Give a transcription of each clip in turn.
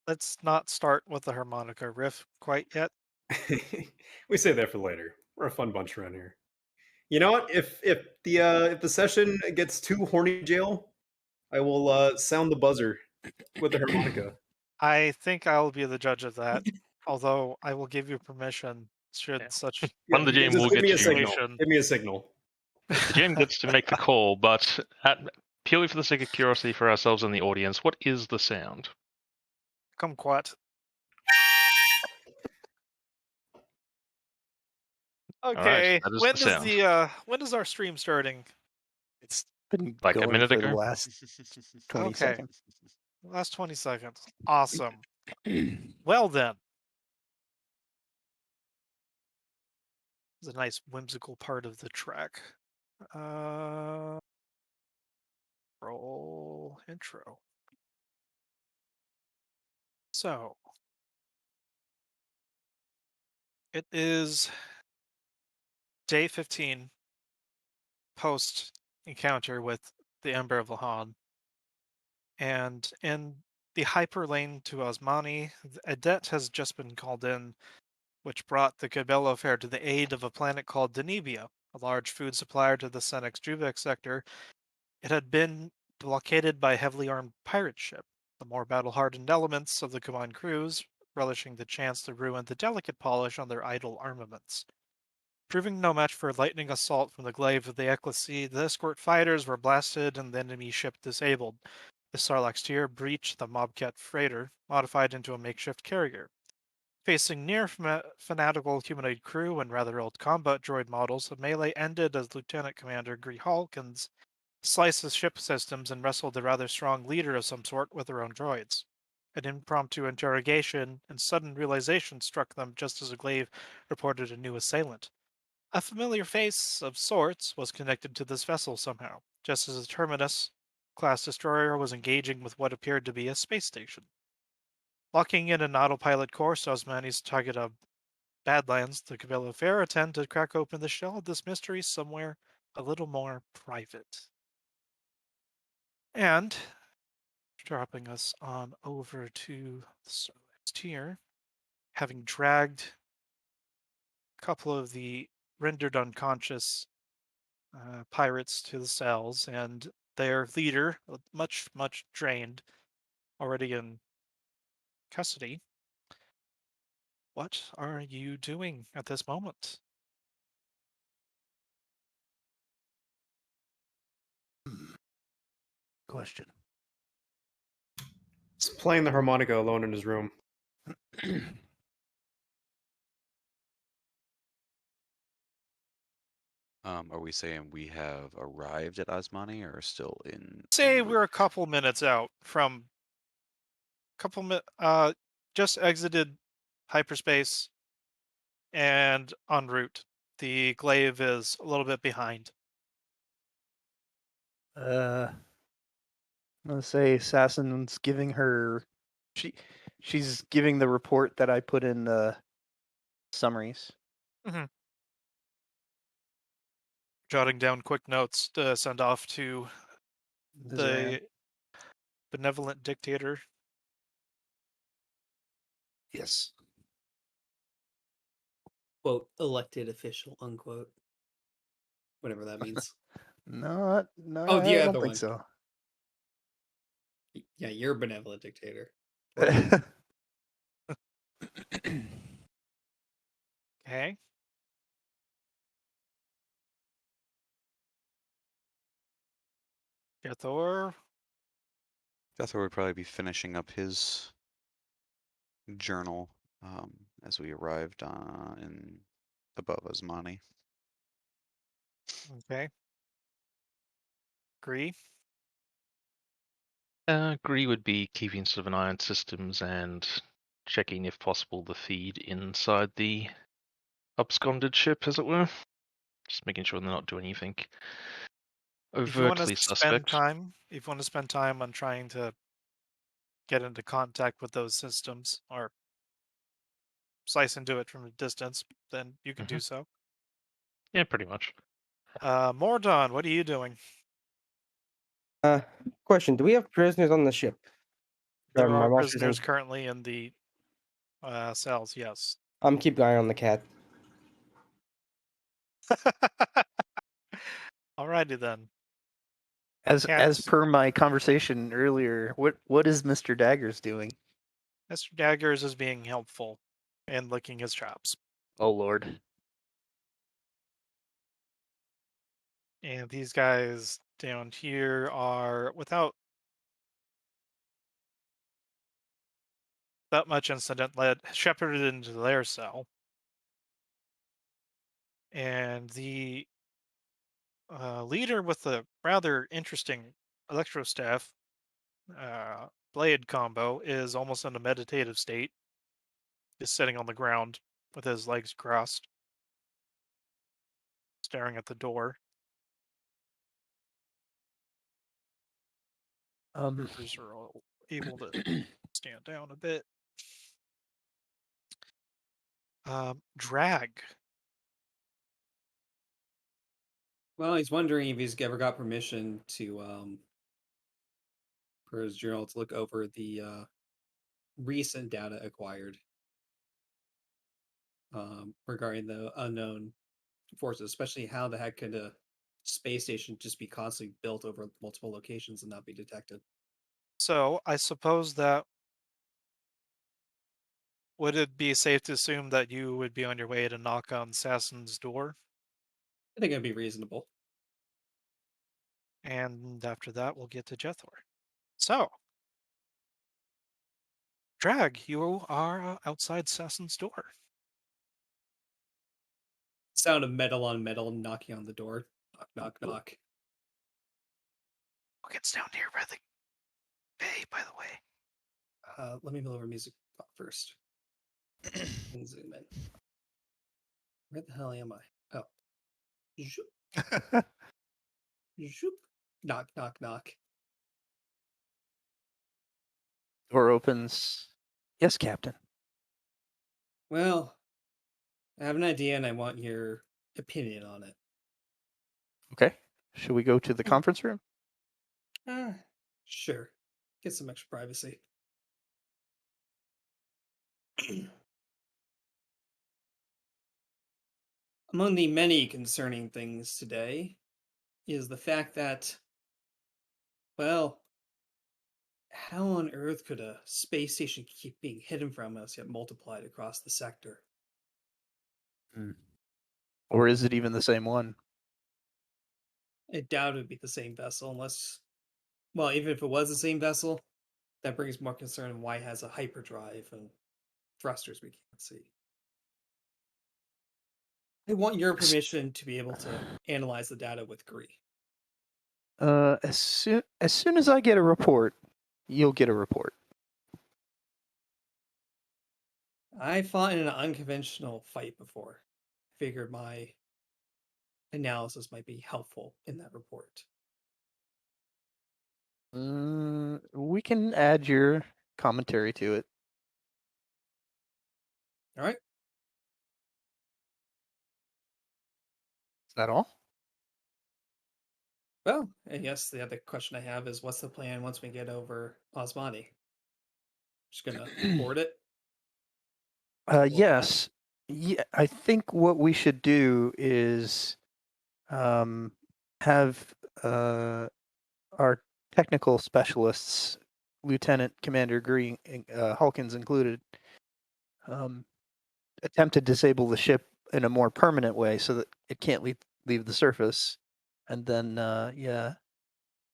let's not start with the harmonica riff quite yet. We save that for later. We're a fun bunch around here. You know what? If the session gets too horny jail, I will sound the buzzer with the harmonica. I think I'll be the judge of that, although I will give you permission Yeah. should such Yeah, One of the GM just will give get me a to signal. situation. Give me a signal. the GM gets to make the call, but purely for the sake of curiosity for ourselves and the audience, what is the sound? Kumquat. All right, Okay, that is the sound. when is our stream starting? It's been Like a going minute for the ago. last 20 Okay, seconds. last 20 seconds. Awesome. Well then, it's a nice whimsical part of the track. Uh, roll intro. So it is day 15 post encounter with the Ember of Lahan. And in the hyperlane to Osmani, a debt has just been called in, which brought the Kibbella affair to the aid of a planet called Denebia, a large food supplier to the Senex Juvek sector. It had been blockaded by a heavily armed pirate ship, the more battle-hardened elements of the combined crews relishing the chance to ruin the delicate polish on their idle armaments. Proving no match for a lightning assault from the glaive of the Ecclesia, the escort fighters were blasted and the enemy ship disabled. The Sarlacc's Tear breached the Mobcat freighter, modified into a makeshift carrier. Facing near fanatical humanoid crew and rather old combat droid models, the melee ended as Lieutenant Commander Gree Hawkins sliced the ship systems and wrestled a rather strong leader of some sort with her own droids. An impromptu interrogation and sudden realization struck them just as a glaive reported a new assailant. A familiar face of sorts was connected to this vessel somehow, just as the Terminus class destroyer was engaging with what appeared to be a space station. Locking in an autopilot course, Osmani's target of Badlands, the Kibbella Fair attempt to crack open the shell of this mystery somewhere a little more private. And dropping us on over to the Starlight Tier, having dragged a couple of the rendered unconscious pirates to the cells, and their leader, much drained, already in custody. What are you doing at this moment? Question. He's playing the harmonica alone in his room. Are we saying we have arrived at Osmani or still Say en route? we're a couple minutes out from just exited hyperspace and en route. The glaive is a little bit behind. I'm gonna say Assassin's giving her. She's giving the report that I put in the summaries. Mhm. Jotting down quick notes to send off to Vizaran. the benevolent dictator. Yes. Quote, elected official, unquote. Whatever that means. No, Oh, the I other don't think one. so. Yeah, you're a benevolent dictator. Okay. Thor. Jethro would probably be finishing up his journal as we arrived in above Osmani. Okay. Agree. Gree would be keeping sort of an eye on systems and checking, if possible, the feed inside the absconded ship, as it were. Just making sure they're not doing anything If you want to overtly spend suspect. time, if you want to spend time on trying to get into contact with those systems or slice into it from a distance, then you can do so. Yeah, pretty much. Mordon, what are you doing? Question: Do we have prisoners on the ship? There my are monster's prisoners in. currently in the cells, yes. Keep going on the cat. Alrighty then. As Cats. per my conversation earlier, what is Mr. Daggers doing? Mr. Daggers is being helpful and licking his chops. Oh Lord. And these guys down here are without that much incident led shepherded into their cell. And the leader with the rather interesting electro staff blade combo is almost in a meditative state. Is sitting on the ground with his legs crossed, staring at the door. Troopers are all able to stand down a bit. Drag. Well, he's wondering if he's ever got permission to for his journal to look over the recent data acquired regarding the unknown forces, especially how the heck could a space station just be constantly built over multiple locations and not be detected? So I suppose that would it be safe to assume that you would be on your way to knock on Sassen's door? I think it'd be reasonable. And after that, we'll get to Jethor. So, Drag, you are outside Sassen's door. Sound of metal on metal knocking on the door. Knock, knock, knock. Who gets down here by the bay, by the way? Let me lower music first and zoom in. Where the hell am I? Oh. Zoop. Zoop. Knock, knock, knock. Door opens. Yes, Captain. Well, I have an idea and I want your opinion on it. Okay. Should we go to the conference room? Sure. Get some extra privacy. Among the many concerning things today is the fact that, well, how on earth could a space station keep being hidden from us yet multiplied across the sector? Or is it even the same one? I doubt it would be the same vessel unless, well, even if it was the same vessel, that brings more concern on why it has a hyperdrive and thrusters we can't see. I want your permission to be able to analyze the data with Gree. As soon as I get a report, you'll get a report. I fought in an unconventional fight before. Figured my analysis might be helpful in that report. We can add your commentary to it. All right. Is that all? Well, I guess the other question I have is what's the plan once we get over Osmani? Just gonna board it? Yes. Yeah, I think what we should do is have our technical specialists, Lieutenant Commander Green, Hawkins included, attempt to disable the ship in a more permanent way so that it can't leave the surface, and then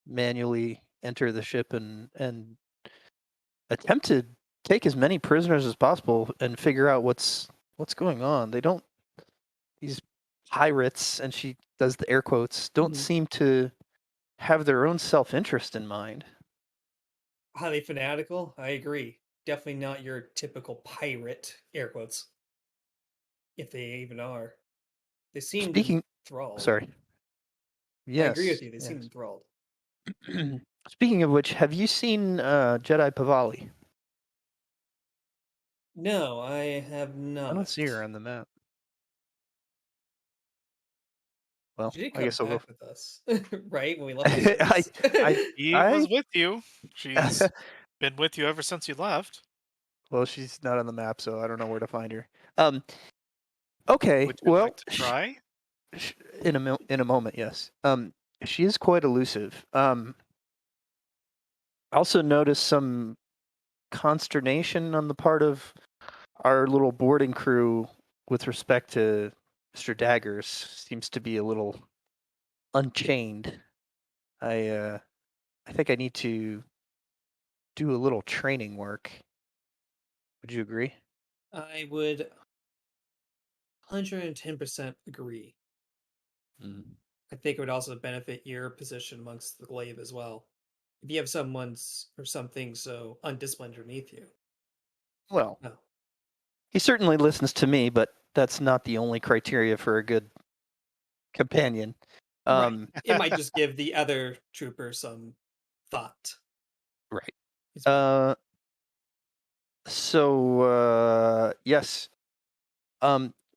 manually enter the ship and attempt to take as many prisoners as possible and figure out what's going on. These pirates, and she does the air quotes, don't seem to have their own self-interest in mind. Highly fanatical? I agree. Definitely not your typical pirate, air quotes. If they even are. They seem enthralled. Sorry. Yes. I agree with you. They seem enthralled. Speaking of which, have you seen Jedi Pavali? No, I have not. I don't see her on the map. Well, She did I come guess I'll go. back with us, right? When we left the He was with you. She's been with you ever since you left. Well, she's not on the map, so I don't know where to find her. Okay. Would you Well, like to try? in a moment, yes. She is quite elusive. I also noticed some consternation on the part of our little boarding crew with respect to Mr. Daggers. Seems to be a little unchained. I think I need to do a little training work. Would you agree? I would 110% agree. I think it would also benefit your position amongst the glaive as well. If you have someone's or something so undisciplined underneath you. Well, No. he certainly listens to me, but that's not the only criteria for a good companion. Right. It might just give the other trooper some thought. Right. as well. Yes.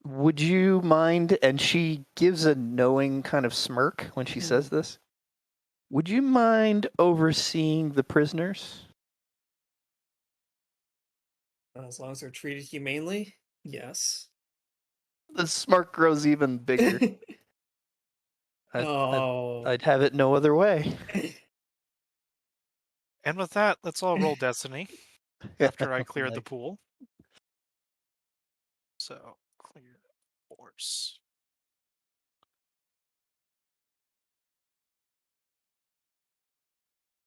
Would you mind, and she gives a knowing kind of smirk when she says this, would you mind overseeing the prisoners? As long as they're treated humanely, yes. The smirk grows even bigger. Oh. I'd have it no other way. And with that, let's all roll Destiny after I clear the Nice. pool. So, clear force.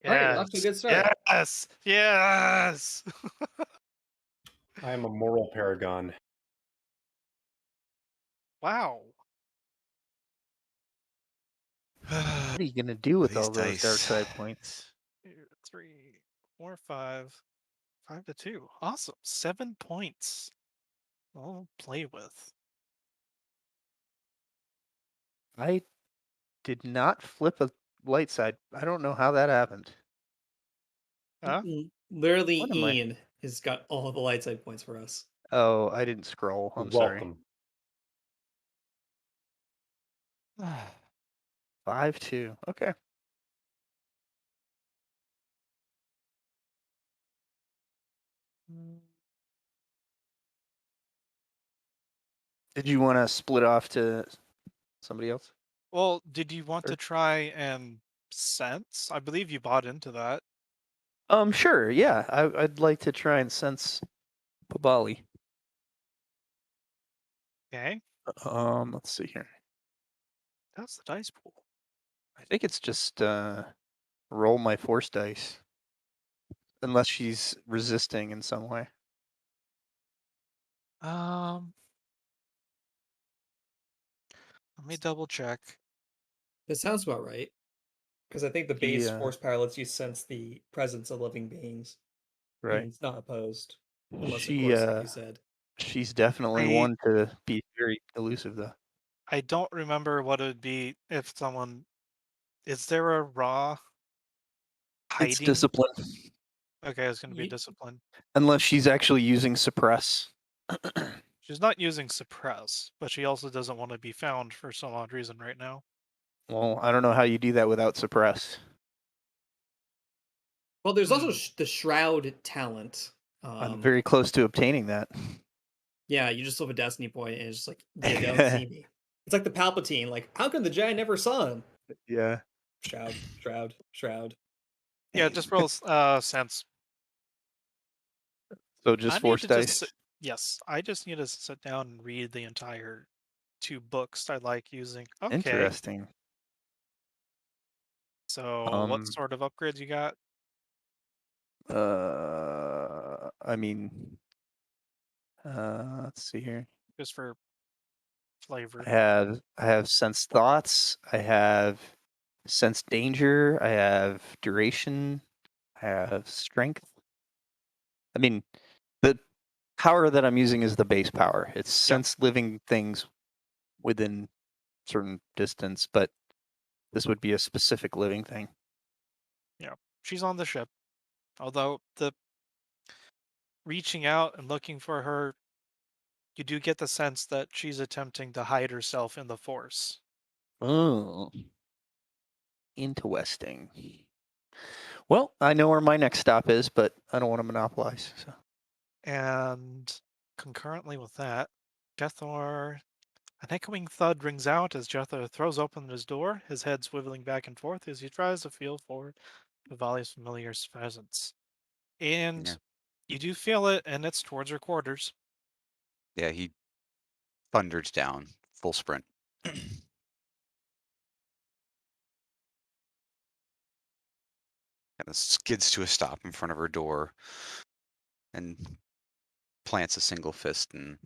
All right, we're off to a good start. Yes! Yes! I am a moral paragon. Wow. What are you gonna do with These all those dark dice. side points? 2, 3, 4, 5. 5 to 2. Awesome. 7 points. I'll play with. I did not flip a light side. I don't know how that happened. Huh? Literally, What am I- Ian has got all the light side points for us. Oh, I didn't scroll. I'm Welcome. sorry. 5-2. Okay. Did you want to split off to somebody else? Well, did you want Sure. to try and sense? I believe you bought into that. Sure. Yeah, I'd like to try and sense Babali. Okay. Let's see here. That's the dice pool. I think it's just roll my force dice, unless she's resisting in some way. Let me double check. That sounds about right. Because I think the base Yeah. force power lets you sense the presence of living beings. Right. And it's not opposed. Unless, She, of course, like you said. She's definitely I- one to be very elusive, though. I don't remember what it would be if someone. Is there a raw hiding? It's discipline, Okay, it's going to be Ye- discipline. unless she's actually using suppress. She's not using suppress, but she also doesn't want to be found for some odd reason right now. Well, I don't know how you do that without suppress. Well, there's also the shroud talent. I'm very close to obtaining that. Yeah, you just flip a destiny point and it's just like, they don't see me. It's like the Palpatine. Like, how come the Jedi never saw him? Yeah. Shroud, shroud, shroud. Yeah, just roll sense. So just force dice. Yes, I just need to sit down and read the entire 2 books I like using. Okay. Interesting. So, what sort of upgrades you got? I mean, let's see here. Just for flavor. I have sense thoughts. I have sense danger. I have duration. I have strength. I mean, the power that I'm using is the base power. It's sense living things within certain distance, but this would be a specific living thing. Yeah, she's on the ship. Although the reaching out and looking for her, you do get the sense that she's attempting to hide herself in the Force. Oh, interesting. Well, I know where my next stop is, but I don't want to monopolize. So. And concurrently with that, Jethor, an echoing thud rings out as Jethor throws open his door, his head swiveling back and forth as he tries to feel for Vivali's familiar presence. And Yeah. you do feel it, and it's towards your quarters. Yeah, he thunders down, full sprint. Kind of skids to a stop in front of her door and plants a single fist and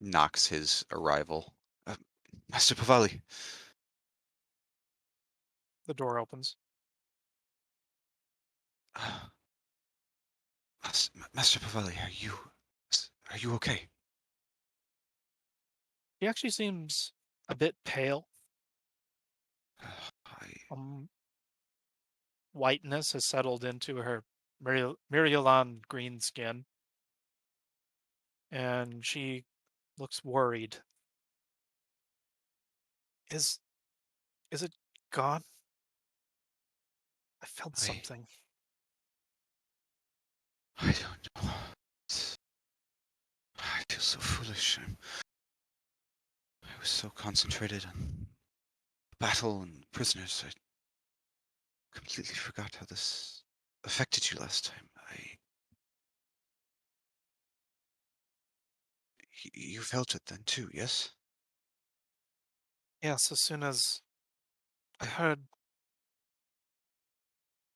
knocks his arrival. Master Pavali. The door opens. Master Pavali, are you okay? He actually seems a bit pale. I, Whiteness has settled into her Mirialan green skin, and she looks worried. Is it gone? I felt I, something. I don't know. I feel so foolish. I was so concentrated on the battle and prisoners. I completely forgot how this affected you last time. You felt it then too, yes? Yes, as soon as I heard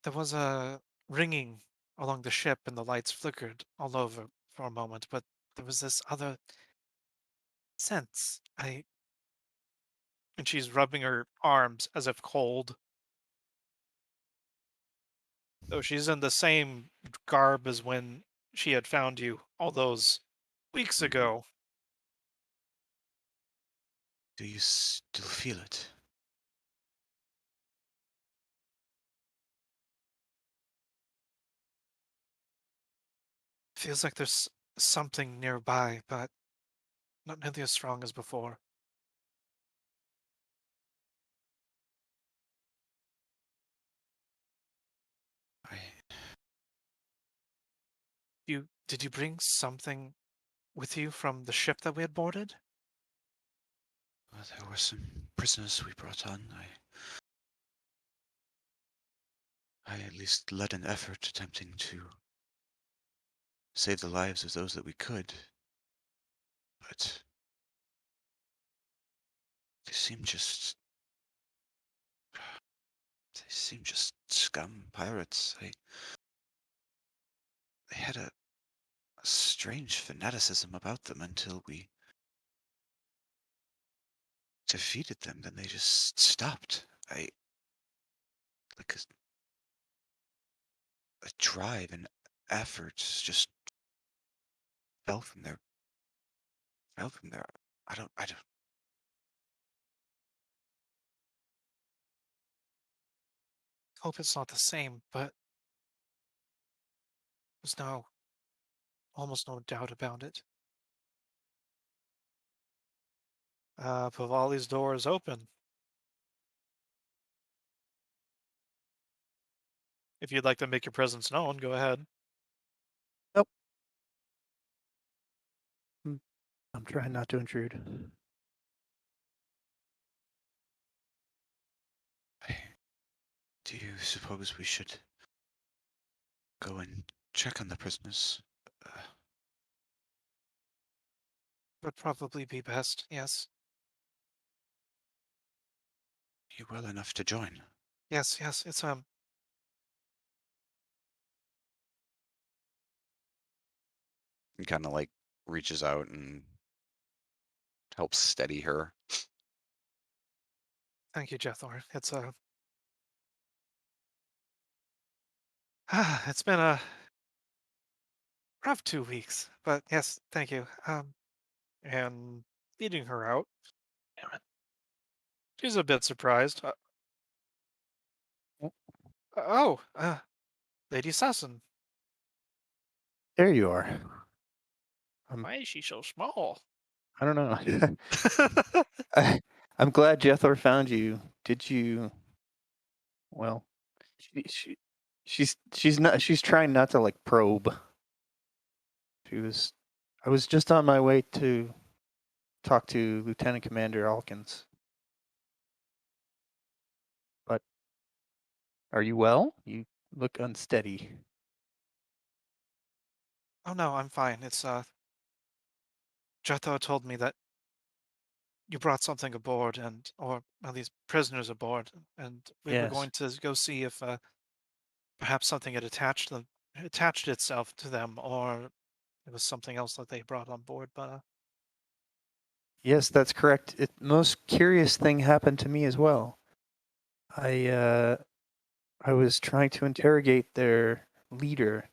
there was a ringing along the ship and the lights flickered all over for a moment, but there was this other sense. And she's rubbing her arms as if cold. Though she's in the same garb as when she had found you all those weeks Mhm. ago. Do you still feel it? Feels like there's something nearby, but not nearly as strong as before. I, Did you bring something with you from the ship that we had boarded? well, there were some prisoners we brought on. I at least led an effort attempting to save the lives of those that we could, but they seem just scum pirates. They had a strange fanaticism about them until we defeated them. Then they just stopped. Like a drive and effort just fell from their fell from their. I don't. Hope it's not the same, but there's almost no doubt about it. Pavali's door is open. If you'd like to make your presence known, go ahead. Nope. I'm trying not to intrude. Do you suppose we should go and check on the prisoners? Would probably be best, yes. You well enough to join? Yes, it's He kind of like reaches out and helps steady her. thank you, Jethor. It's been a rough 2 weeks, but yes, thank you. And leading her out, Damn it. she's a bit surprised. Lady Sasson, There you are. why is she so small? I don't know. I'm glad Jethor found you. Did you? Well, She's trying not to like probe. I was just on my way to talk to Lieutenant Commander Alkins. But are you well? You look unsteady. Oh no, I'm fine. It's Jethro told me that you brought something aboard, or at least prisoners aboard, and we were Yes. going to go see if perhaps something had attached itself to them, or it was something else that they brought on board. But Yes, that's correct. Most curious thing happened to me as well. I was trying to interrogate their leader,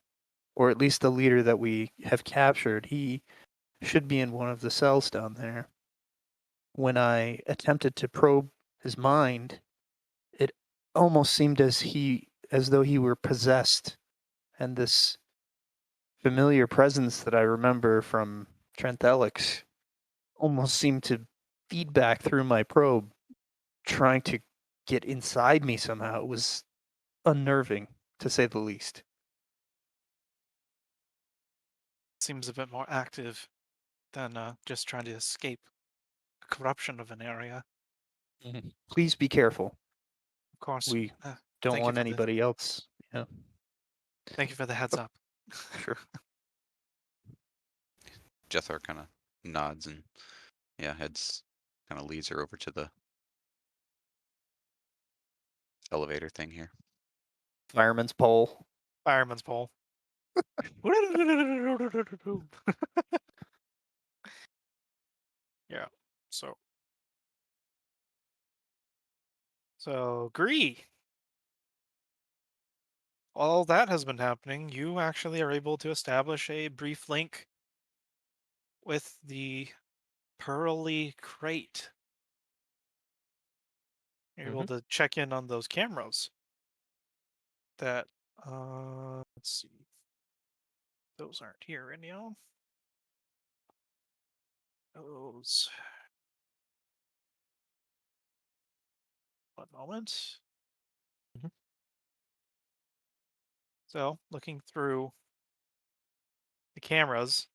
or at least the leader that we have captured. He should be in one of the cells down there. When I attempted to probe his mind, it almost seemed as though he were possessed, and this familiar presence that I remember from Trenthelix almost seemed to feed back through my probe, trying to get inside me somehow. It was unnerving, to say the least. it seems a bit more active than just trying to escape the corruption of an area. Please be careful. Of course. We don't Thank you want for the anybody else. thank you for the heads up. Sure. Jethar kind of nods and heads kind of leads her over to the elevator thing here. Fireman's pole. Fireman's pole. Yeah. So Gree. All that has been happening. You actually are able to establish a brief link with the pearly crate. You're able to check in on those cameras. That let's see. Those aren't here anyhow. Those. One moment. So, looking through the cameras,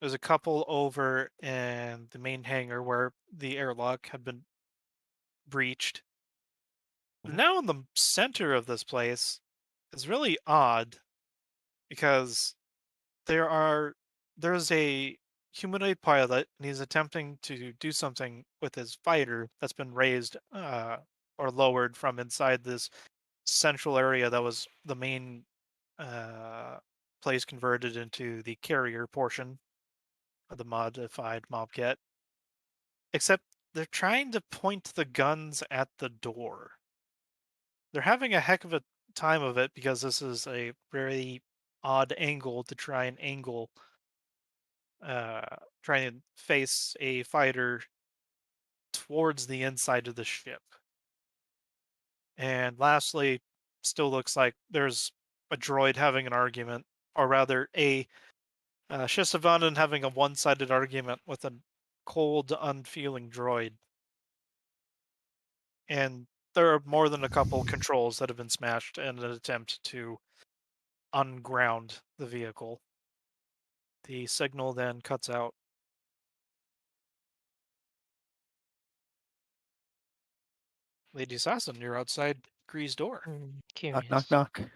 there's a couple over in the main hangar where the airlock had been breached. Now in the center of this place is really odd because there's a humanoid pilot and he's attempting to do something with his fighter that's been raised or lowered from inside this central area that was the main place converted into the carrier portion of the modified mobcat. Except they're trying to point the guns at the door. They're having a heck of a time of it because this is a very odd angle to try and trying to face a fighter towards the inside of the ship. And lastly, still looks like there's a droid having an argument, or rather, a Shisavanan having a one-sided argument with a cold, unfeeling droid. And there are more than a couple controls that have been smashed in an attempt to unground the vehicle. The signal then cuts out. Lady Assassin, you're outside Gree's door. Curious. Knock, knock, knock.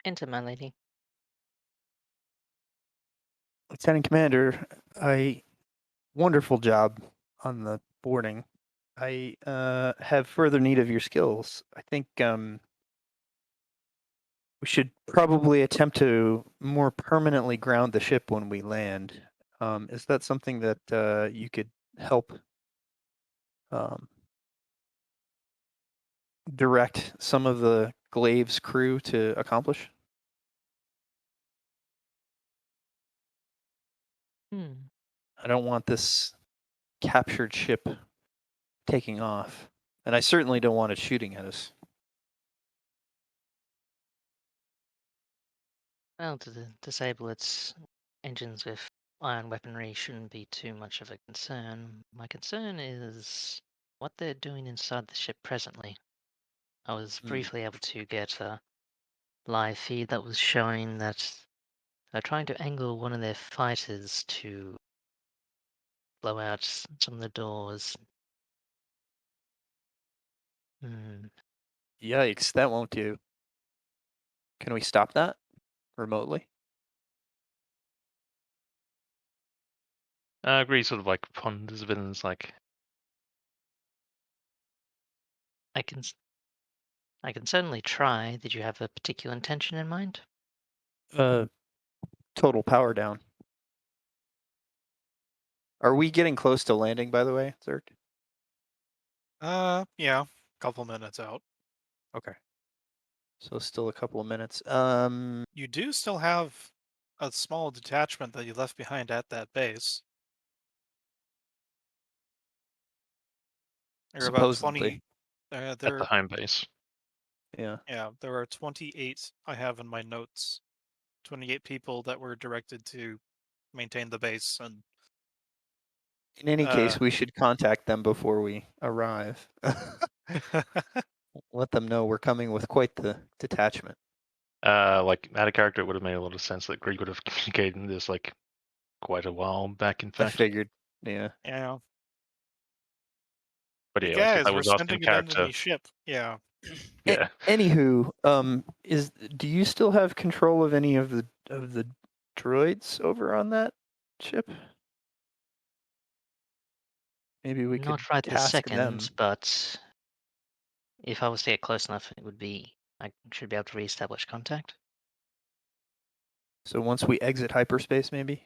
Enter, my lady. Lieutenant Commander, wonderful job on the boarding. I have further need of your skills. I think we should probably attempt to more permanently ground the ship when we land. Is that something that you could help direct some of the Glaive's crew to accomplish? I don't want this captured ship taking off, and I certainly don't want it shooting at us. Well, to disable its engines with ion weaponry shouldn't be too much of a concern. My concern is what they're doing inside the ship presently. I was briefly able to get a live feed that was showing that they're trying to angle one of their fighters to blow out some of the doors. Yikes, that won't do. Can we stop that remotely? I agree, sort of like ponders a bit and it's like, I can certainly try. Did you have a particular intention in mind? Total power down. Are we getting close to landing, by the way, Zerk? Yeah, couple minutes out. Okay. So still a couple of minutes. You do still have a small detachment that you left behind at that base. There are about 20. Supposedly. at the home base. Yeah. Yeah, there are 28 I have in my notes. 28 people that were directed to maintain the base, and In any case, we should contact them before we arrive. Let them know we're coming with quite the detachment. Like out of character, it would have made a lot of sense that Greg would have communicated this like quite a while back. In I fact, figured. Yeah. yeah. but Hey yeah, like if I guys, we're was asking sending an character, enemy ship. Yeah. yeah, Anywho, do you still have control of any of the droids over on that ship? Maybe we could Not right this task second, them. but if I was to get close enough, it would be. I should be able to reestablish contact. So once we exit hyperspace, maybe?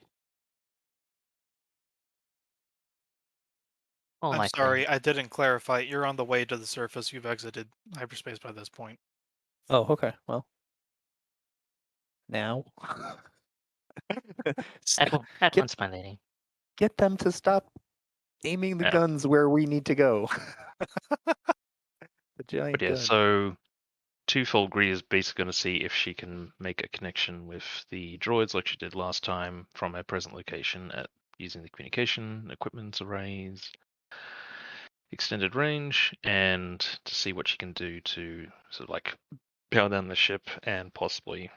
More I'm likely. sorry, I didn't clarify. You're on the way to the surface. You've exited hyperspace by this point. Oh, okay. Well, now. At Get, once, my lady. get them to stop aiming the Yeah. guns where we need to go. The giant but yeah. gun. So twofold Gree is basically going to see if she can make a connection with the droids like she did last time from her present location at using the communication equipment arrays, extended range, and to see what she can do to sort of like power down the ship and possibly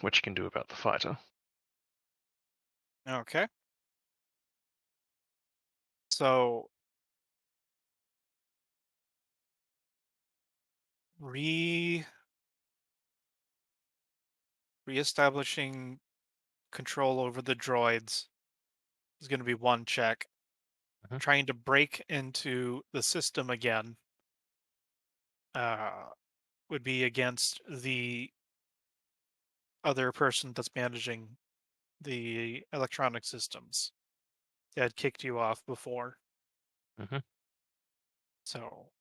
what she can do about the fighter. Okay. So reestablishing control over the droids is going to be one check. Mhm. Trying to break into the system again would be against the other person that's managing the electronic systems that had kicked you off before. Mhm. So,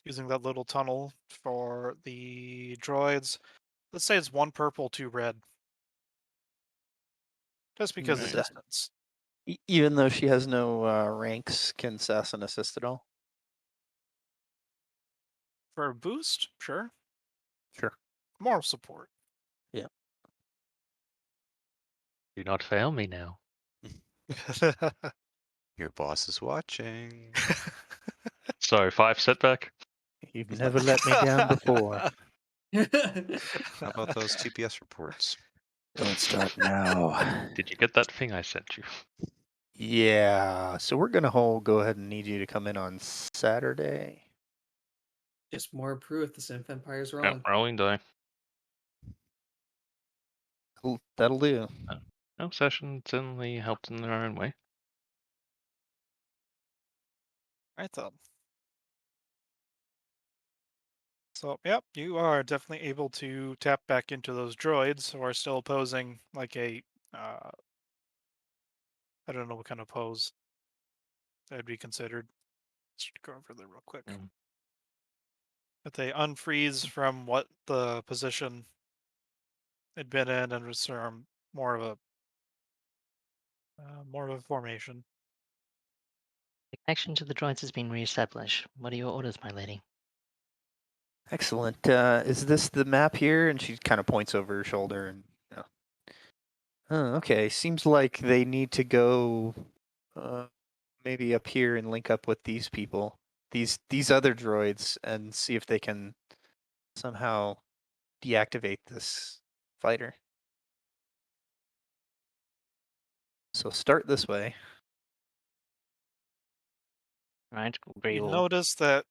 using that little tunnel for the droids, let's say it's 1 purple, 2 red. Just because of Right. distance. Even though she has no ranks, can Assassin assist at all? For a boost, sure. Sure. Moral support. Yeah. Do not fail me now. Your boss is watching. So 5 setback. You've never let me down before. How about those TPS reports? Don't start now. Did you get that thing I sent you? Yeah. So we're gonna go ahead and need you to come in on Saturday. Just more proof the Synth Empire's Yep, wrong. rolling die. Cool. That'll do. No, session certainly helped in their own way. Right then. So, yep, you are definitely able to tap back into those droids who are still posing like a, I don't know what kind of pose that would be considered. Let's go over there real quick. Mm. If they unfreeze from what the position had been in and resume more of a formation. The connection to the droids has been reestablished. What are your orders, my lady? Excellent. Is this the map here? And she kind of points over her shoulder and. Oh, okay. Seems like they need to go maybe up here and link up with these people. these other droids and see if they can somehow deactivate this fighter. So start this way. Right? You notice that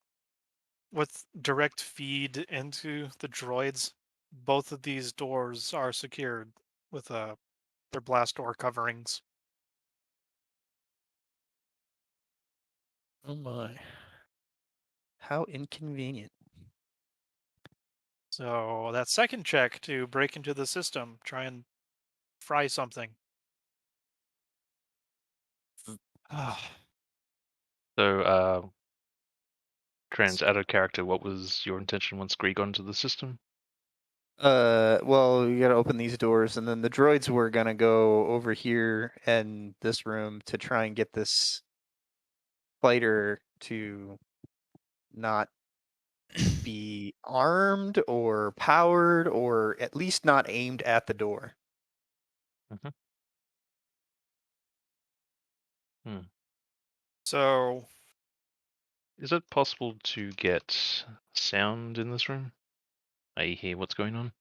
with direct feed into the droids, both of these doors are secured with their blast door coverings. Oh my. How inconvenient. So that second check to break into the system, try and fry something. So, Trans, out of character, what was your intention once Gree got into the system? Well, you gotta open these doors, and then the droids were gonna go over here and this room to try and get this fighter to not be armed or powered or at least not aimed at the door. Mm-hmm. Hmm. So Is it possible to get sound in this room? I hear what's going on.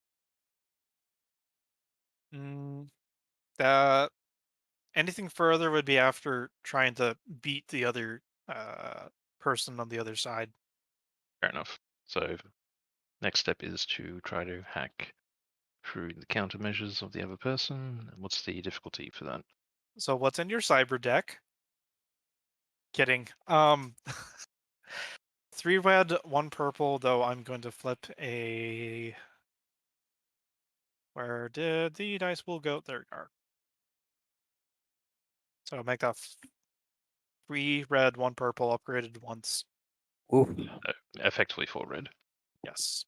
that anything further would be after trying to beat the other person on the other side. Fair enough. So, next step is to try to hack through the countermeasures of the other person. What's the difficulty for that? So what's in your cyber deck? Kidding. 3 red, 1 purple, though I'm going to flip a... Where did the dice will go? There we are. So make that 3 red, 1 purple, upgraded once. Ooh. Effectively 4 red. Yes.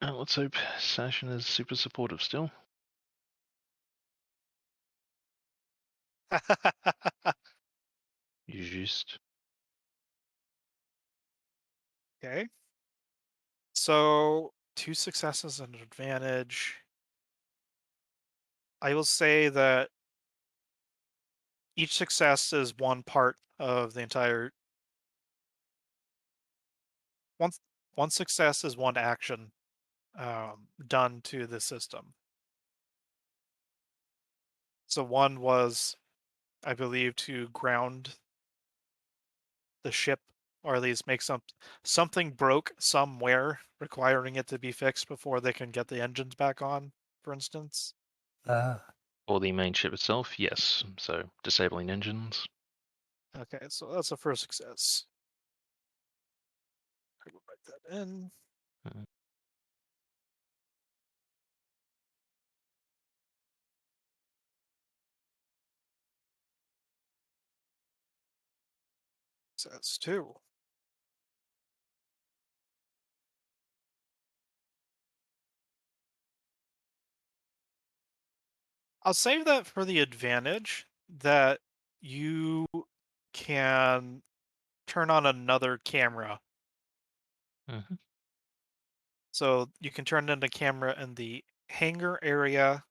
Let's hope Sashin is super supportive still. You just. Okay. So 2 successes and an advantage. I will say that each success is one part of the entire. One success is one action done to the system. So one was, I believe, to ground the ship, or at least make something broke somewhere, requiring it to be fixed before they can get the engines back on, for instance. Or the main ship itself, yes. So, disabling engines. Okay, so that's the first success. I will write that in. Mhm. Success 2. I'll save that for the advantage that you can turn on another camera. Mhm. So you can turn on the camera in the hangar area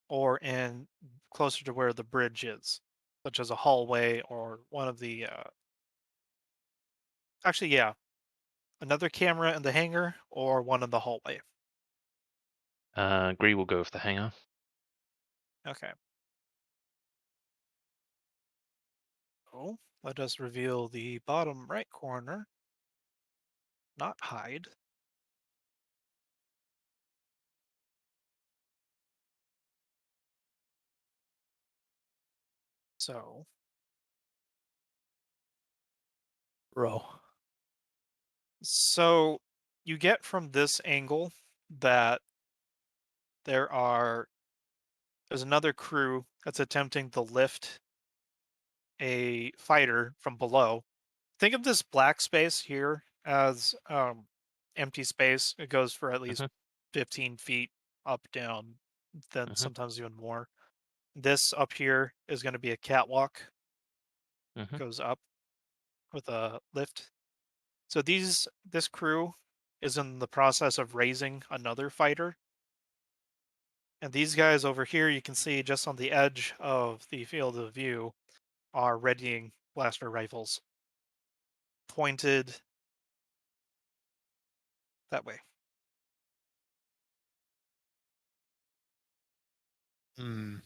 or in closer to where the bridge is, such as a hallway or one of the. Actually, yeah, another camera in the hangar or one in the hallway. Gree will go with the hangar. Okay. Oh, let us reveal the bottom right corner. Not hide. So, Row. so you get from this angle that there's another crew that's attempting to lift a fighter from below. Think of this black space here as empty space. It goes for at least Mhm. 15 feet up, down, then Mhm. sometimes even more. This up here is going to be a catwalk. Mhm. Goes up with a lift. So this crew is in the process of raising another fighter. And these guys over here, you can see just on the edge of the field of view, are readying blaster rifles pointed that way. Hmm.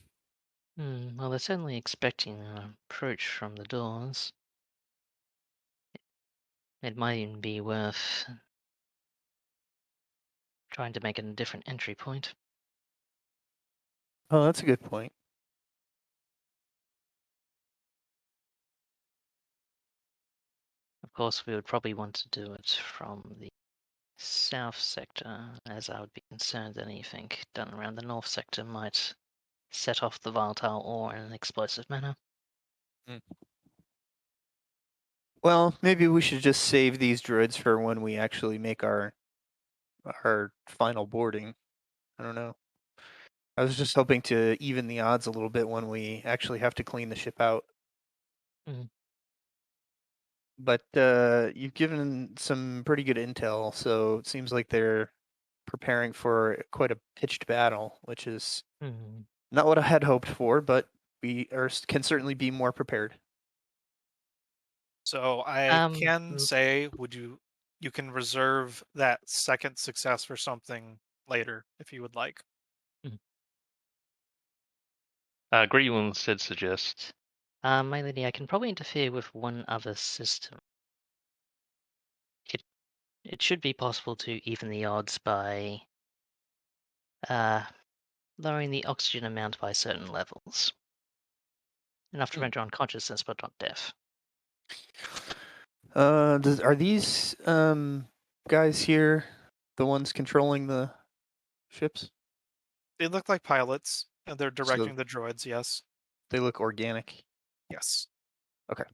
Well, they're certainly expecting an approach from the doors. It might even be worth trying to make it a different entry point. Oh, that's a good point. Of course, we would probably want to do it from the south sector, as I would be concerned that anything done around the north sector might set off the volatile ore in an explosive manner. Well, maybe we should just save these droids for when we actually make our final boarding. I don't know. I was just hoping to even the odds a little bit when we actually have to clean the ship out. Mhm. But you've given some pretty good intel, so it seems like they're preparing for quite a pitched battle, which is not what I had hoped for, but we can certainly be more prepared. So I can say, you can reserve that second success for something later if you would like. Great will instead suggest My lady, I can probably interfere with one other system. It should be possible to even the odds by lowering the oxygen amount by certain levels. Enough to render unconsciousness, but not death. Are these guys here the ones controlling the ships? They look like pilots, and they're So directing the droids, yes. they look organic. Yes. Okay.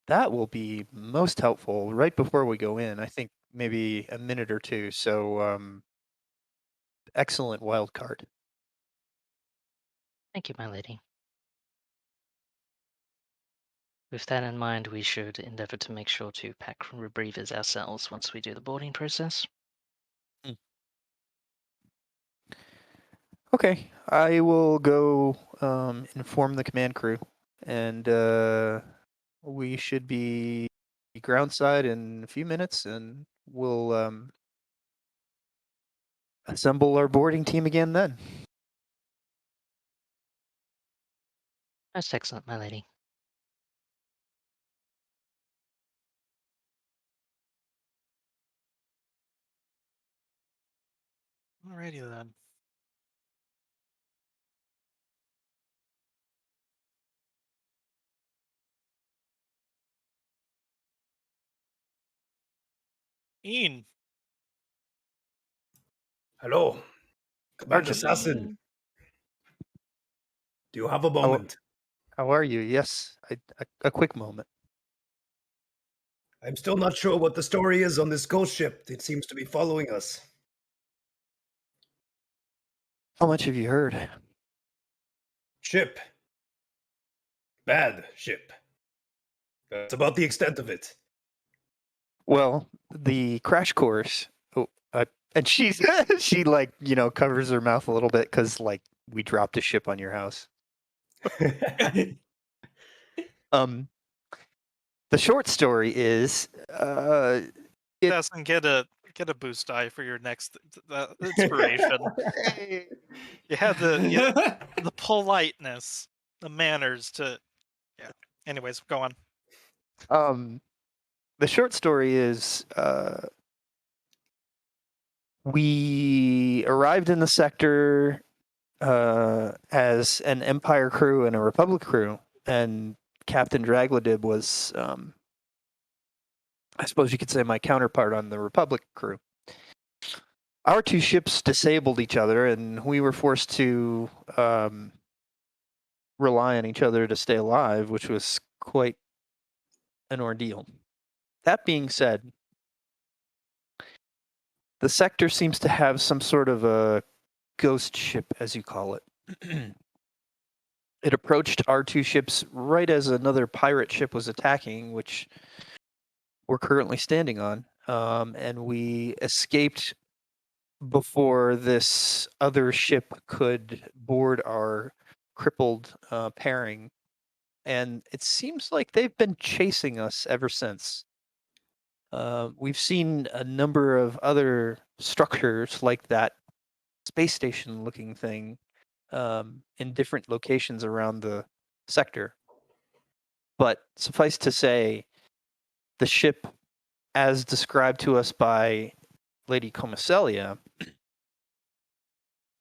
That will be most helpful right before we go in. I think maybe a minute or two. So, excellent wild card. Thank you, my lady. With that in mind, we should endeavor to make sure to pack rebreathers ourselves once we do the boarding process. Okay, I will go inform the command crew, and we should be groundside in a few minutes, and we'll assemble our boarding team again then. That's excellent, my lady. Alrighty then. Ian, Hello, Command Archon. Assassin. Do you have a moment? How are you? Yes, a quick moment. I'm still not sure what the story is on this ghost ship. It seems to be following us. How much have you heard? Ship. Bad ship. That's about the extent of it. Well, the crash course. Oh, and she's she like covers her mouth a little bit because like we dropped a ship on your house. The short story is Destin, get a boost die for your next inspiration. You had the politeness, the manners to, yeah. Anyways, go on. The short story is we arrived in the sector as an Empire crew and a Republic crew, and Captain Dragladib was, I suppose you could say, my counterpart on the Republic crew. Our two ships disabled each other, and we were forced to rely on each other to stay alive, which was quite an ordeal. That being said, the sector seems to have some sort of a ghost ship, as you call it. It approached our two ships right as another pirate ship was attacking, which we're currently standing on, and we escaped before this other ship could board our crippled pairing and it seems like they've been chasing us ever since. We've seen a number of other structures like that space station looking thing in different locations around the sector. But suffice to say, the ship, as described to us by Lady Comicelia,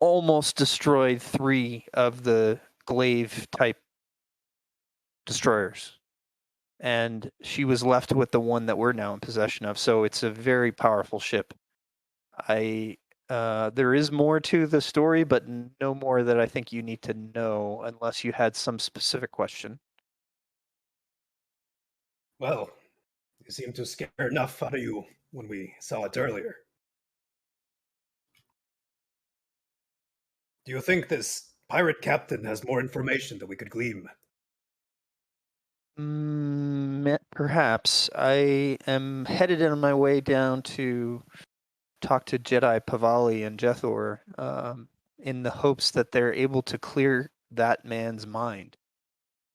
almost destroyed 3 of the glaive type destroyers. And she was left with the one that we're now in possession of. So it's a very powerful ship. There is more to the story, but no more that I think you need to know unless you had some specific question. Well, you seemed to scare enough out of you when we saw it earlier. Do you think this pirate captain has more information that we could glean? Perhaps. I am headed on my way down to talk to Jedi Pavali and Jethor in the hopes that they're able to clear that man's mind.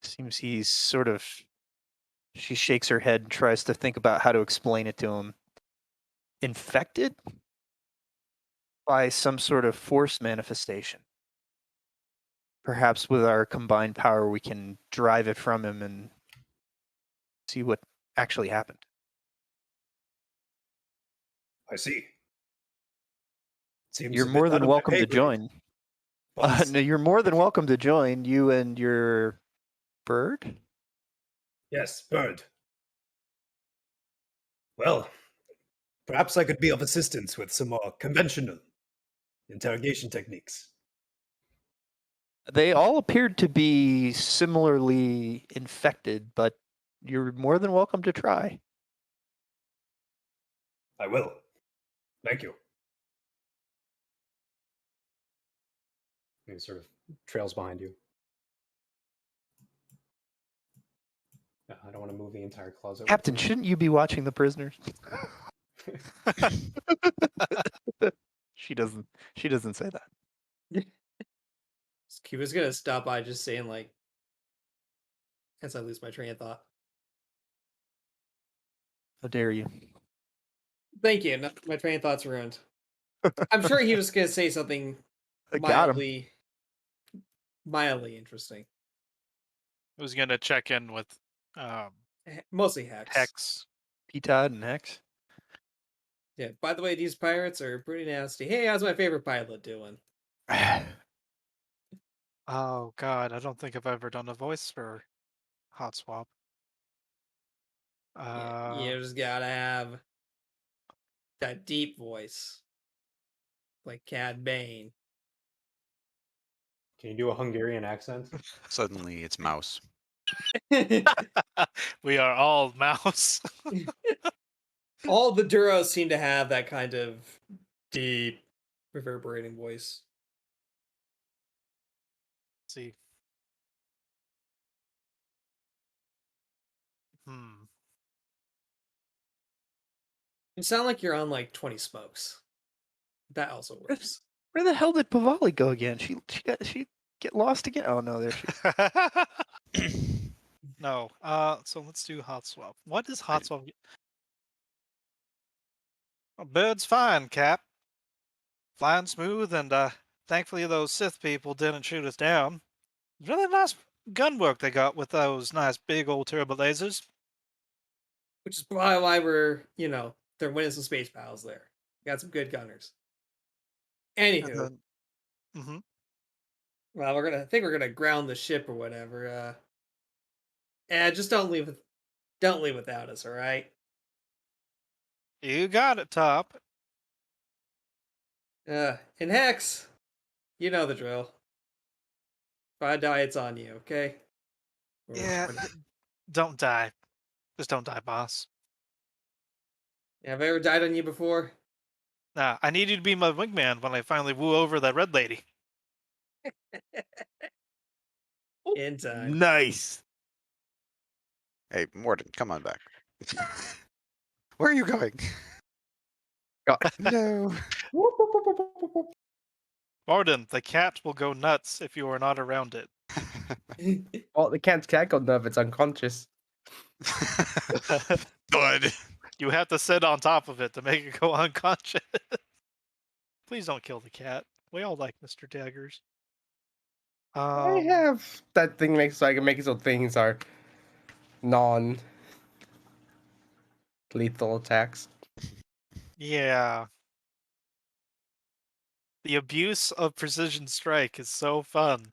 Seems he's sort of... She shakes her head and tries to think about how to explain it to him. Infected by some sort of force manifestation. Perhaps with our combined power, we can drive it from him and see what actually happened. I see. Seems You're a bit more out than of my welcome pay to grade, join. boss. No, you're more than welcome to join. You and your bird? Yes, bird. Well, perhaps I could be of assistance with some more conventional interrogation techniques. They all appeared to be similarly infected, but you're more than welcome to try. I will. Thank you. He sort of trails behind you. No, I don't want to move the entire closet. Captain, shouldn't you be watching the prisoners? She doesn't say that. Cuba's gonna stop by just saying like, as I lose my train of thought. How dare you? Thank you. No, my train of thought's ruined. I'm sure he was gonna say something I got him. mildly interesting. I was gonna check in with Mostly Hex. Hex. P-Todd and Hex. Yeah. By the way, these pirates are pretty nasty. Hey, how's my favorite pilot doing? Oh God, I don't think I've ever done a voice for Hot Swap. Yeah, you just gotta have that deep voice, like Cad Bane. Can you do a Hungarian accent? Suddenly it's Mouse. We are all mouse. All the Duros seem to have that kind of deep, reverberating voice. Let's see. Hmm. You sound like you're on like 20 smokes. That also works. Where the hell did Pavali go again? She get lost again? Oh no, there she. No. So let's do Hot Swap. What is Hot Swap? Oh, bird's fine, Cap. Flying smooth, and thankfully those Sith people didn't shoot us down. Really nice gun work they got with those nice big old turbo lasers. Which is probably why we're, they're winning some space battles there. Got some good gunners. Anywho, Mm-hmm. well, I think we're gonna ground the ship or whatever. Just don't leave without us, all right? You got it, Top. And Hex, you know the drill. If I die, it's on you, okay? Yeah, don't die. Just don't die, boss. Have I ever died on you before? Nah, I need you to be my wingman when I finally woo over that red lady. In time. Nice. Hey, Morden, come on back. Where are you going? No. Morden, the cat will go nuts if you are not around it. Well, they can't cackle now if it's unconscious. Good. You have to sit on top of it to make it go unconscious. Please don't kill the cat. We all like Mr. Daggers. I have that thing makes so I can make it so things are non-lethal attacks. Yeah. The abuse of precision strike is so fun.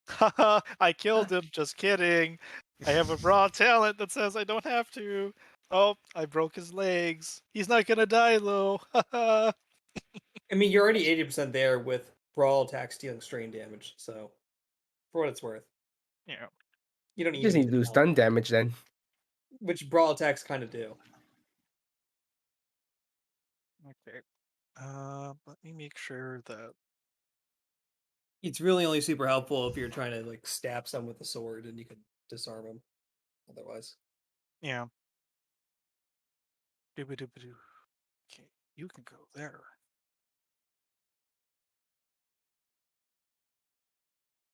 Haha, I killed him. Just kidding. I have a raw talent that says I don't have to. Oh, I broke his legs. He's not gonna die though. Haha. I mean, you're already 80% there with brawl attacks dealing strain damage, so for what it's worth, Yeah. you don't You even just need need to do stun damage then. which brawl attacks kind of do. Okay. Let me make sure that. It's really only super helpful if you're trying to like stab someone with a sword and you can disarm them. Otherwise, Yeah. Doo-ba-doo-ba-doo. Okay, you can go there.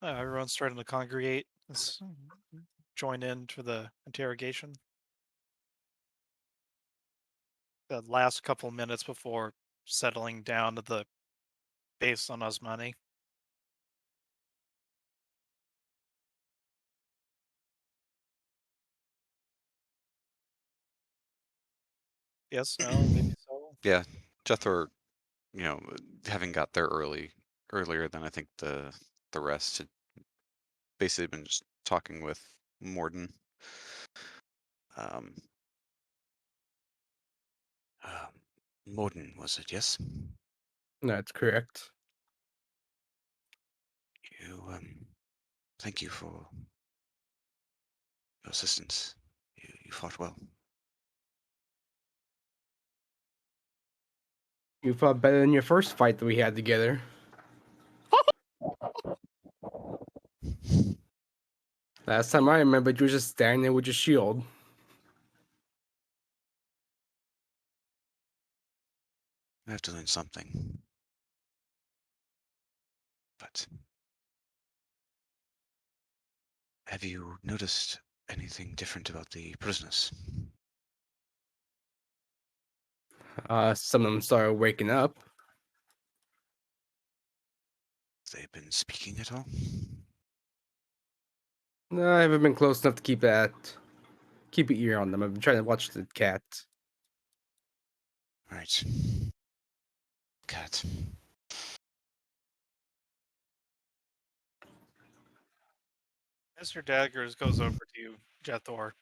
Everyone's starting to congregate. Let's join in for the interrogation. The last couple minutes before settling down to the base on Osmani. Yes, no, maybe so. Yeah, Jethro, having got there earlier than I think the rest, had basically been just talking with Morden. Um, Morden, was it? Yes. That's correct. Thank you for your assistance. You fought well. You fought better than your first fight that we had together. Last time I remember, you were just standing there with your shield. I have to learn something. But have you noticed anything different about the prisoners? Some of them started waking up. They've been speaking at all? No, I haven't been close enough to keep an ear on them. I've been trying to watch the cat. Right. Cat. Mr. Daggers goes over to you, Jethor,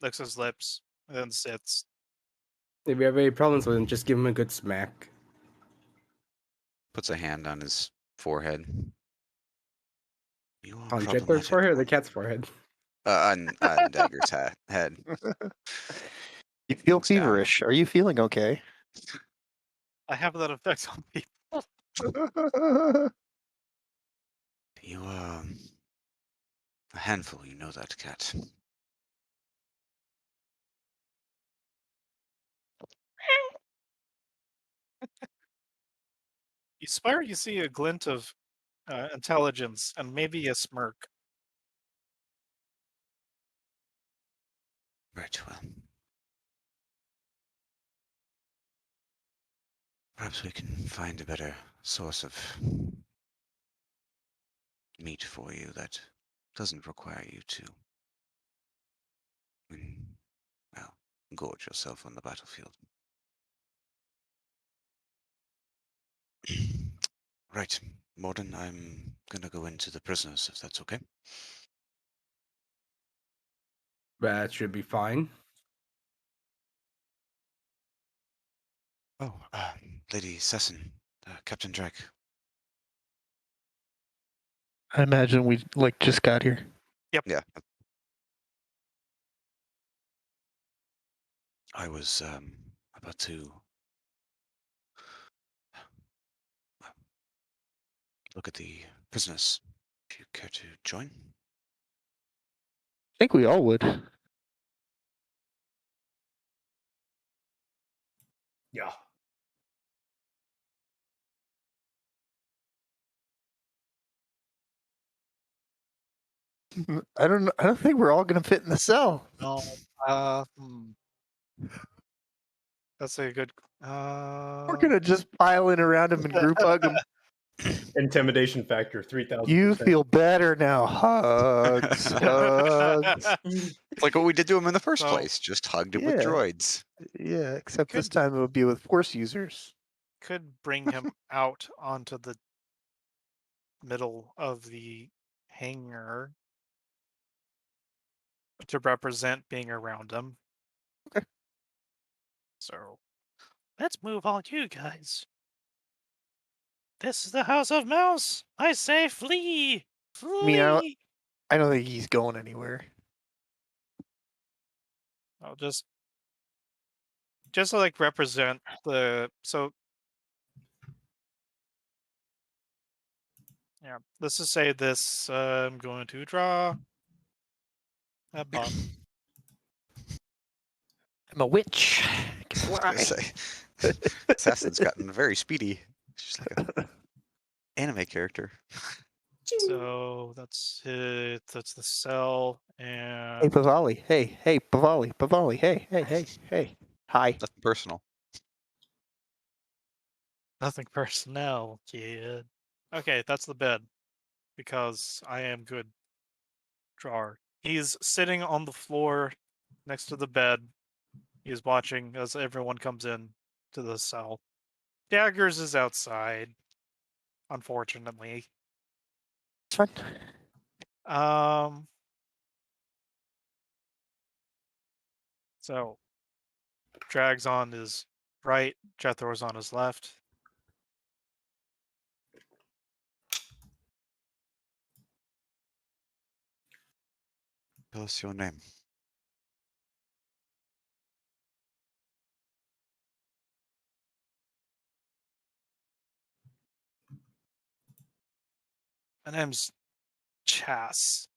licks his lips, and then sits. If you have any problems with him, just give him a good smack. Puts a hand on his forehead. You are On Jetler's problematic. forehead or the cat's forehead? On Dagger's head. You feel Looks down. feverish. Are you feeling okay? I have that effect on people. You are a handful, you know that, Cat. You swear you see a glint of intelligence and maybe a smirk. Right, well. Perhaps we can find a better source of meat for you that doesn't require you to, well, gorge yourself on the battlefield. Right, Morden, I'm gonna go into the prisoners, if that's okay. That should be fine. Oh, Lady Sesson, Captain Drake. I imagine we just got here. Yeah. I was about to look at the prisoners. If you care to join? I think we all would. Yeah. I don't think we're all gonna fit in the cell. No. Hmm. That's a good. We're gonna just pile in around him and group hug him. Intimidation factor 3,000%. You feel better now. Hugs, hugs. It's like what we did to him in the first So- place. Just hugged him with Yeah. droids. Yeah, except this Could- time it would be with Force users. could bring him out onto the middle of the hangar to represent being around him. Okay. So let's move on, you guys. This is the House of Mouse. I say flee! Flee! mean, I don't think he's going anywhere. I'll just to like represent the yeah, let's just say this I'm going to draw a bug. I'm a witch. I can I was fly. gonna say, Assassin's gotten very speedy. She's like an anime character. So that's it. That's the cell Hey, and Pavali. Hey, Pavali. Pavali. Hey. Hi. Nothing personal. nothing personnel, kid. Okay, that's the bed because I am good drawer. He's sitting on the floor next to the bed. He's watching as everyone comes in to the cell. Daggers is outside, unfortunately. It's fine. So Drag's on his right, Jethro's on his left. Tell us your name. My name's Chas.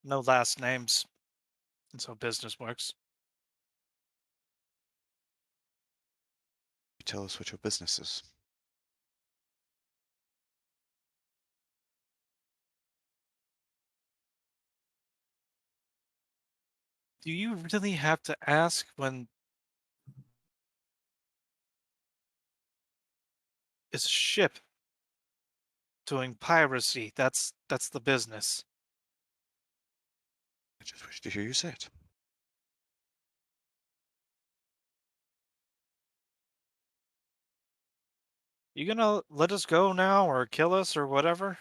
No last names. That's how business works. Tell us what your business is. Do you really have to ask when it's a ship doing piracy? That's the business. I just wish to hear you say it. You gonna let us go now or kill us or whatever?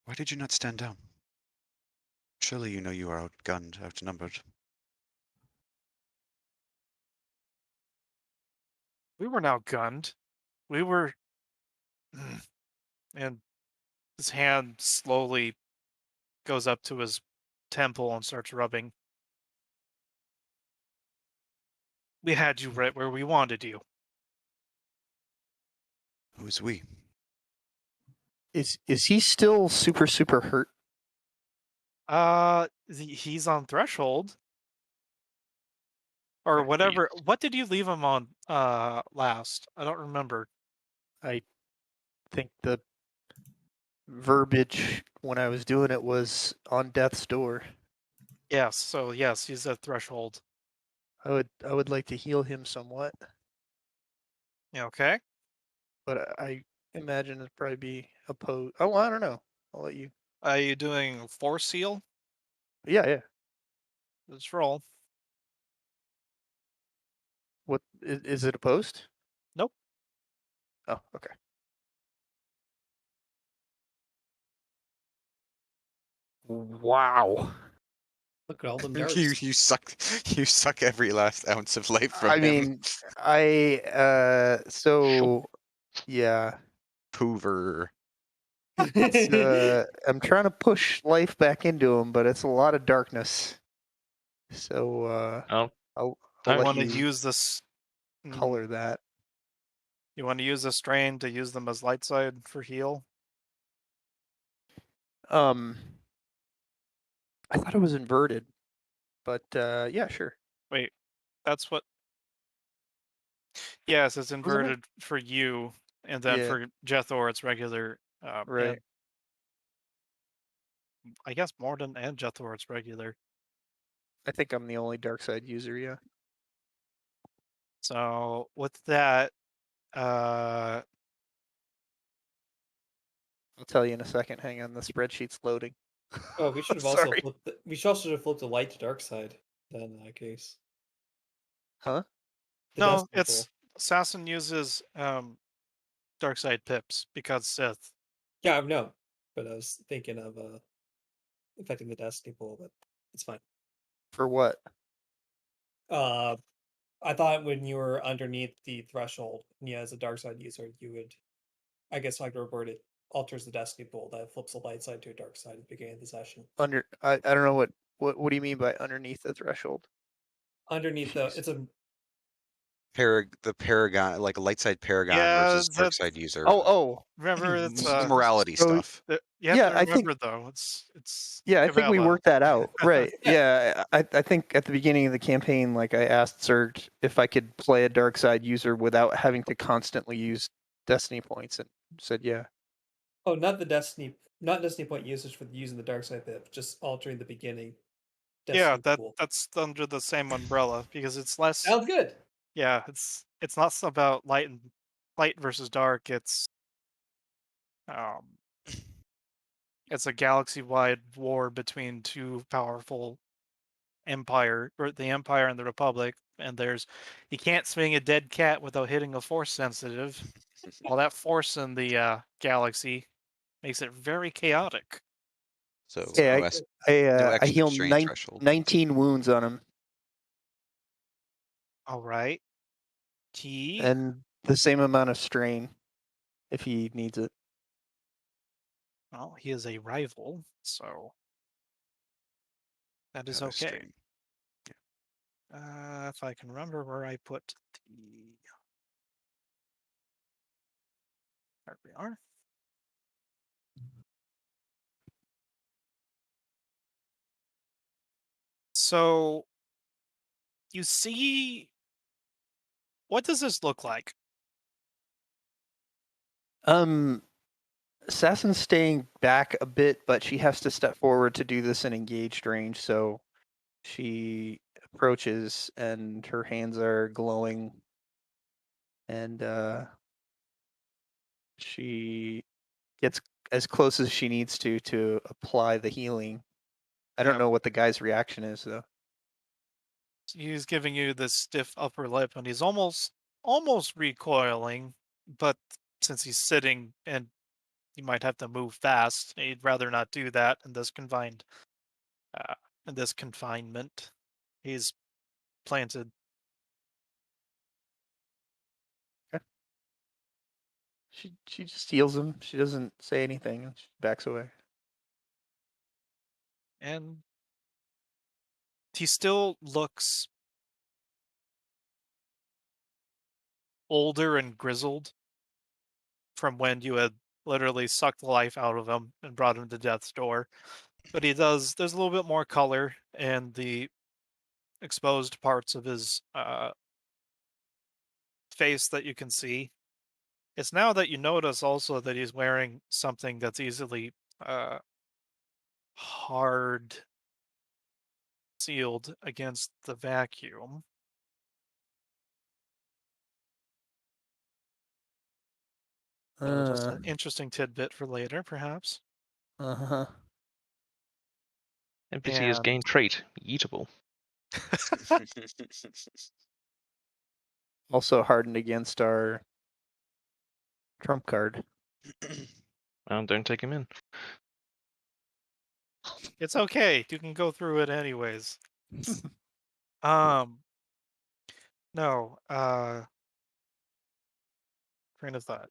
Why did you not stand down? Surely you know you are outgunned, outnumbered. We were now gunned. We were and his hand slowly goes up to his temple and starts rubbing. We had you right where we wanted you. Who is we? Is he still super hurt? He's on threshold or Right, whatever. What did you leave him on last? I don't remember. I think the verbiage when I was doing it was on death's door. Yes, so yes, he's at threshold. I would like to heal him somewhat, Yeah, okay. but I imagine it'd probably be opposed. Oh, I don't know. I'll let you. Are you doing force seal? Yeah. Let's roll. What is it opposed? Nope. Oh, okay. Wow. Look at all them darts. You suck every last ounce of life from I him. mean, so yeah. Hoover. I'm trying to push life back into him, but it's a lot of darkness. So Oh, I'll I let want to you use this. color that. You want to use the strain to use them as light side for heal? I thought it was inverted, but yeah, sure. Wait, that's what. Yes, it's Wasn't it? inverted for you, and then Yeah. for Jethor, it's regular. Right. And I guess Morden and Jethor, it's regular. I think I'm the only dark side user. Yeah. So with that, uh, I'll tell you in a second. Hang on, the spreadsheet's loading. Oh, we should have also sorry. flipped. We should also have flipped the light to dark side. Then in that case, Huh? the No, destiny it's pool. Assassin uses dark side pips because Sith. Yeah, I know, but I was thinking of affecting the destiny pool, but it's fine. For what? Uh, I thought when you were underneath the threshold, and yeah, as a dark side user, you would, I guess, like reword it alters the destiny pool that flips the light side to a dark side at the beginning of the session. I don't know what do you mean by underneath the threshold? Underneath the, it's a The Paragon, like a light side Paragon Yeah, versus dark that's side user. Oh, remember it's The morality so stuff. you have yeah, to I think remember though, it's yeah, I think we Kibbella. worked that out. Right. Yeah. Yeah, I think at the beginning of the campaign, like I asked Serge if I could play a dark side user without having to constantly use destiny points, and said yeah. oh, not destiny point usage for using the dark side pip, just altering the beginning Yeah, destiny pool. that's under the same umbrella because it's less. Sounds good. Yeah, it's not about light versus dark. Um, it's a galaxy-wide war between two powerful empire, or the Empire and the Republic. And you can't swing a dead cat without hitting a force sensitive. Well, that force in the galaxy makes it very chaotic. So Yeah, no, no I extra heal strain threshold. 19 wounds on him, All right, T. and the same amount of strain if he needs it. Well, he is a rival, so that is Have a okay. strain. If I can remember where I put the. There we are. So you see, what does this look like? Assassin's staying back a bit, but she has to step forward to do this in engaged range, so she approaches and her hands are glowing, and she gets as close as she needs to apply the healing. I don't Yep. know what the guy's reaction is though. He's giving you this stiff upper lip, and he's almost recoiling, but since he's sitting and you might have to move fast, he'd rather not do that in this uh, confinement. He's planted. Okay. She just heals him. She doesn't say anything and she backs away. And he still looks older and grizzled from when you had literally sucked the life out of him and brought him to death's door. But there's a little bit more color in the exposed parts of his face that you can see. It's now that you notice also that he's wearing something that's easily hard sealed against the vacuum. Just an interesting tidbit for later, perhaps. Uh-huh. NPC has gained trait, eatable. Also hardened against our trump card. Well, don't take him in. It's okay. You can go through it anyways. Um, no, train of thought.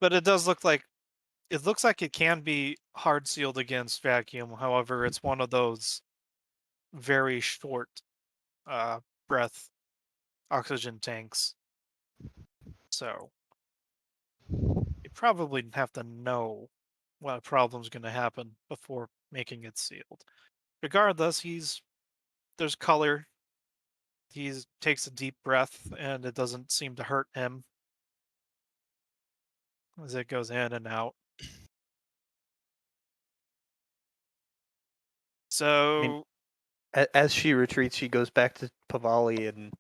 But it looks like it can be hard sealed against vacuum. However, it's one of those very short uh breath oxygen tanks. So you probably have to know what a problem's going to happen before making it sealed. Regardless, he's there's color. He takes a deep breath, and it doesn't seem to hurt him as it goes in and out. So, As she retreats, she goes back to Pavali and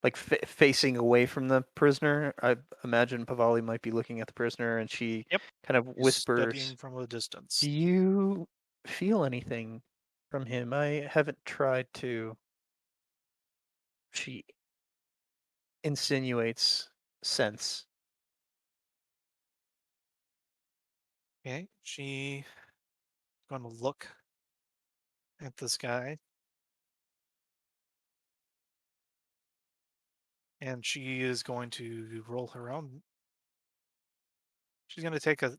like facing away from the prisoner. I imagine Pavali might be looking at the prisoner, and she yep, kind of he's whispers, studying from a distance. "Do you feel anything from him? I haven't tried to." She insinuates sense. Okay, she going to look at this guy, and she is going to roll her own. She's going to take a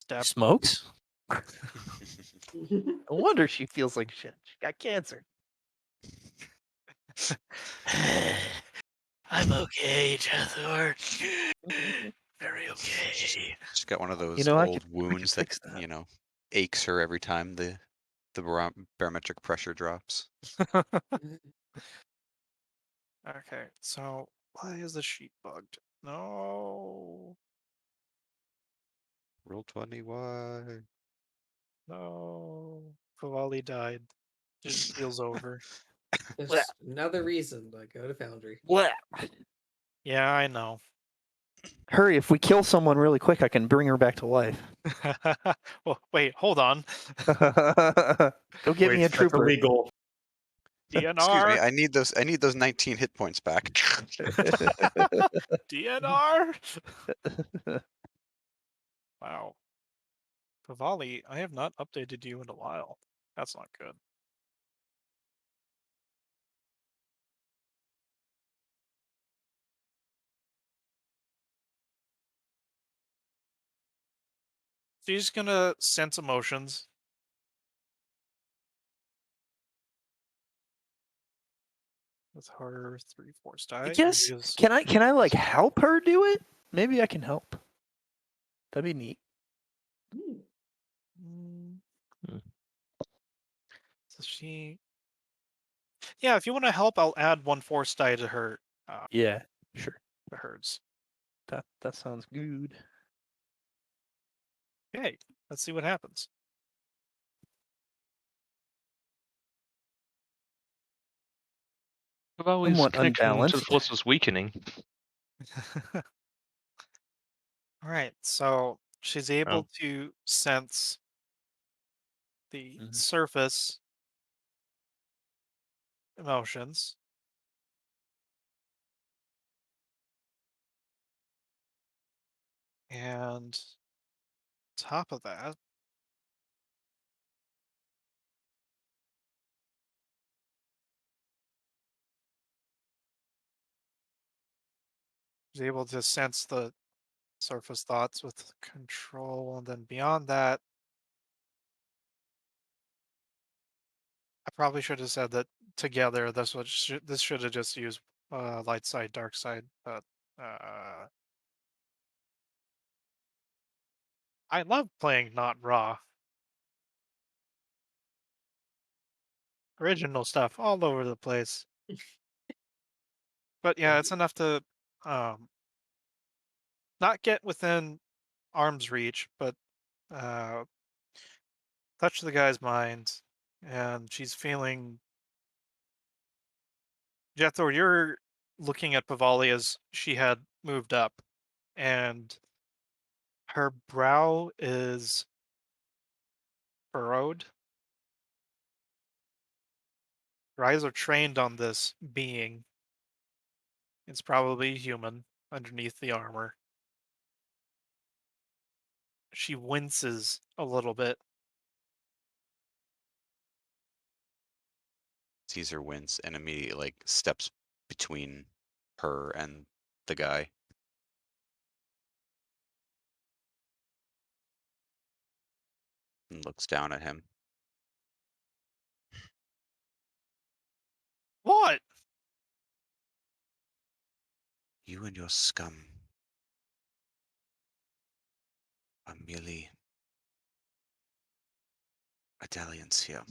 step. Smokes? No wonder she feels like shit. She got cancer. I'm okay, Jethor. Very okay. She's got one of those I old could wounds that, fix that. aches her every time the barometric pressure drops. Okay, so why is the sheet bugged? No, Roll 20, why? no. Favali died. It feels over. There's another reason to go to Foundry. What? Yeah, I know. Hurry, if we kill someone really quick, I can bring her back to life. Well, wait, hold on. Go get me a That's trooper. illegal. Excuse me, DNR, I need those 19 hit points back. DNR. Wow, Favali, I have not updated you in a while. That's not good. She's gonna sense emotions. With her 3/4 I die. guess can I like help her do it? Maybe I can help. That'd be neat. So she. Yeah, if you want to help, I'll add 1/4 die to her. Yeah, sure. To hers. That sounds good. Okay, let's see what happens. Vali's Somewhat connection to the unbalanced. force was weakening. All right, so she's able to sense the surface emotions. And top of that, she's able to sense the surface thoughts with control, and then beyond that, I probably should have said that together. This should have just used light side, dark side, but I love playing not raw. Original stuff all over the place. But yeah, it's enough to not get within arm's reach, but uh, touch the guy's mind, and she's feeling. Jethor, you're looking at Pavali as she had moved up, and her brow is furrowed. Her eyes are trained on this being. It's probably human underneath the armor. She winces a little bit. Sees her wince and immediately steps between her and the guy. And looks down at him. What? You and your scum are merely a dalliance here.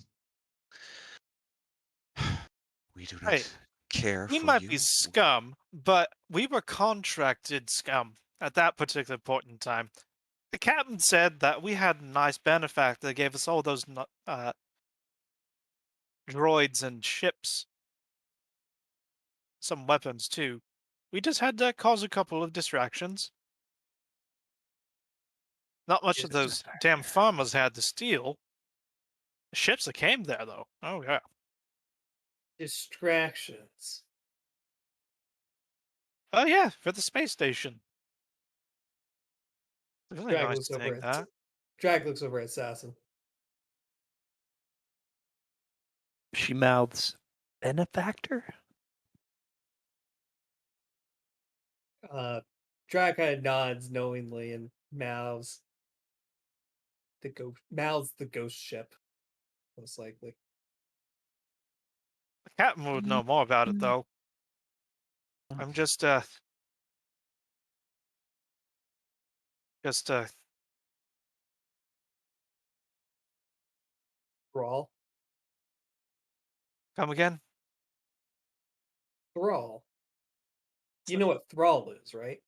We do Hey, not care we for might be you. scum, but we were contracted scum at that particular point in time. The captain said that we had a nice benefactor that gave us all those droids and ships, some weapons too. We just had to cause a couple of distractions. Not much of those damn farmers had to steal. The ships that came there, though. Oh yeah. Distractions. Oh yeah, for the space station. It's really Drag nice looks to over think at that. Drag looks over at Assassin. She mouths, benefactor? Drag kind of nods knowingly and mouths the ghost ship, most likely. The captain would know more about it, though. I'm just Thrall. come again. Thrall. You know what Thrall is, right?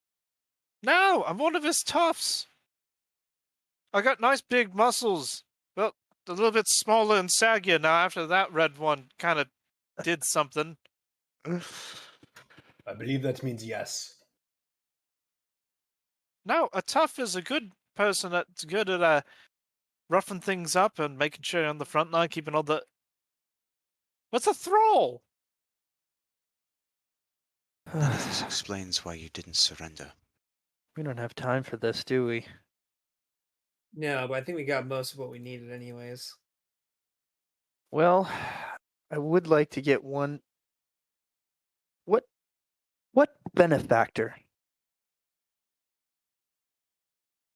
No, I'm one of his toughs. I got nice big muscles. Well, a little bit smaller and saggier now after that red one kind of did something. I believe that means yes. No, a tough is a good person that's good at roughing things up and making sure you're on the front line, keeping all the. What's a thrall? None of this explains why you didn't surrender. We don't have time for this, do we? No, but I think we got most of what we needed anyways. Well, I would like to get one. What benefactor?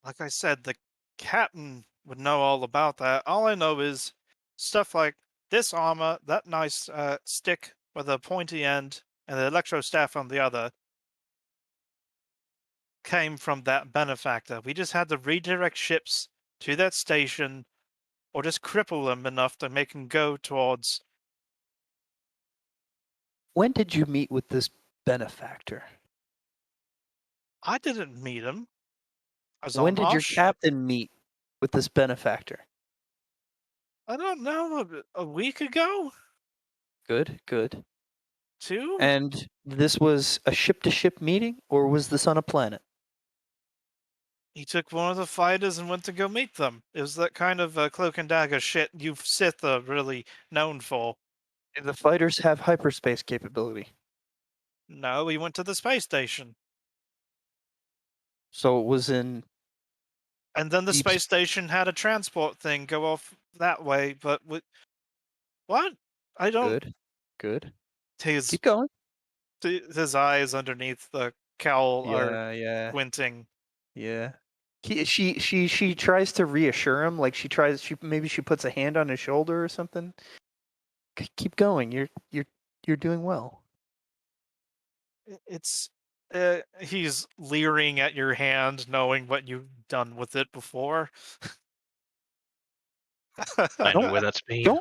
Like I said, the captain would know all about that. All I know is stuff like this armor, that nice stick with a pointy end, and the electro staff on the other came from that benefactor. We just had to redirect ships to that station or just cripple them enough to make them go towards. When did you meet with this benefactor? I didn't meet him. I was When on did your our ship. captain meet with this benefactor? I don't know, a week ago? Good, good. 2? And this was a ship-to-ship meeting, or was this on a planet? He took one of the fighters and went to go meet them. It was that kind of cloak and dagger shit you Sith are really known for. Did the fighters have hyperspace capability? No, he went to the space station. So it was in And then the deep. space station had a transport thing go off that way, but what? I don't. Good, good. His Keep going. his eyes underneath the cowl are Yeah. squinting. Yeah. She tries to reassure him, like maybe she puts a hand on his shoulder or something. Keep going. You're doing well. It's he's leering at your hand, knowing what you've done with it before. I know Don't- where that's been.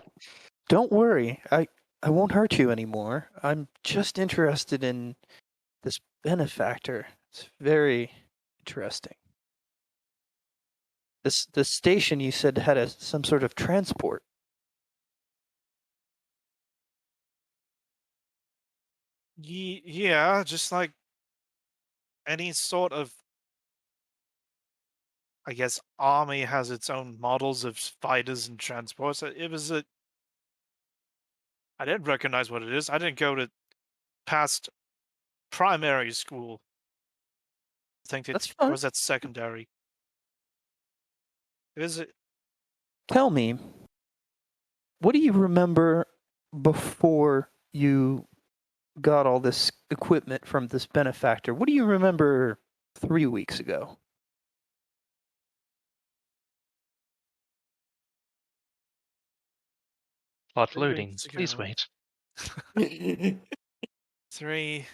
Don't worry. I won't hurt you anymore. I'm just interested in this benefactor. It's very interesting. This station you said had some sort of transport. Yeah, just like any sort of, I guess, army has its own models of fighters and transports. It was a. I didn't recognize what it is. I didn't go to past primary school. I think That's or fine. was that secondary? Is it? Tell me, what do you remember before you got all this equipment from this benefactor? What do you remember 3 weeks ago? Plot 3 loading. weeks Please ago. wait. 3.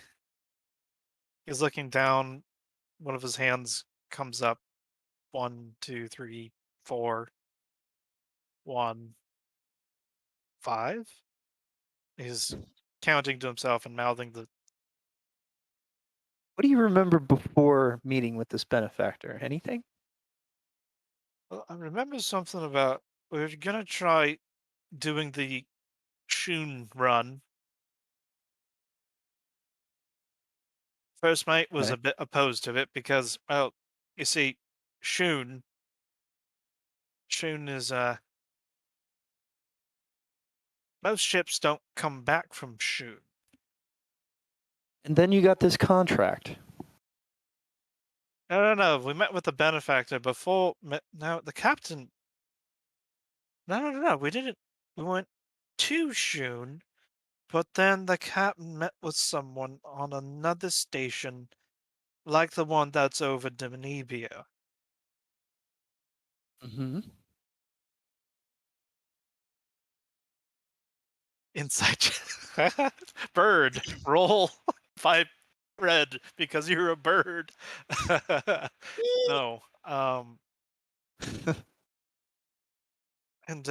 He's looking down. One of his hands comes up. 1, 2, 3, 4. 1, 5. He's counting to himself and mouthing the. What do you remember before meeting with this benefactor? Anything? Well, I remember something about we were gonna try doing the Shun run. First mate was Okay. a bit opposed to it because, well, you see, Shun is most ships don't come back from Shun. And then you got this contract. No. We met with the benefactor before. No, the captain. No. We didn't. We went to Shun, but then the captain met with someone on another station, like the one that's over Demonebia. Mm-hmm. Inside bird roll 5 red because you're a bird. No. And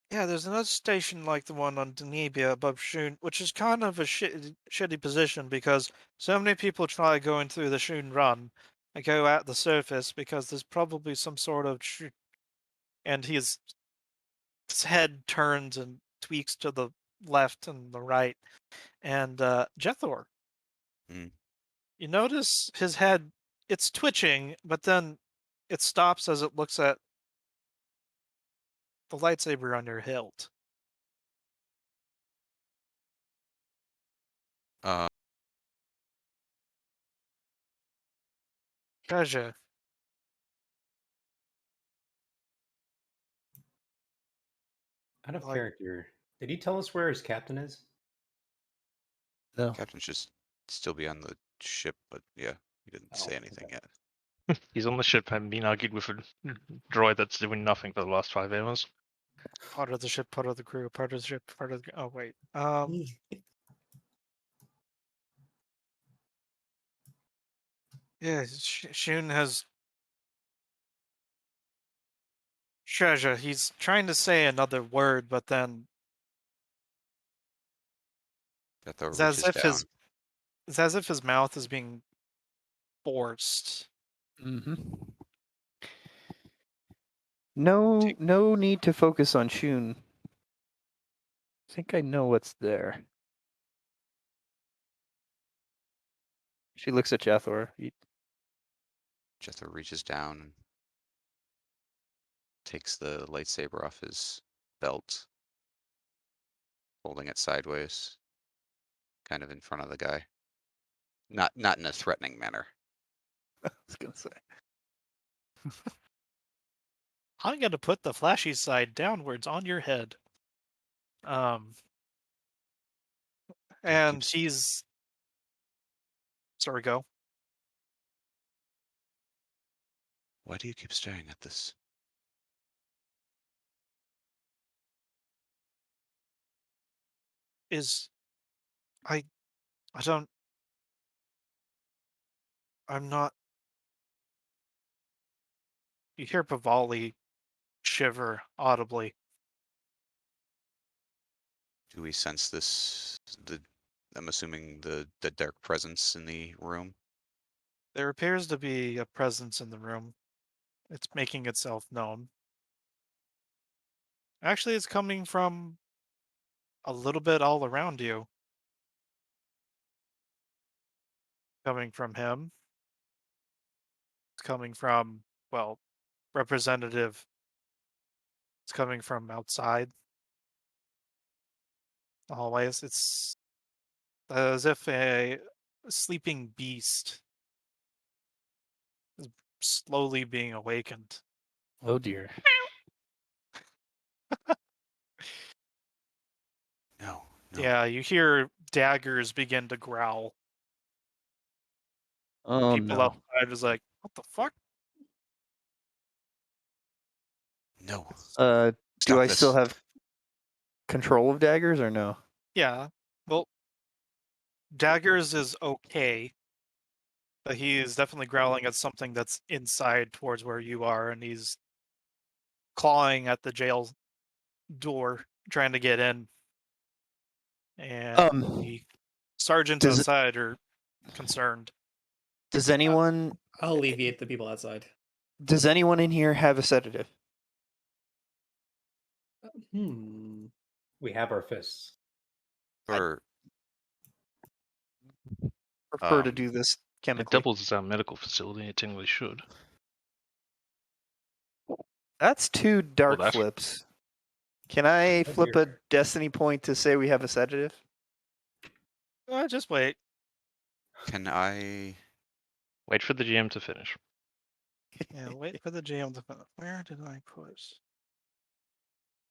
yeah, there's another station like the one on Denebia above Shun, which is kind of a shitty position because so many people try going through the Shun run and go at the surface because there's probably some sort of and his head turns and tweaks to the left and the right. And Jethor, Mm. you notice his head, it's twitching, but then it stops as it looks at the lightsaber on your hilt. Uh, Treasure. Out of Like, character, did he tell us where his captain is? No. Captain should still be on the ship, but yeah, he didn't Oh, say anything okay. yet. He's on the ship and been argued with a droid that's doing nothing for the last 5 hours. part of the ship, part of the crew, part of the ship, part of the. Oh wait. Yeah, Shun has treasure. He's trying to say another word, but then Jethro it's as reaches if down. his mouth is being forced. Mm-hmm. No need to focus on Shun. I think I know what's there. She looks at Jethor. Jethro reaches down and takes the lightsaber off his belt, holding it sideways, kind of in front of the guy. Not in a threatening manner. I was gonna say. I'm gonna put the flashy side downwards on your head. Um, Do you keep and he's sorry, go. Why do you keep staring at this? Is I I don't I'm not. You hear Bavali shiver audibly. Do we sense this? I'm assuming the dark presence in the room. There appears to be a presence in the room. It's making itself known. Actually, it's coming from a little bit all around you. Coming from him. It's coming from, well, representative. It's coming from outside the hallways. It's as if a sleeping beast is slowly being awakened. Oh dear. No, no, Yeah, you hear daggers begin to growl. Oh People no. outside is like, what the fuck? no. Uh, do Stop I still this. have control of daggers or no? Yeah. Well, daggers is okay, but he is definitely growling at something that's inside towards where you are, and he's clawing at the jail door, trying to get in. and Um, the sergeants does outside are concerned. does anyone I'll alleviate the people outside. does anyone in here have a sedative? We have our fists. Or Prefer to Um, do this It chemically. doubles as our medical facility. It technically should. That's 2 dark that's- flips. Can I Oh, flip dear. a destiny point to say we have a sedative? Just wait. can I? Wait for the GM to finish. Yeah, wait for the GM to. Where did I put?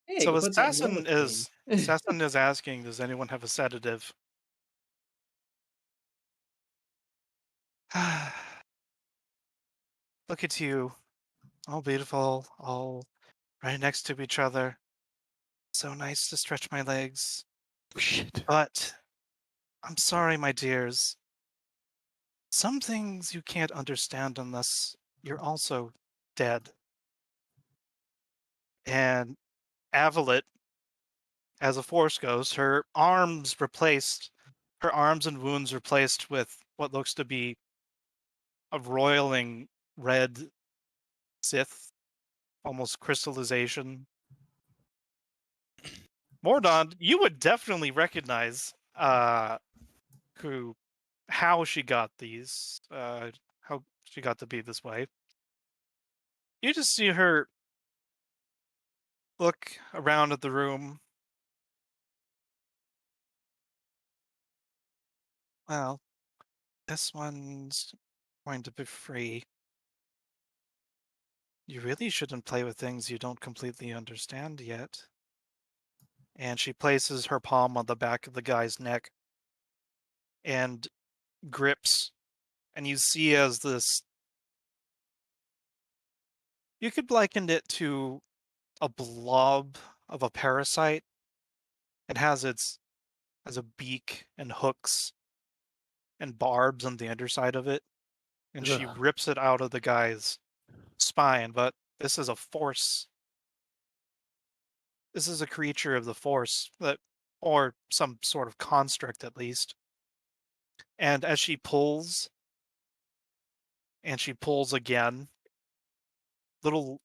Hey, So go put that in Assassin the is Assassin is asking, does anyone have a sedative? Look at you, all beautiful, all right next to each other. So nice to stretch my legs. Shit. But I'm sorry, my dears. Some things you can't understand unless you're also dead. And Avalet, as a Force ghost, her arms and wounds replaced with what looks to be a roiling red Sith, almost crystallization. Mordaunt, you would definitely recognize who, how she got these, how she got to be this way. You just see her look around at the room. Well, this one's going to be free. You really shouldn't play with things you don't completely understand yet. And she places her palm on the back of the guy's neck and grips. And you see as this, you could liken it to a blob of a parasite. It has a beak and hooks and barbs on the underside of it. And she Ugh. rips it out of the guy's spine. But this is a force. This is a creature of the force that, or some sort of construct at least. And as she pulls, and she pulls again, little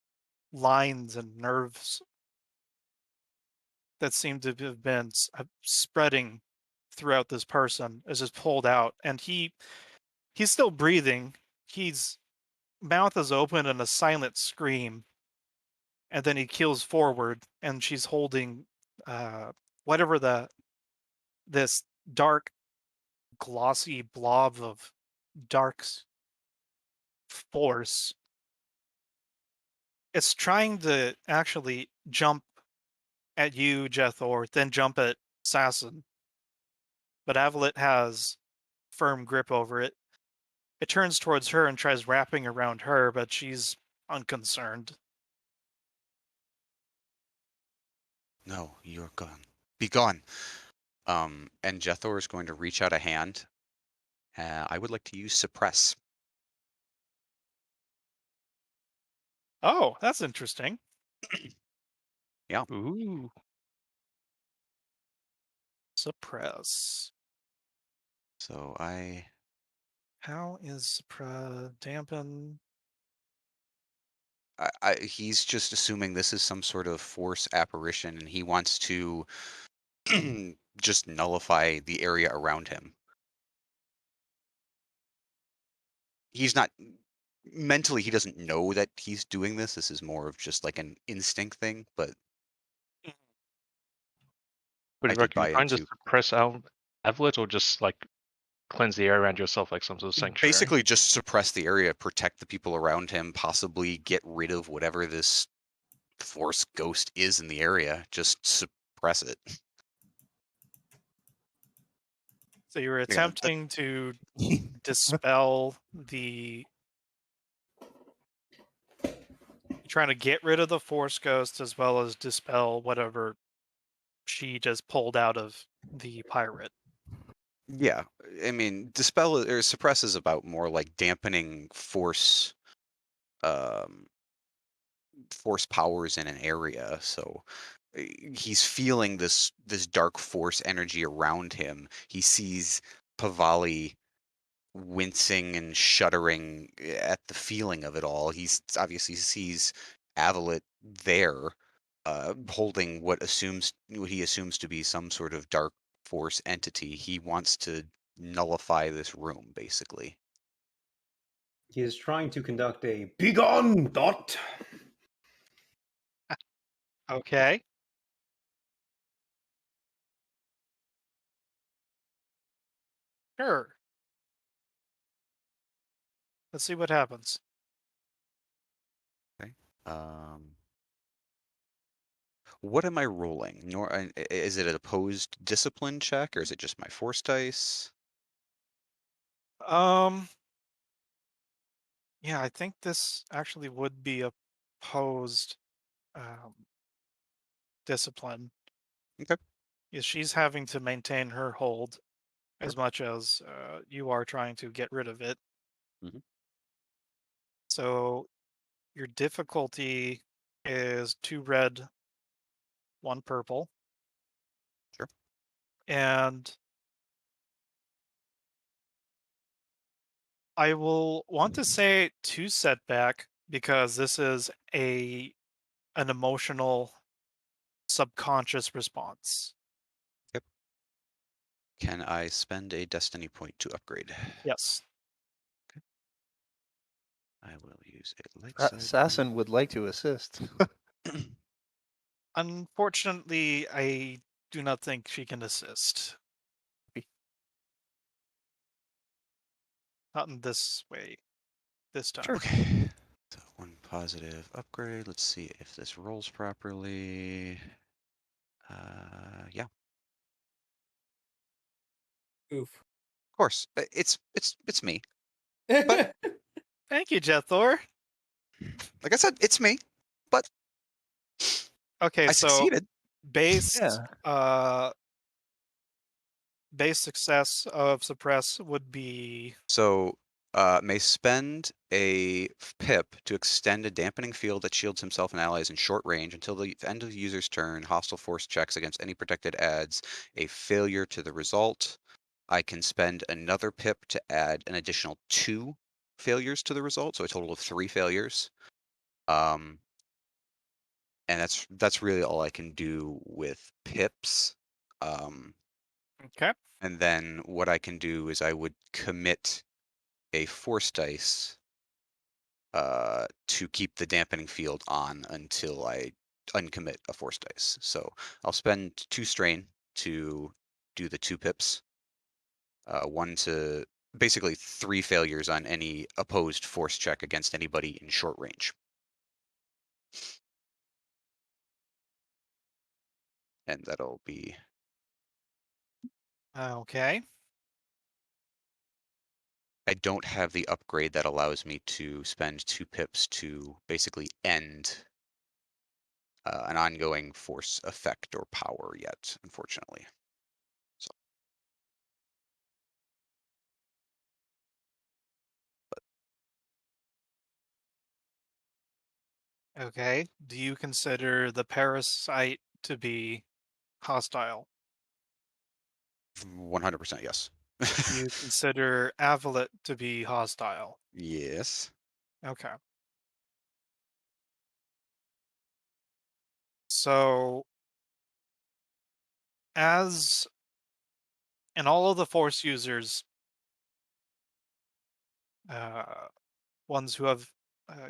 lines and nerves that seem to have been spreading throughout this person is just pulled out, and he's still breathing. His mouth is open in a silent scream, and then he keels forward, and she's holding whatever this dark, glossy blob of dark force. It's trying to actually jump at you, Jethor, then jump at Assassin. But Avalet has firm grip over it. It turns towards her and tries wrapping around her, but she's unconcerned. No, you're gone. Be gone. And Jethor is going to reach out a hand. I would like to use suppress. Oh, that's interesting. Ooh. Suppress. So I How is suppress dampen? he's just assuming this is some sort of force apparition, and he wants to just nullify the area around him. He's not mentally. He doesn't know that he's doing this. This is more of just like an instinct thing. But But I you did reckon buy you're trying to into suppress Avalet or just like cleanse the air around yourself like some sort of sanctuary? basically just suppress the area, protect the people around him, possibly get rid of whatever this force ghost is in the area. Just suppress it. So you're Yeah, that- attempting to dispel the. Trying to get rid of the Force Ghost as well as dispel whatever she just pulled out of the pirate. Yeah, I mean, dispel or suppress is about more like dampening um, force powers in an area. So he's feeling this dark force energy around him. He sees Pavali wincing and shuddering at the feeling of it all. He's obviously sees Avalet there, holding what he assumes to be some sort of dark force entity. He wants to nullify this room, basically. He is trying to conduct a begone dot. Okay. Sure. Let's see what happens. Okay. What am I rolling? Is it an opposed discipline check, or is it just my force dice? Um, yeah, I think this actually would be opposed discipline. Okay. Is she's having to maintain her hold as much as you are trying to get rid of it. Mhm. So your difficulty is 2 red, 1 purple, Sure. and I will want to say 2 setback because this is an emotional subconscious response. Yep. Can I spend a destiny point to upgrade? Yes. I will use a light side. Assassin would like to assist. Unfortunately, I do not think she can assist. Not in this way. This time. Sure. Okay. So 1 positive upgrade. Let's see if this rolls properly. Yeah. Oof. Of course. It's me. But Thank you, Jethor. like I said, it's me. But Okay, I so succeeded. base Yeah. base success of suppress would be So may spend a pip to extend a dampening field that shields himself and allies in short range until the end of the user's turn. Hostile force checks against any protected adds a failure to the result. I can spend another pip to add an additional 2 failures to the result, so a total of 3 failures. And that's really all I can do with pips. okay. And then what I can do is I would commit a force dice to keep the dampening field on until I uncommit a force dice. So I'll spend 2 strain to do the 2 pips. 1 to basically 3 failures on any opposed force check against anybody in short range. And that'll be Okay. I don't have the upgrade that allows me to spend 2 pips to basically end an ongoing force effect or power yet, unfortunately. So Okay. Do you consider the parasite to be hostile? 100% yes. Do you consider Avalet to be hostile? Yes. Okay. So as and all of the force users, uh, ones who have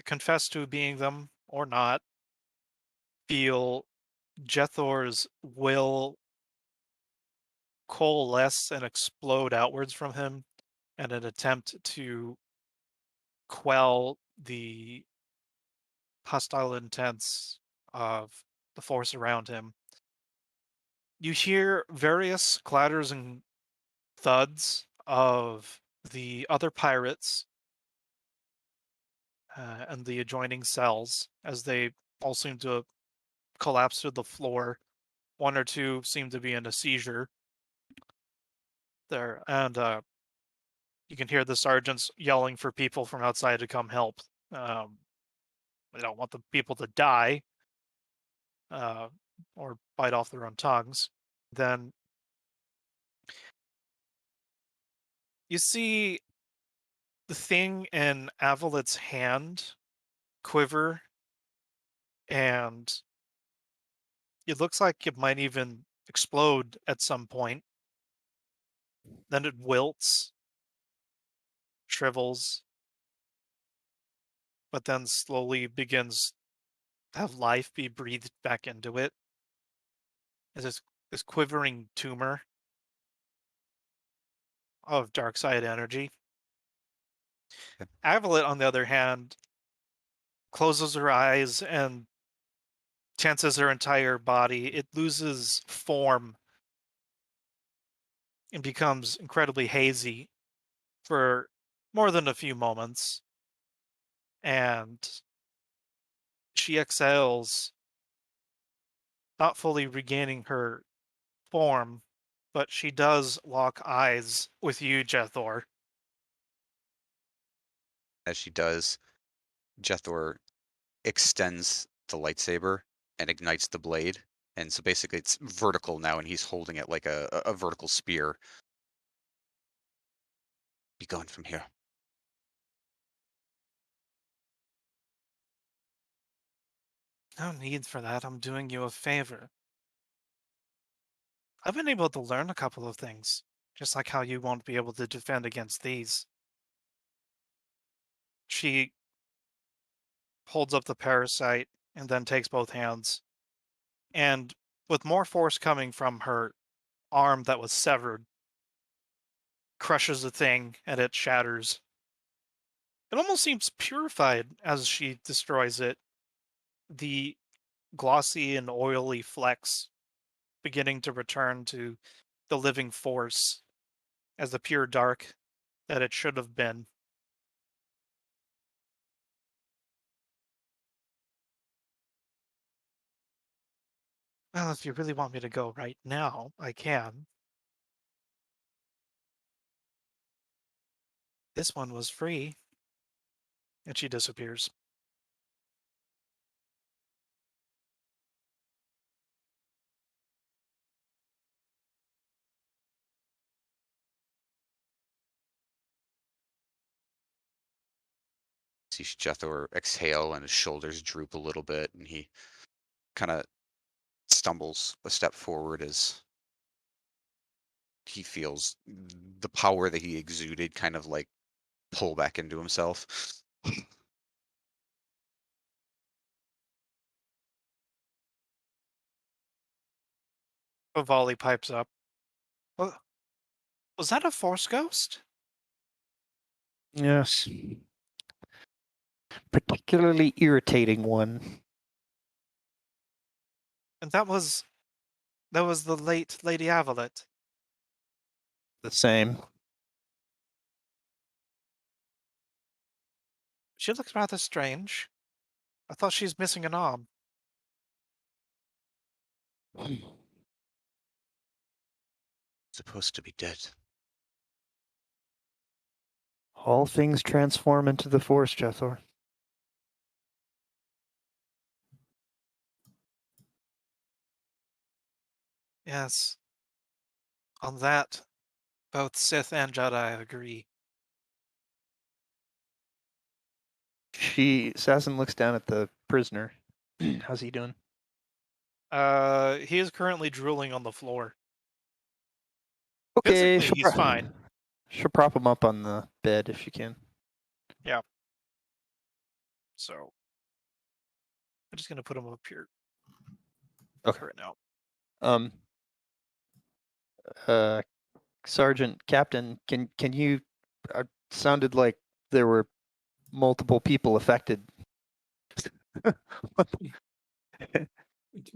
confessed to being them or not, feel Jethor's will coalesce and explode outwards from him in an attempt to quell the hostile intents of the force around him. You hear various clatters and thuds of the other pirates and the adjoining cells as they all seem to collapse to the floor. 1 or 2 seem to be in a seizure there, and you can hear the sergeants yelling for people from outside to come help. They don't want the people to die. or bite off their own tongues. Then you see the thing in Avalit's hand quiver, and it looks like it might even explode at some point. Then it wilts, shrivels, but then slowly begins to have life be breathed back into it as this quivering tumor of dark side energy. Okay. Avalit, on the other hand, closes her eyes and tenses her entire body. It loses form and becomes incredibly hazy for more than a few moments. And she exhales, not fully regaining her form, but she does lock eyes with you, Jethor. As she does, Jethor extends the lightsaber and ignites the blade. And so basically it's vertical now, and he's holding it like a vertical spear. Be gone from here. No need for that. I'm doing you a favor. I've been able to learn a couple of things, just like how you won't be able to defend against these. She holds up the parasite and then takes both hands. And with more force coming from her arm that was severed, crushes the thing and it shatters. It almost seems purified as she destroys it. The glossy and oily flecks beginning to return to the living force as the pure dark that it should have been. Well, if you really want me to go right now, I can. This one was free. And she disappears. See Jethor exhale and his shoulders droop a little bit, and he kind of stumbles a step forward as he feels the power that he exuded kind of like pull back into himself. A volley pipes up. "Wa- Was that a force ghost?" Yes. Particularly irritating one. And that was the late Lady Avalet. The same. She looks rather strange. I thought she's missing an arm. Supposed to be dead. All things transform into the Force, Jethor. Yes. On that, both Sith and Jedi agree. Assassin looks down at the prisoner. How's he doing? He is currently drooling on the floor. Okay, Physically, he's fine. She'll prop him up on the bed if she can. So, I'm just gonna put him up here Okay. right now. Um. Sergeant, Captain, can you? Sounded like there were multiple people affected.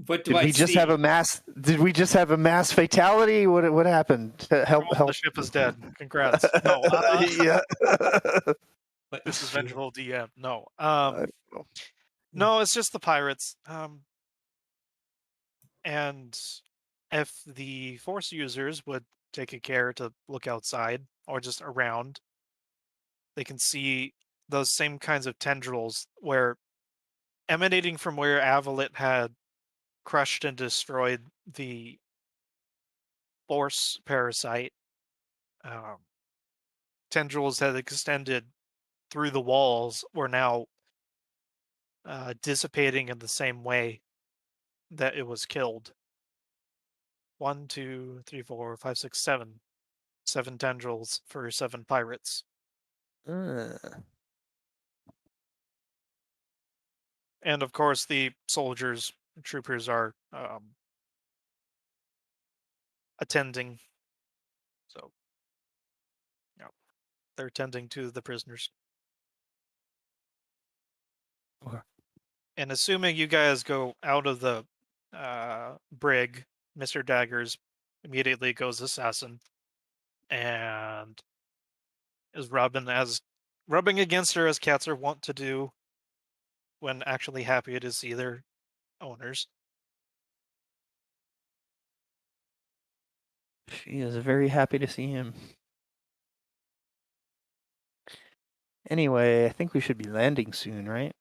What do Did I we just see? have a mass? Did we just have a mass fatality? What happened? Help! The Help! ship is dead. Congrats. No, Yeah. What this is issue? Vengeful DM. No. I- No, it's just the pirates. And if the Force users would take a care to look outside or just around, they can see those same kinds of tendrils where emanating from where Avalit had crushed and destroyed the force parasite. Tendrils that extended through the walls were now dissipating in the same way that it was killed. 1, 2, 3, 4, 5, 6, 7. 7 tendrils for 7 pirates. And of course, the soldiers, troopers are attending. So, yeah, they're attending to the prisoners. Okay. And assuming you guys go out of the brig, Mr. Daggers immediately goes assassin and is rubbing against her as cats are wont to do when actually happy to see their owners. She is very happy to see him. Anyway, I think we should be landing soon, right?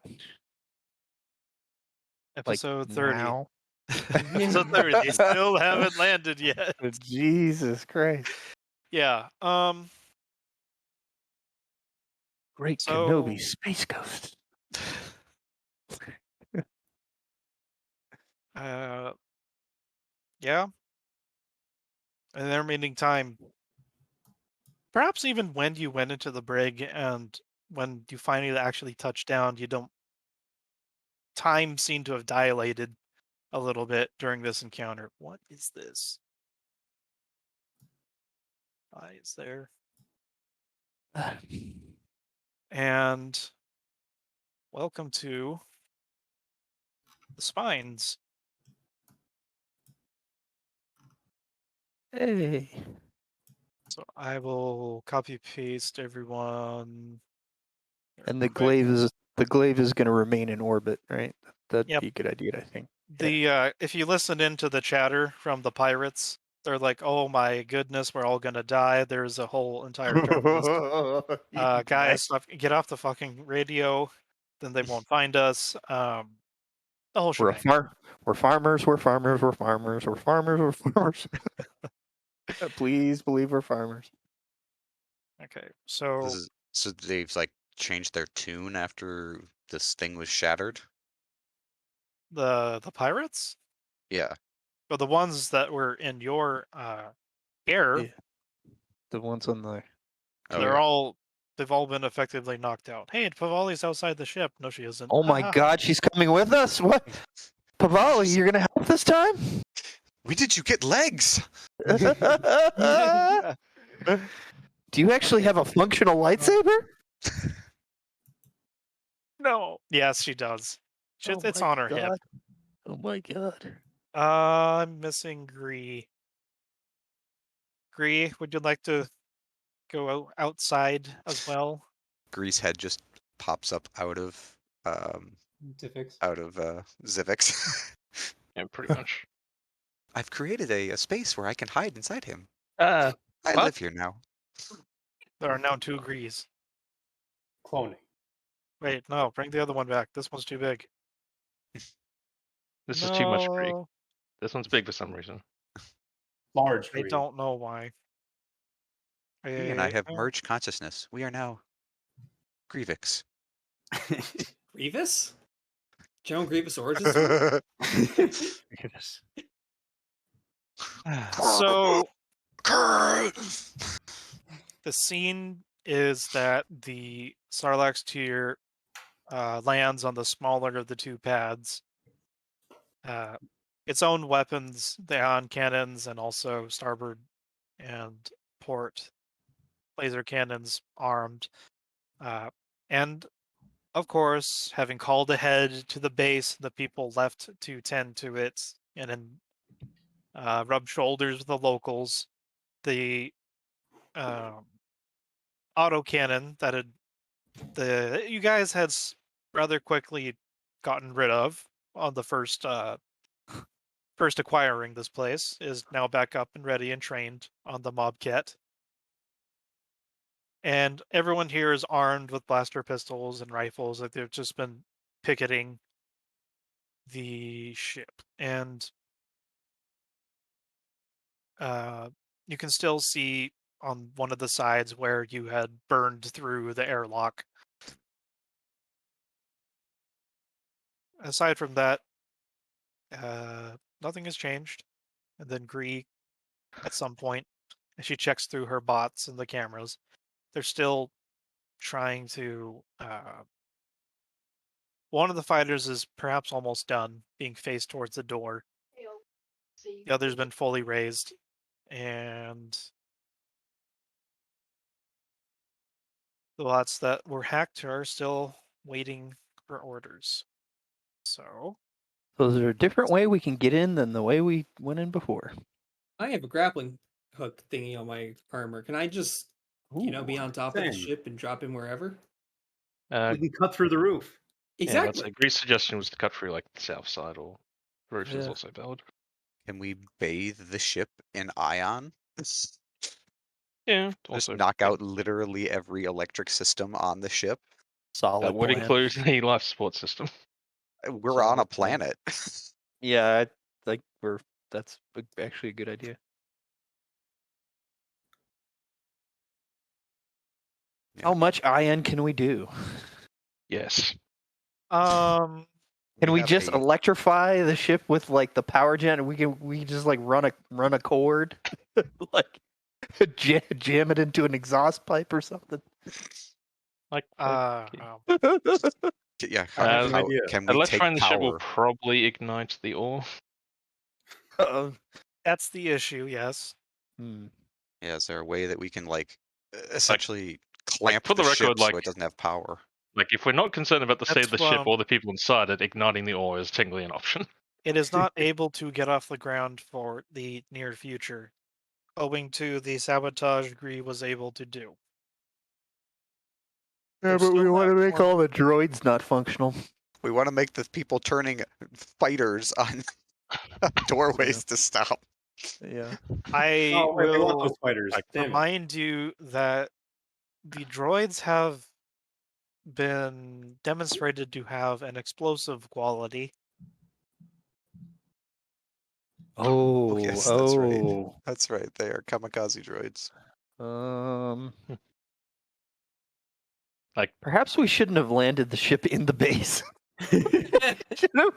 Episode 30. Now? Episode 30. They still haven't landed yet. Jesus Christ. Yeah. Great So- Kenobi Space Ghost. Yeah. In the remaining time, perhaps even when you went into the brig and when you finally actually touched down, time seemed to have dilated a little bit during this encounter. What is this? Why is there? And welcome to the spines. Hey. So I will copy paste everyone. And the Quick. glaive is going to remain in orbit, right? That'd Yep. be a good idea, I think. The if you listen into the chatter from the pirates, they're like, "Oh my goodness, we're all gonna die." There's a whole entire terminus. Guys, get off the fucking radio. Then they won't find us. The whole We're shebang. we're farmers. We're farmers. We're farmers. We're farmers. We're farmers. Please believe we're farmers. Okay, so So they've like changed their tune after this thing was shattered. the pirates, Yeah. but the ones that were in your air, Yeah. The ones on the. Oh, they've all been effectively knocked out. Hey, Pavali's outside the ship. No, she isn't. Oh my God, she's coming with us. What? Pavali, you're gonna help this time? When did you get legs? Do you actually have a functional lightsaber? No. Yes, she does. Oh It's my on her hip. God. Oh my God. I'm missing Gree. Gree, would you like to go outside as well? Grease head just pops up out of Diffix. Zivix. Yeah, pretty much. I've created a space where I can hide inside him. Uh, I What? live here now. There are now 2 Grees. Cloning. Wait, no, bring the other one back. This one's too big. this is too much Greek. No, This one's big for some reason. Large I green. don't know why. He and I have no. merged consciousness. We are now Grievix. Grievous? General Grievous origin story? So the scene is that the Sarlacc's tier lands on the smaller of the 2 pads. Its own weapons, the ion cannons, and also starboard and port laser cannons armed. And of course, having called ahead to the base, the people left to tend to it and then rub shoulders with the locals. The autocannon that you guys had rather quickly gotten rid of on the first acquiring this place is now back up and ready and trained on the Mobcat. And everyone here is armed with blaster pistols and rifles. Like they've just been picketing the ship, and you can still see on one of the sides where you had burned through the airlock. Aside from that, nothing has changed. And then Gree, at some point, as she checks through her bots and the cameras, they're still trying to. One of the fighters is perhaps almost done, being faced towards the door. The other's been fully raised, and the bots that were hacked are still waiting for orders. So is there a different way we can get in than the way we went in before? I have a grappling hook thingy on my armor. Can I just, be Ooh, on top of the same. ship and drop him wherever? We can cut through the roof. Yeah, that's Exactly. a great suggestion was to cut through like the south side or roof is Yeah. also valid. Can we bathe the ship in ion? Yeah, Just also knock out literally every electric system on the ship. Solid that would plan. include the life support system. We're on a Solid plan. planet. Yeah, that's actually a good idea. Yeah. How much ion can we do? Yes. um Can we have just a- electrify the ship with like the power gen? And we just like run a cord, like jam it into an exhaust pipe or something. Like Yeah, Uh, An idea. can we take electrifying the ship will power? probably ignite the ore. that's the issue, yes. Yeah, is there a way that we can essentially like, clamp for the the ship record, so like- it doesn't have power? Like, if we're not concerned about the state of the That's ship or the people inside it, igniting the ore is technically an option. It is not able to get off the ground for the near future, owing to the sabotage Gree was able to do. Yeah, There's but we still want to that make one- all the droids not functional. We want to make the people turning fighters on doorways to stop. Yeah. I Oh, wait, we want will those fighters. Damn it. remind you that the droids have been demonstrated to have an explosive quality. Oh, yes, that's right. oh. That's right. They are kamikaze droids. Like- Perhaps we shouldn't have landed the ship in the base.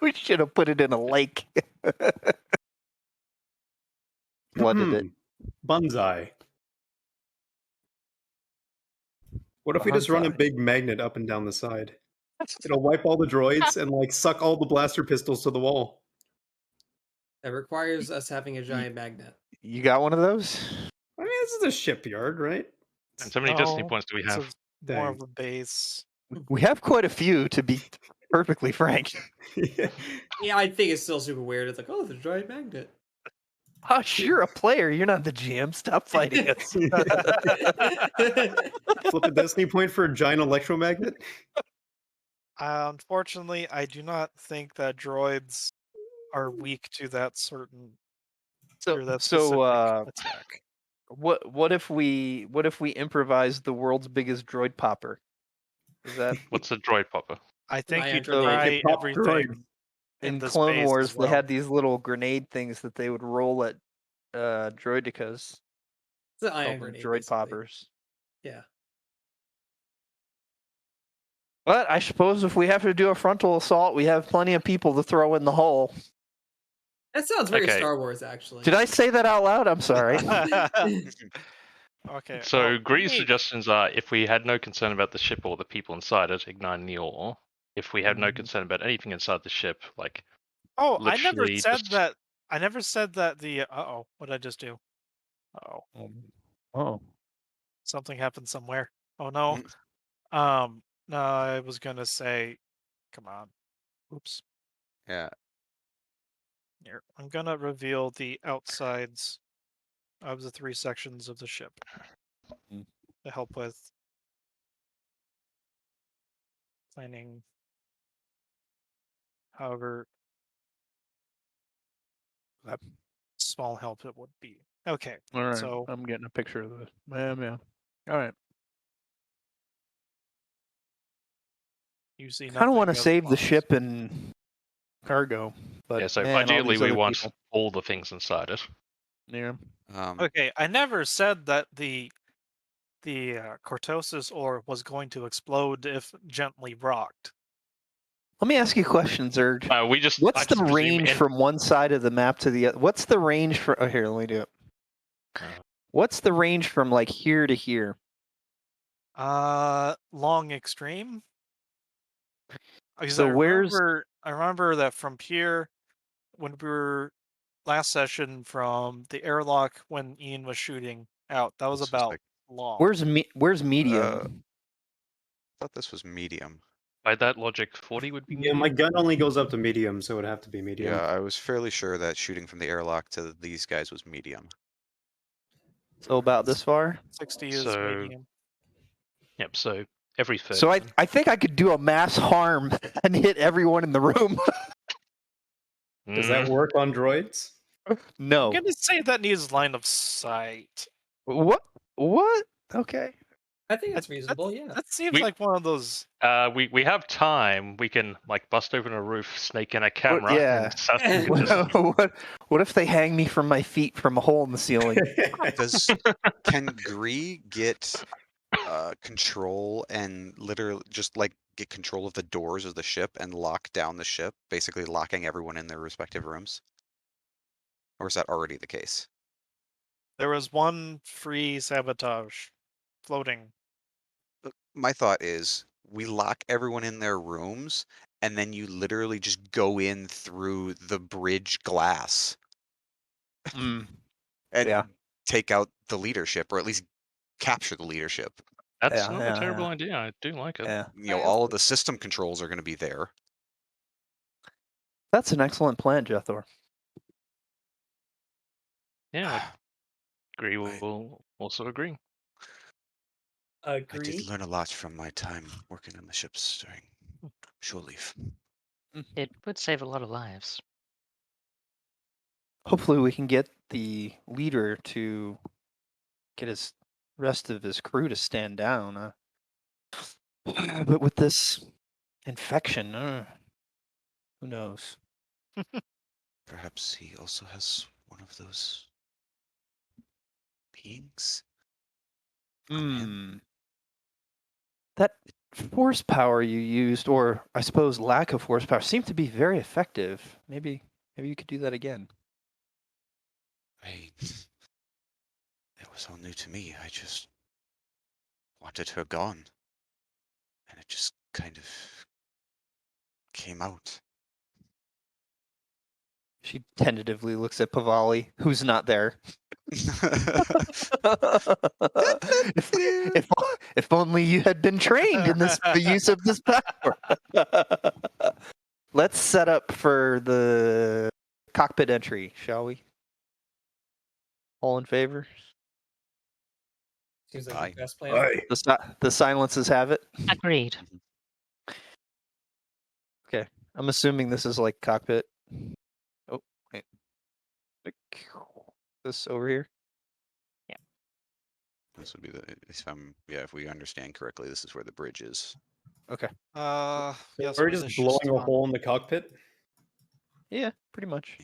We should have put it in a lake. Flooded it. Bunzai. What if we just run a Bonsai. big magnet up and down the side? It'll wipe all the droids and like suck all the blaster pistols to the wall. That requires us having a giant magnet. You got one of those? I mean, this is a shipyard, right? And so many destiny No, points do we it's have? more Dang. of a base. We have quite a few, to be perfectly frank. Yeah, I think it's still super weird. It's like, oh, the giant magnet. Hush, you're a player. You're not the GM. Stop fighting us. Flip a destiny point for a giant electromagnet? Unfortunately, I do not think that droids are weak to that certain or that specific attack. What if we improvise the world's biggest droid popper? Is that What's a droid popper? I think you Ion grenade. try It pop everything droids. in in the Clone space Wars as well. they had these little grenade things that they would roll at droidicas. It's an ion Called them grenade. droid basically. poppers. Yeah. But I suppose if we have to do a frontal assault, we have plenty of people to throw in the hole. That sounds very Okay. Star Wars, actually. Did I say that out loud? I'm sorry. Okay. So well, Gree's me- suggestions are if we had no concern about the ship or the people inside it, igniting the ore. If we have no Mhm. concern about anything inside the ship, like Oh, I never literally said just- that. I never said that the. Uh-oh, what did I just do? Oh, Oh. something happened somewhere. Oh no. No, I was gonna say, come on. Oops. Yeah. Here, I'm gonna reveal the outsides of the 3 sections of the ship Mm. to help with planning. However, small help it would be. Okay, All right. so I'm getting a picture of this. Yeah. All right. you see. Kind of want to nothing of save the bombs. ship and cargo. But Yeah, so man, all ideally these we other want people. all the things inside it. Yeah. Okay, I never said that the cortosis ore was going to explode if gently rocked. Let me ask you a question, Zerg. What's I the just presume range from one side of the map to the other? What's the range for? Oh, here, let me do it. What's the range from like here to here? Long extreme. Because So I remember that from here, when we were last session from the airlock when Ian was shooting out, that was This was about like- long. where's medium? I thought this was medium. By that logic, 40 would be Yeah, medium. my gun only goes up to medium, so it would have to be medium. Yeah, I was fairly sure that shooting from the airlock to these guys was medium. So about this far. 60 is So- medium. Yep, so every third. So I think I could do a mass harm and hit everyone in the room. Does that work on droids? No. I'm gonna say that needs line of sight. What? What? Okay. I think that's reasonable. Yeah. That seems We- like one of those. We have time. We can like bust open a roof, snake in a camera, yeah. and Saskia can just what if they hang me from my feet from a hole in the ceiling? Can Gree get control and literally just like get control of the doors of the ship and lock down the ship, basically locking everyone in their respective rooms? Or is that already the case? There was one free sabotage floating. My thought is we lock everyone in their rooms and then you literally just go in through the bridge glass Mm. and Yeah. take out the leadership, or at least capture the leadership. That's Yeah, not yeah, a terrible yeah. idea. I do like it. Yeah. You know, all of the system controls are going to be there. That's an excellent plan, Jethor. Yeah, I agree. We'll also agree. I Agree. did learn a lot from my time working on the ships during shore leave. It would save a lot of lives. Hopefully we can get the leader to get his rest of his crew to stand down. But with this infection, who knows? Perhaps he also has one of those beings on him. That force power you used, or I suppose lack of force power, seemed to be very effective. Maybe you could do that again. It was all new to me. I just wanted her gone. And it just kind of came out. She tentatively looks at Pavali, who's not there. if only you had been trained in the use of this power. Let's set up for the cockpit entry, shall we? All in favor? Seems like Aye. the best plan. The silences have it. Agreed. Okay, I'm assuming this is like cockpit. Oh, wait. This over here. This would be if we understand correctly, this is where the bridge is. Okay. Yes, We're with just the blowing a Shistan. hole in the cockpit. Yeah, pretty much.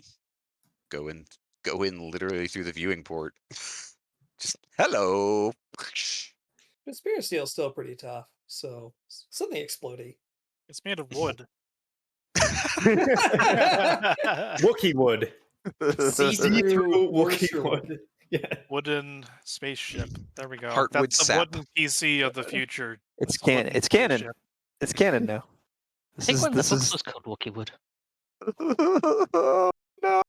Go in literally through the viewing port. Just hello. But Spirit Steel's still pretty tough. So something exploding. It's made of wood. Wookiee wood. See-through Wookiee wood. Yeah. Wooden spaceship. There we go. Heartwood That's the sap. wooden PC of the future. It's a wooden It's canon. spaceship. It's canon now. I think one of the books was called Wookiee Wood. No.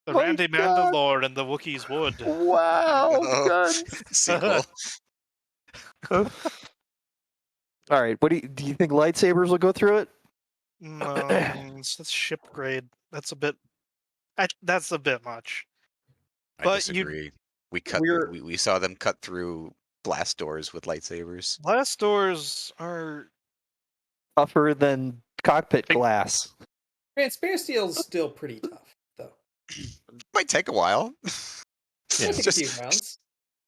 The My Randy God. Mandalore and the Wookiees wood. Wow, Oh. guns. Sequel. All right. What do you think lightsabers will go through it? No, that's ship grade. That's a bit. That's a bit much. I But you- disagree. We saw them cut through blast doors with lightsabers. Blast doors are. Tougher than cockpit glass. Man, Spirit Steel's still pretty tough, though. Might take a while. Yeah. It'll take a few rounds.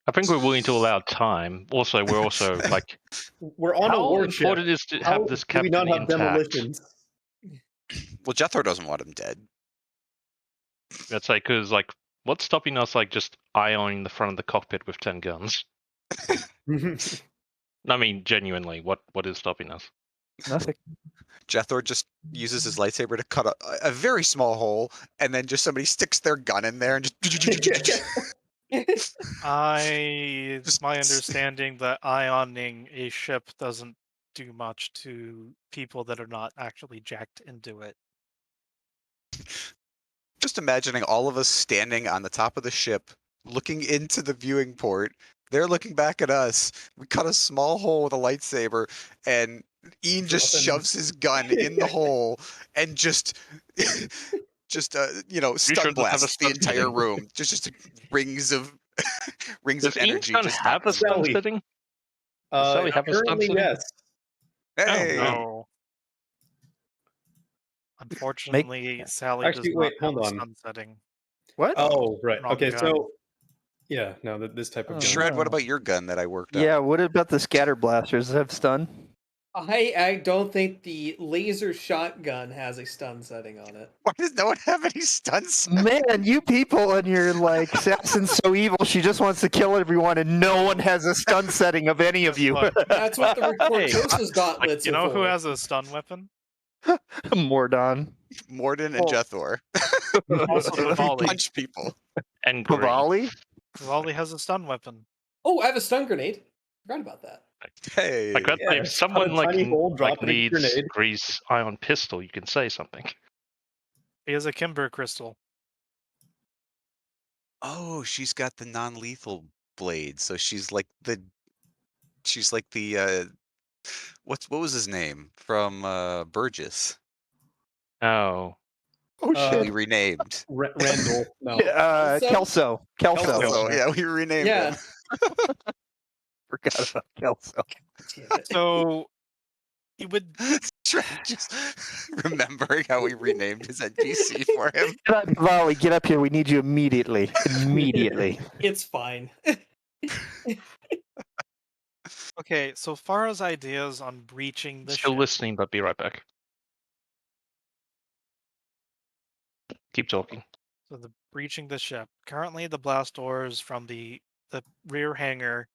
I think we're willing to allow time. Also, we're also like, We're on a how warship. important is to How have this do we captain not have intact? demolitions? Well, Jethro doesn't want him dead. That's like, because, like, what's stopping us, like, just eye-oning the front of the cockpit with 10 guns? I mean, genuinely, what is stopping us? Nothing. Jethro just uses his lightsaber to cut a very small hole, and then just somebody sticks their gun in there and just. It's my understanding that ioning a ship doesn't do much to people that are not actually jacked into it. Just imagining all of us standing on the top of the ship, looking into the viewing port. They're looking back at us. We cut a small hole with a lightsaber, and Ian just Dropping- shoves his gun in the hole and just sure stun it doesn't have a blasts the stun entire setting? room. Just rings of Does Ian energy. gun Just have a stun Sally. setting? Does Sally have a stun Currently, setting? yes. Hey, No. Unfortunately, Sally Actually, does wait, not have hold a on. stun setting. What? Oh, right. Wrong Okay, gun. so yeah, no, this type of Oh. gun. Shred, what about your gun that I worked on? Yeah, what about the scatter blasters? Does it have stun? I don't think the laser shotgun has a stun setting on it. Why does no one have any stuns? Man, you people and your like Saxon's so evil she just wants to kill everyone and no one has a stun setting of any of Guess you. what? That's what the Hey, Cortosis gauntlets you are know for. who has a stun weapon? Mordon. Morden and Well, Jethor. Also Favali. Punch people. And Green. Pavali? Favali has a stun weapon. Oh, I have a stun grenade. Forgot about that. Hey. Like that, Yeah, if just someone cut a like, tiny hole, drop it in a needs grenade. Grease ion pistol, you can say something. He has a Kimber crystal. Oh, she's got the non-lethal blade, so she's like the what was his name from Burgess? Oh, Oh Uh, shit. We renamed. Randall. No. Kelso. Kelso. Kelso. So yeah, we renamed Yeah. him. Forgot about Kelso. Damn it. So you would Shred just remembering how we renamed his NPC for him. Get up, Pavali, get up here. We need you immediately. Immediately. It's fine. okay. So far as ideas on breaching the still ship, listening, but be right back. Keep talking. so the breaching the ship. Currently, the blast doors from the rear hangar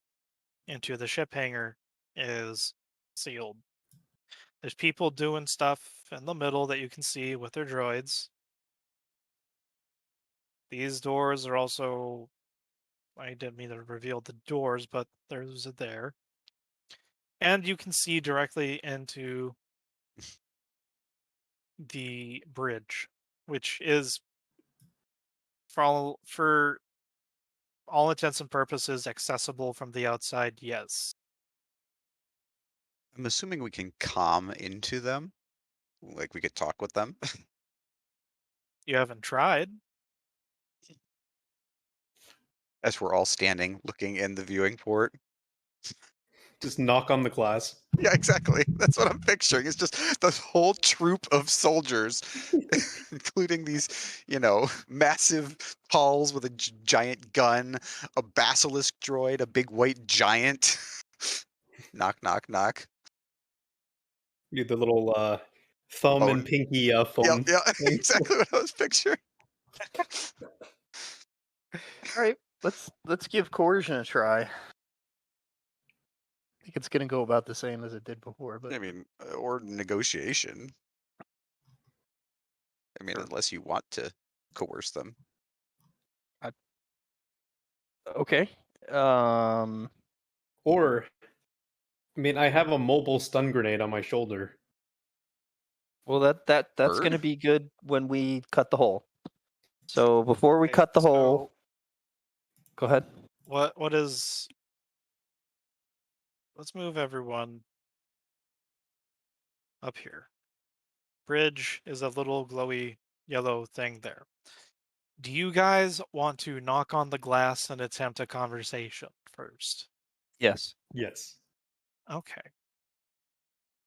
into the ship hangar is sealed. There's people doing stuff in the middle that you can see with their droids. These doors are also, I didn't mean to reveal the doors, but there's a there. And you can see directly into the bridge, which is for all intents and purposes accessible from the outside, yes. I'm assuming we can calm into them. Like we could talk with them. You haven't tried. As we're all standing looking in the viewing port. Just knock on the glass. Yeah, exactly. That's what I'm picturing. It's just this whole troop of soldiers, including these, massive Pauls with a giant gun, a basilisk droid, a big white giant. Knock, knock, knock. You the little thumb Oh, and pinky Yeah, phone. yeah, thing. exactly what I was picturing. All right, let's give coercion a try. I think it's gonna go about the same as it did before, but I mean, or negotiation. I mean, unless you want to coerce them. okay. Or, I mean, I have a mobile stun grenade on my shoulder. Well, that's Bird? gonna be good when we cut the hole. So before we Okay, cut the so hole, go ahead. What is? Let's move everyone up here. Bridge is a little glowy yellow thing there. Do you guys want to knock on the glass and attempt a conversation first? Yes. Yes. Okay.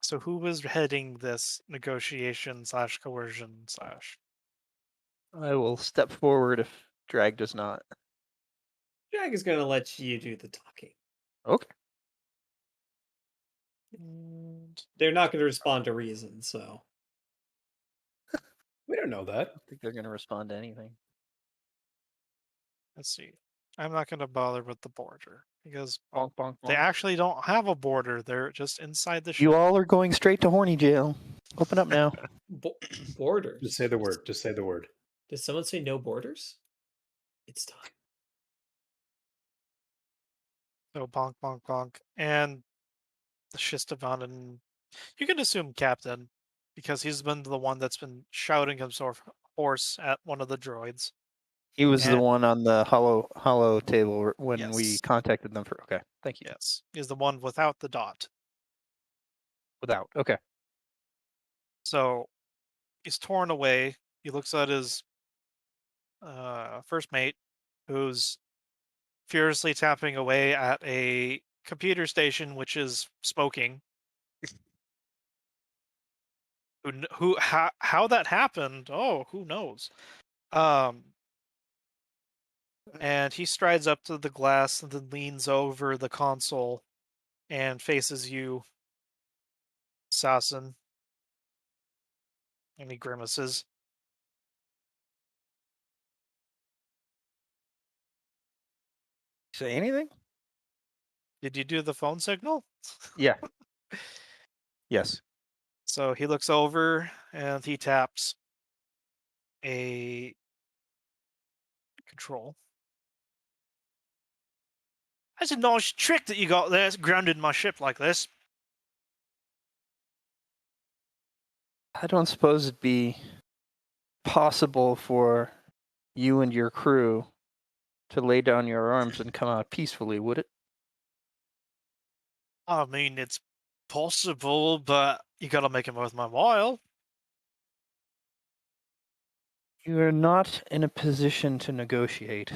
So who is heading this negotiation / coercion / I will step forward if Drag does not. Drag is gonna let you do the talking. Okay. And They're not gonna respond to reason, so We don't know that. I think they're going to respond to anything. Let's see. I'm not going to bother with the border because Bonk, bonk, they bonk. actually don't have a border. They're just inside the ship. You all are going straight to horny jail. Open up now. Borders. Just say the word. Just say the word. Did someone say no borders? It's time. So bonk, bonk, bonk. And the Shistavanen, you can assume captain because he's been the one that's been shouting himself hoarse at one of the droids. He was the And- one on the hollow table when we Yes. contacted them for. Okay, thank you. Yes, he's the one without the dot. Without. Okay. So he's torn away. He looks at his first mate, who's furiously tapping away at a computer station which is smoking. How that happened? Oh, who knows? And he strides up to the glass and then leans over the console and faces you, Sassen. And he grimaces. Say anything? Did you do the phone signal? Yeah. Yes. So he looks over and he taps a control. That's a nice trick that you got there. It's grounded my ship like this. I don't suppose it'd be possible for you and your crew to lay down your arms and come out peacefully, would it? I mean, it's possible, but you gotta make it worth my while. You are not in a position to negotiate.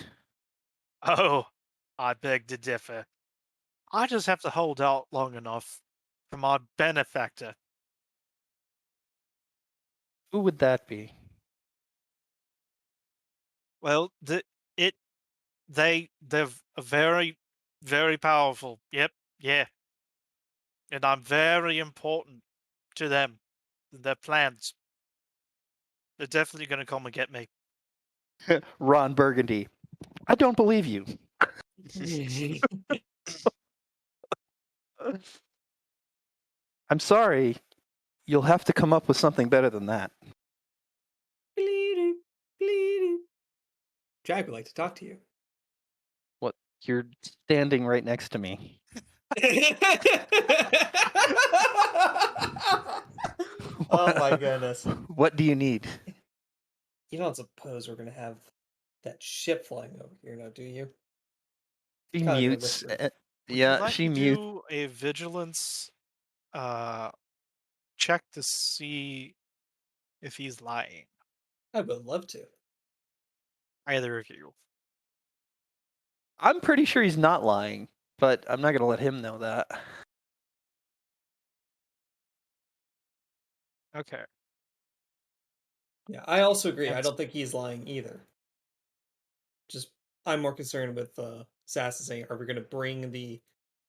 Oh, I beg to differ. I just have to hold out long enough for my benefactor. Who would that be? Well, they're very, very powerful. Yep, yeah. And I'm very important to them, their plans. They're definitely gonna come and get me. Ron Burgundy. I don't believe you. I'm sorry. You'll have to come up with something better than that. Jack would like to talk to you. What? You're standing right next to me. Oh my goodness. What do you need? You don't suppose we're gonna have that ship flying over here now, do you? She Kinda gonna mutes. whisper. Would Yeah, you like she to mutes. do a vigilance check to see if he's lying? I would love to. Either of you. I'm pretty sure he's not lying, but I'm not going to let him know that. Okay. Yeah, I also agree. I That's- don't think he's lying either. Just I'm more concerned with Sass saying, are we gonna bring the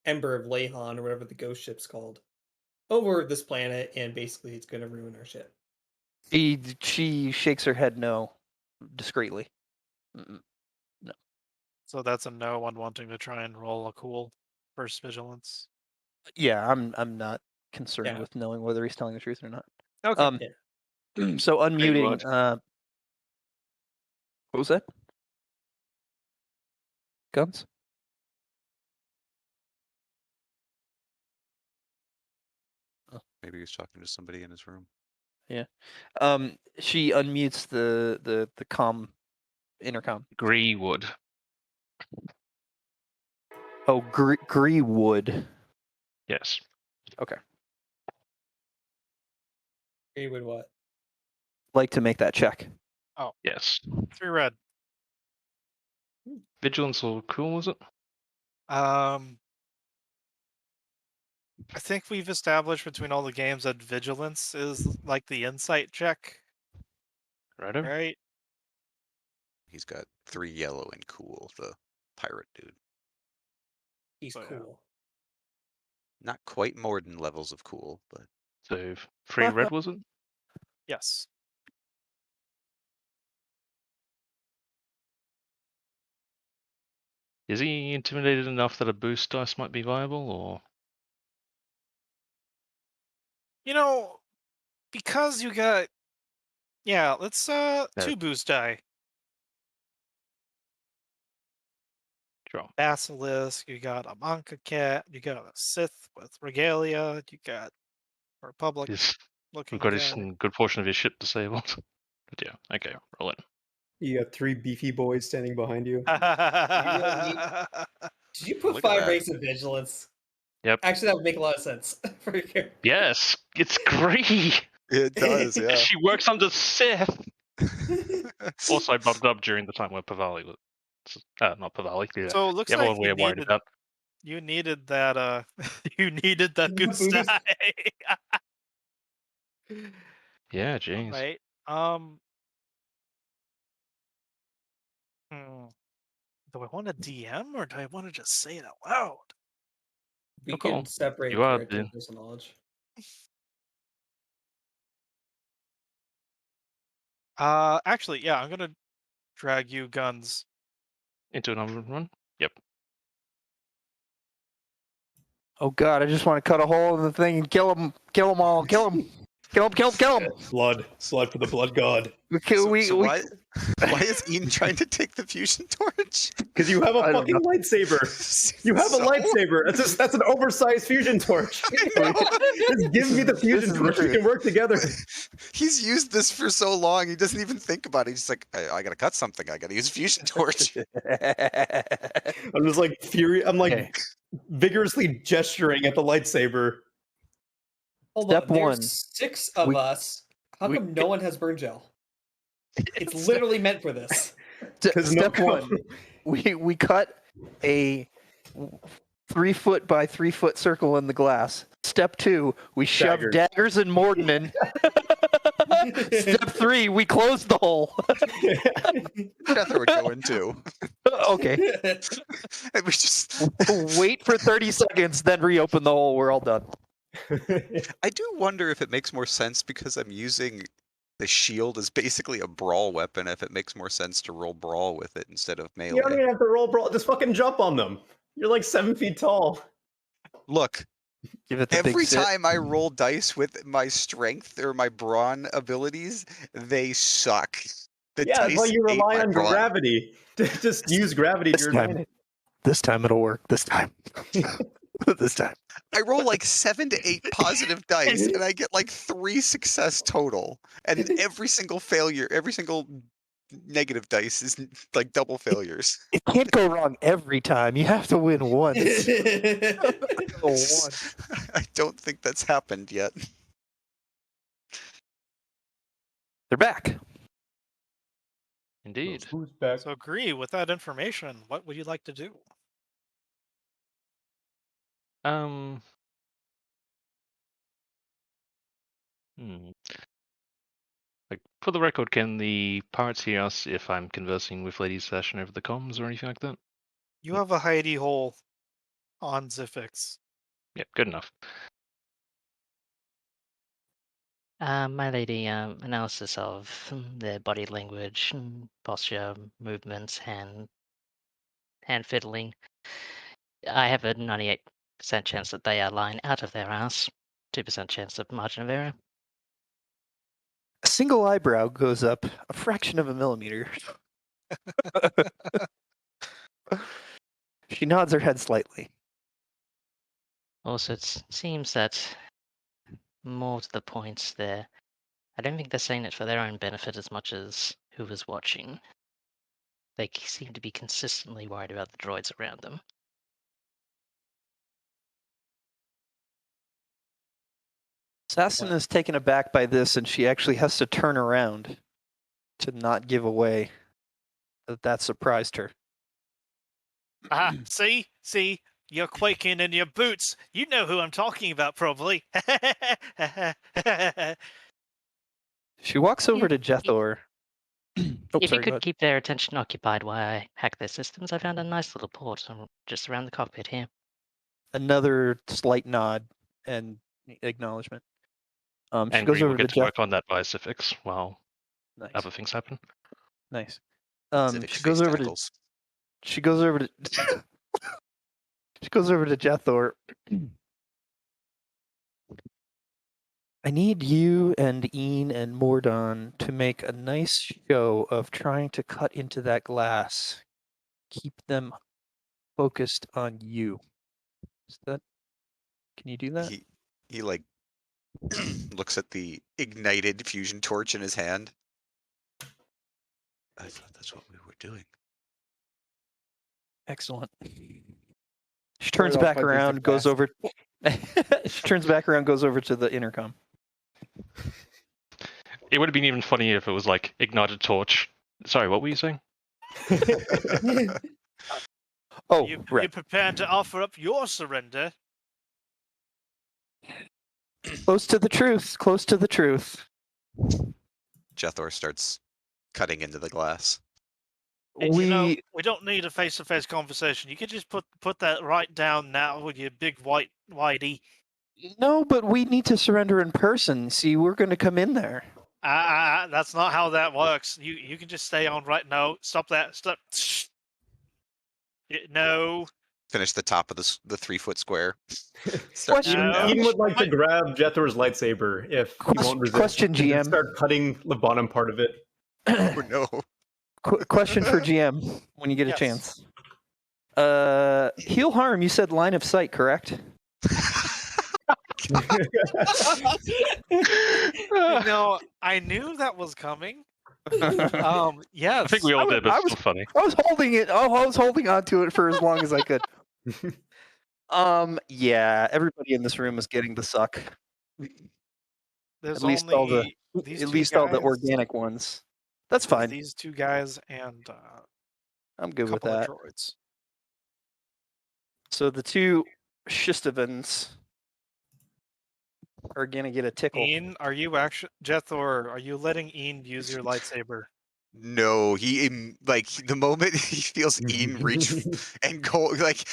Ember of Lehan or whatever the ghost ship's called over this planet and basically it's gonna ruin our ship. She shakes her head no, discreetly. Mm-mm. So that's a no on wanting to try and roll a cool first vigilance. Yeah, I'm not concerned Yeah. with knowing whether he's telling the truth or not. Okay. So unmuting. word. What was that? Guns? Maybe he's talking to somebody in his room. She unmutes the comm intercom. Greewood. Oh, Greewood. Yes. Okay. Agree with what? Like to make that check. Yes. 3 red. Vigilance or cool, was it? I think we've established between all the games that vigilance is like the insight check, Righto. right? He's got 3 yellow and cool, the pirate dude. He's Oh, yeah. cool. Not quite Morden levels of cool, but So 3 red, was it? Yes. Is he intimidated enough that a boost dice might be viable, or? Because you got let's No. 2 boost die. Sure. Basilisk, you got a Monka cat, you got a Sith with regalia, you got a Republic We've looking got guy. a good portion of his ship disabled. But yeah, okay, roll it. You got 3 beefy boys standing behind you. Did you put Look at 5 that. ranks of vigilance? Yep. Actually, that would make a lot of sense for your character. Yes, it's great. It does, yeah. She works under Sith. Also, I bumped up during the time where Pavali was. Not Pavali. Yeah. So it looks The other like one we're worried about. you needed that you needed that The boost boost. die. Yeah, jeez. Right. Do I want to DM or do I want to just say it out loud? We Oh, cool. can separate You are character and the- personal knowledge. Actually, yeah, I'm gonna drag you guns. Into another one? Yep. Oh God, I just want to cut a hole in the thing and kill them all, kill them, kill them. Blood for the blood god. So why is Ian trying to take the fusion torch? Because you have a I don't fucking lightsaber. You have a lightsaber. That's an oversized fusion torch. Just give me the fusion torch. We can work together. He's used this for so long, he doesn't even think about it. He's like, I gotta cut something. I gotta use a fusion torch. I'm just like I'm like Okay. vigorously gesturing at the lightsaber. Hold Step on, one. there's 6 of us. How we- come no one has burn gel? It's literally meant for this. Step one, we cut a 3 foot by 3 foot circle in the glass. Step 2, we shove daggers and Morden in. Step 3, we close the hole. Death would go in too. Okay. And we just Wait for 30 seconds, then reopen the hole. We're all done. I do wonder if it makes more sense because I'm using the shield as basically a brawl weapon, if it makes more sense to roll brawl with it instead of melee. You don't even have to roll brawl. Just fucking jump on them. You're like 7 feet tall. Look, Give it the every big sit. time I roll dice with my strength or my brawn abilities, they suck. The Yeah, that's why dice you hate rely my on brawn. gravity. Just use gravity to This your time. advantage. This time it'll work. This time. This time. I roll like 7 to 8 positive dice, and I get like 3 success total. And every single failure, every single negative dice is like double failures. It can't go wrong every time. You have to win once. I don't think that's happened yet. They're back. Indeed. Who's back? So agree with that information. What would you like to do? Like, for the record, can the pirates hear us if I'm conversing with Lady Session over the comms or anything like that? You have a hidey hole on Zifix. Yep, good enough. My lady, analysis of their body language, posture, movements, hand fiddling. I have a 98% chance that they are lying out of their ass. 2% chance of margin of error. A single eyebrow goes up a fraction of a millimeter. She nods her head slightly. Also, it seems that more to the point there, I don't think they're saying it for their own benefit as much as who was watching. They seem to be consistently worried about the droids around them. Assassin is taken aback by this, and she actually has to turn around to not give away that surprised her. See, you're quaking in your boots. You know who I'm talking about, probably. She walks over to Jethor. If you could keep their attention occupied while I hack their systems, I found a nice little port just around the cockpit here. Another slight nod and acknowledgement. She And goes we'll over get to to Jethor. work on that Biosifix while Nice. other things happen. Nice. Civic She goes face over tackles. She goes over to she goes over to Jethor. I need you and Ian and Mordon to make a nice show of trying to cut into that glass. Keep them focused on you. Is that? Can you do that? He like looks at the ignited fusion torch in his hand. I thought that's what we were doing. Excellent. She Right turns off back by there's the around, goes glass. over. She turns back around, goes over to the intercom. It would have been even funnier if it was like ignited torch. Sorry, what were you saying? Oh, You right. prepared to offer up your surrender? Close to the truth. Close to the truth. Jethor starts cutting into the glass. We we don't need a face-to-face conversation. You could just put that right down now with your big white whitey. no, but we need to surrender in person. See, we're going to come in there. That's not how that works. You can just stay on right now. Stop that. Stop. No. Finish the top of the 3-foot square. Question. No. Eden would like to grab Jethor's lightsaber if he won't resist. Question, and then GM. start cutting the bottom part of it. Oh no. Question for GM when you get a Yes. chance. Heal harm. You said line of sight, correct? No, I knew that was coming. Yes. I think we all did, but I it's was- still funny. I was holding it. I was holding on to it for as long as I could. Yeah. Everybody in this room is getting the suck. There's At least all the these at two least all the guys, organic ones. That's there's fine. These two guys and I'm a good with couple that. of droids. So the two Shistovans are gonna get a tickle. Ian, are you actually Jethor? Are you letting Ian use your lightsaber? No, the moment he feels Ian reach and go, like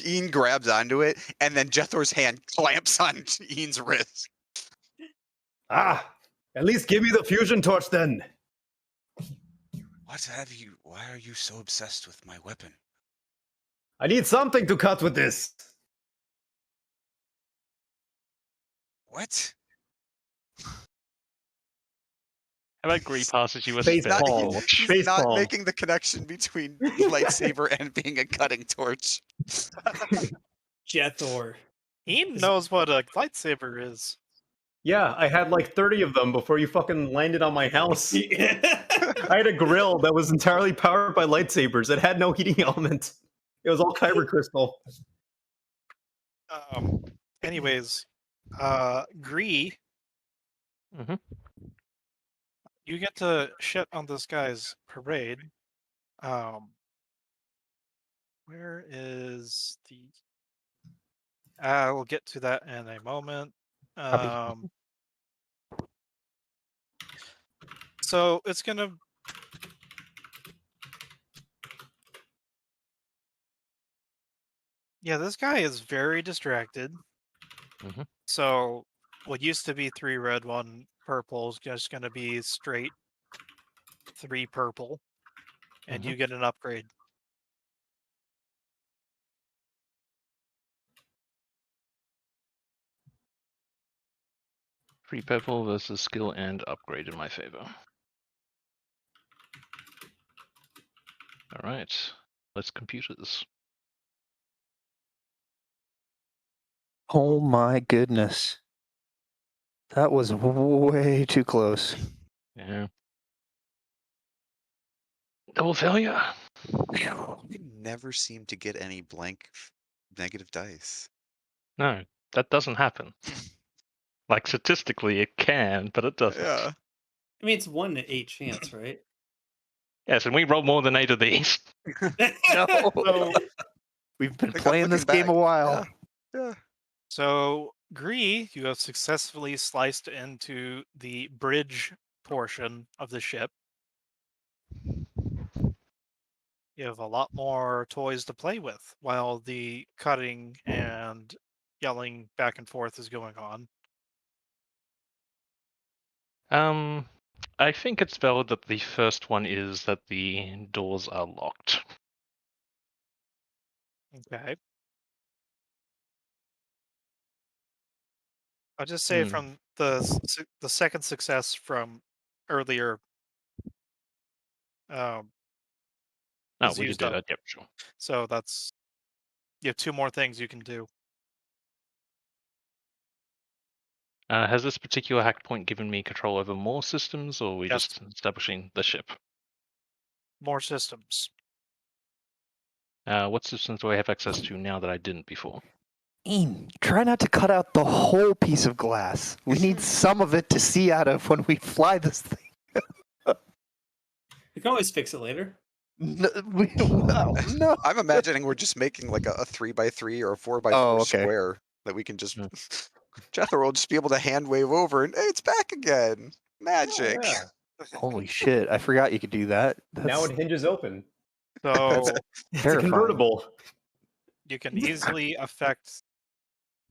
Ian grabs onto it, and then Jethor's hand clamps on Ian's wrist. Ah, at least give me the fusion torch then. Why are you so obsessed with my weapon? I need something to cut with this. What? How about Gree passes you a Face spell palm. torch? He's Face not palm. making the connection between lightsaber and being a cutting torch. Jethor. Ian knows what a lightsaber is. Yeah, I had like 30 of them before you fucking landed on my house. I had a grill that was entirely powered by lightsabers. It had no heating element. It was all kyber crystal. Anyways, Gree, Mhm. you get to shit on this guy's parade. Where is the? We'll get to that in a moment. So it's gonna. Yeah, this guy is very distracted. Mhm. So what used to be 3 red, 1 purple is just gonna be straight 3 purple, and you get an upgrade. Free purple versus skill and upgrade in my favor. All right, let's computers. Oh my goodness. That was way too close. Yeah. Double failure. You never seem to get any blank negative dice. No, that doesn't happen. Like statistically, it can, but it doesn't. Yeah. I mean, it's 1 in 8 chance, right? Yes, and we rolled more than 8 of these. No. So, We've been Like, playing this looking game a back, while. Yeah. so Gree, you have successfully sliced into the bridge portion of the ship. You have a lot more toys to play with while the cutting and yelling back and forth is going on. I think it's valid that the first one is that the doors are locked. Okay. I'll just say Hmm. from the second success from earlier um, Oh, is we could used do up. that. Yep, sure. So you have 2 more things you can do. Has this particular hack point given me control over more systems, or are we Yes. just establishing the ship? More systems. What systems do I have access to now that I didn't before? Ian, try not to cut out the whole piece of glass. We need some of it to see out of when we fly this thing. We can always fix it later. No, no. I'm imagining we're just making like a 3x3 or a 4x4 Oh, okay. square that we can just. Hmm. Jethro will just be able to hand wave over, and hey, it's back again. Magic. Yeah. Holy shit! I forgot you could do that. Now That's it hinges open. So It's a terrifying. convertible. you can easily affect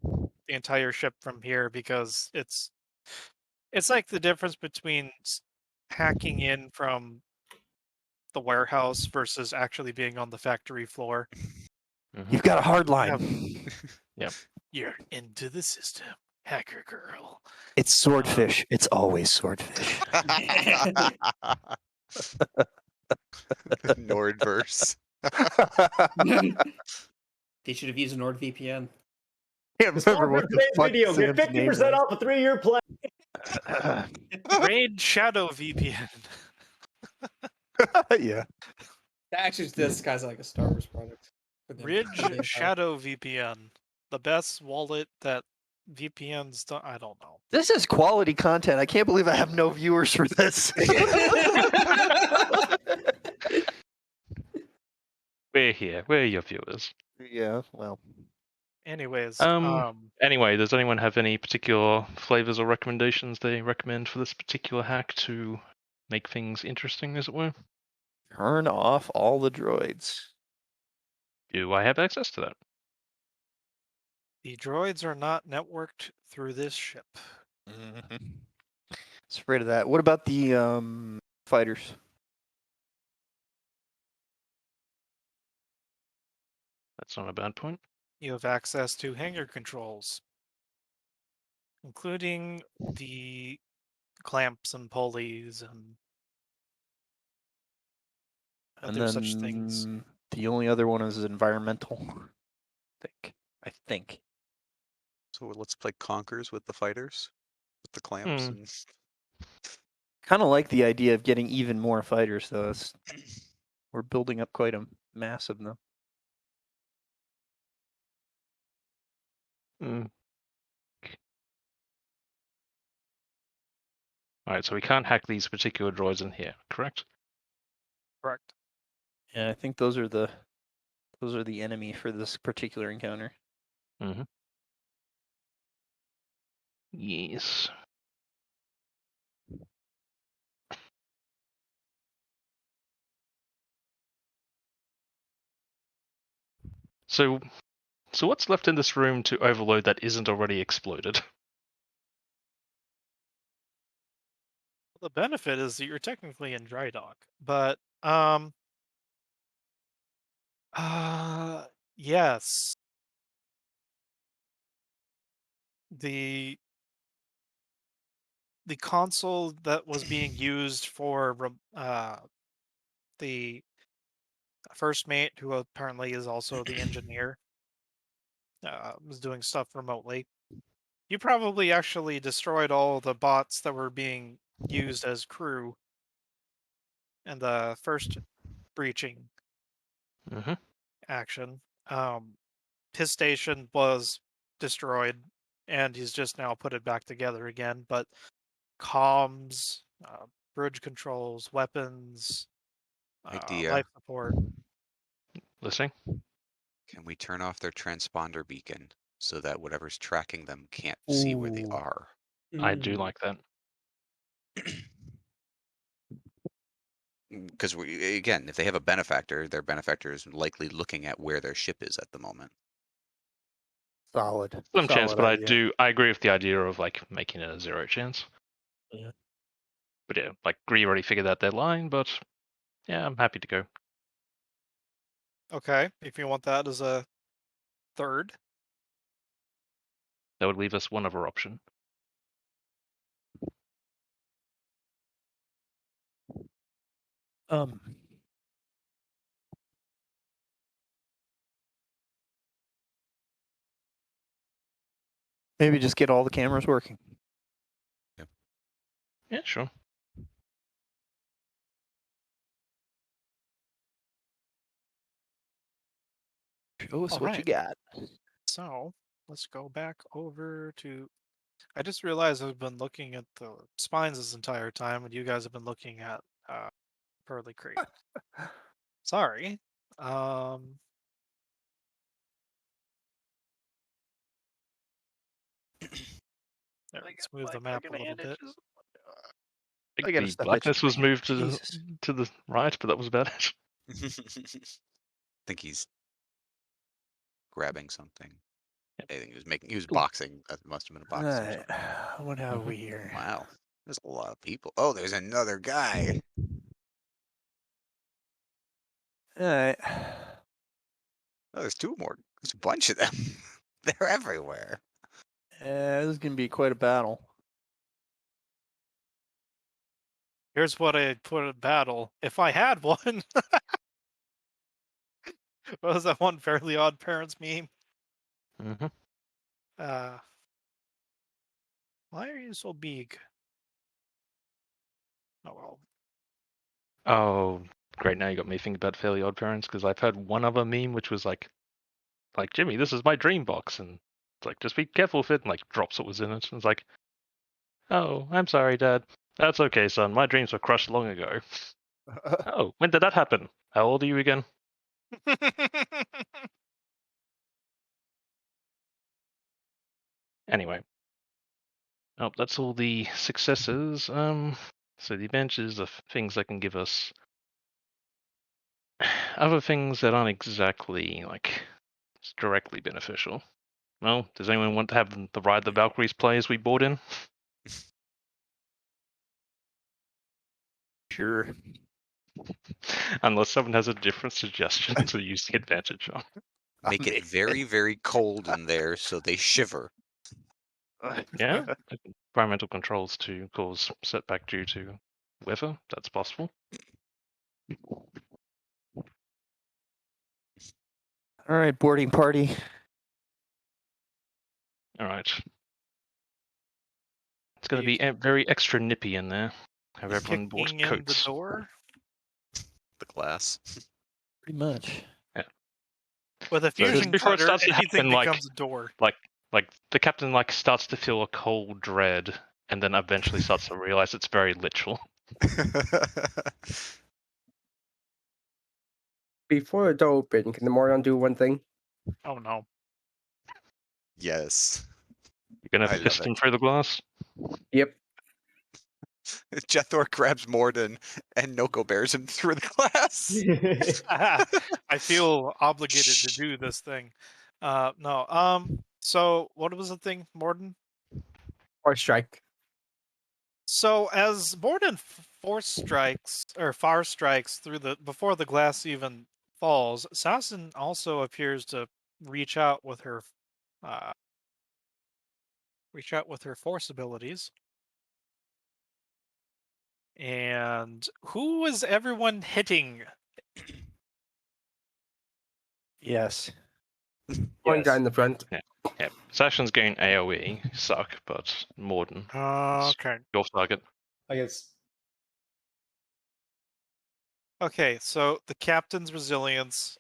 the entire ship from here because it's like the difference between hacking in from the warehouse versus actually being on the factory floor. Mm-hmm. You've got a hard line. Yep. You're into the system, hacker girl. It's swordfish. It's always swordfish. The Nordverse. They should have used NordVPN. Can't remember what the Today's fuck video. Get Sam's name 50% was. off a 3-year plan. Raid Shadow VPN. Yeah. Actually, this guy's like a Star Wars product. for them. Ridge Shadow VPN. The best wallet that VPNs don't. I don't know. This is quality content. I can't believe I have no viewers for this. We're here. We're your viewers. Yeah, well. Anyways, Anyway, does anyone have any particular flavors or recommendations they recommend for this particular hack to make things interesting, as it were? Turn off all the droids. Do I have access to that? the droids are not networked through this ship. Afraid of that. What about the fighters? That's not a bad point. You have access to hangar controls, including the clamps and pulleys and And other such things. then the only other one is environmental. I think. So let's play Conkers with the fighters, with the clamps. And... Kind of like the idea of getting even more fighters, though. We're building up quite a mass of them. Alright, so we can't hack these particular droids in here, correct? Correct. Yeah, I think those are the enemy for this particular encounter. Mm-hmm. Yes. So what's left in this room to overload that isn't already exploded? The benefit is that you're technically in dry dock, but yes. The console that was being used for the first mate, who apparently is also the engineer, was doing stuff remotely. You probably actually destroyed all the bots that were being used as crew in the first breaching action. His station was destroyed, and he's just now put it back together again. But comms, bridge controls, weapons, Idea. life support. Listening? Can we turn off their transponder beacon so that whatever's tracking them can't see where they are? I do like that. Because again, if they have a benefactor, their benefactor is likely looking at where their ship is at the moment. Solid. Some chance, Solid but idea. I agree with the idea of like making it a 0 chance. Yeah. But yeah, like Gree already figured out their line, but yeah, I'm happy to go. Okay, if you want that as a third. That would leave us one other option. Maybe just get all the cameras working. Yeah, sure. Show us All what you right. got. So let's go back over to. I just realized I've been looking at the spines this entire time, and you guys have been looking at Pearly Creek. Sorry. There, let's move the map a little bit. I I gotta think the step blackness was moved Jesus. to the right, but that was about it. think he's grabbing something. Yep. I think he was Cool. boxing. That must have been a boxing or Alright. something. What have we here? Wow. There's a lot of people. Oh, there's another guy. Alright. Oh, there's two more. There's a bunch of them. They're everywhere. This is gonna be quite a battle. Here's what I put in battle. If I had one. What was that one Fairly Odd Parents meme? Mm-hmm. Why are you so big? Oh well. Oh, great! Now you got me thinking about Fairly Odd Parents because I've heard one other meme which was like Jimmy, this is my dream box, and it's like just be careful with it, and like drops what was in it. And it's like, oh, I'm sorry, Dad. That's okay, son. My dreams were crushed long ago. Oh, when did that happen? How old are you again? Anyway. Oh, that's all the successes. So the advantages are things that can give us other things that aren't exactly like directly beneficial. Well, does anyone want to have the Ride the Valkyries players we bought in? Sure. Unless someone has a different suggestion to use the advantage on. Make it very, very cold in there so they shiver. Yeah, environmental controls to cause setback due to weather. That's possible. All right, boarding party. All right. It's going to You be very extra nippy in there. Have everyone bought kicking in the coats. door The glass. Pretty much. with a So fusion before it cutter. starts to Anything happen, becomes a door. like the captain like starts to feel a cold dread, and then eventually starts to realize it's very literal. Before the door open, can the Mordon do one thing? Oh no. Yes. You're gonna I love fist it. him through the glass. Yep. Jethor grabs Morden and Noko bears him through the glass. I feel obligated to do this thing. No. So what was the thing, Morden? Or strike. So as Morden far strikes through before the glass even falls, Assassin also appears to reach out with her force abilities. And who is everyone hitting? Yes. One guy in the front. Yeah, Sashin's getting AOE, suck, but Morden, Okay. your target. I guess. Okay, so the captain's resilience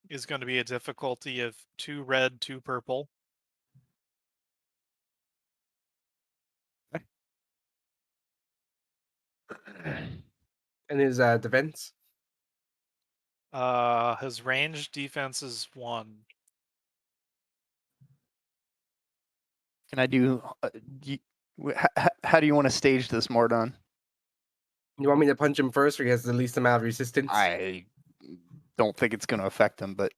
is going to be a difficulty of 2 red, 2 purple. And his defense. His range defense is 1. Can I do? How do you want to stage this, Mordon? You want me to punch him first, or he has the least amount of resistance? I don't think it's going to affect him, but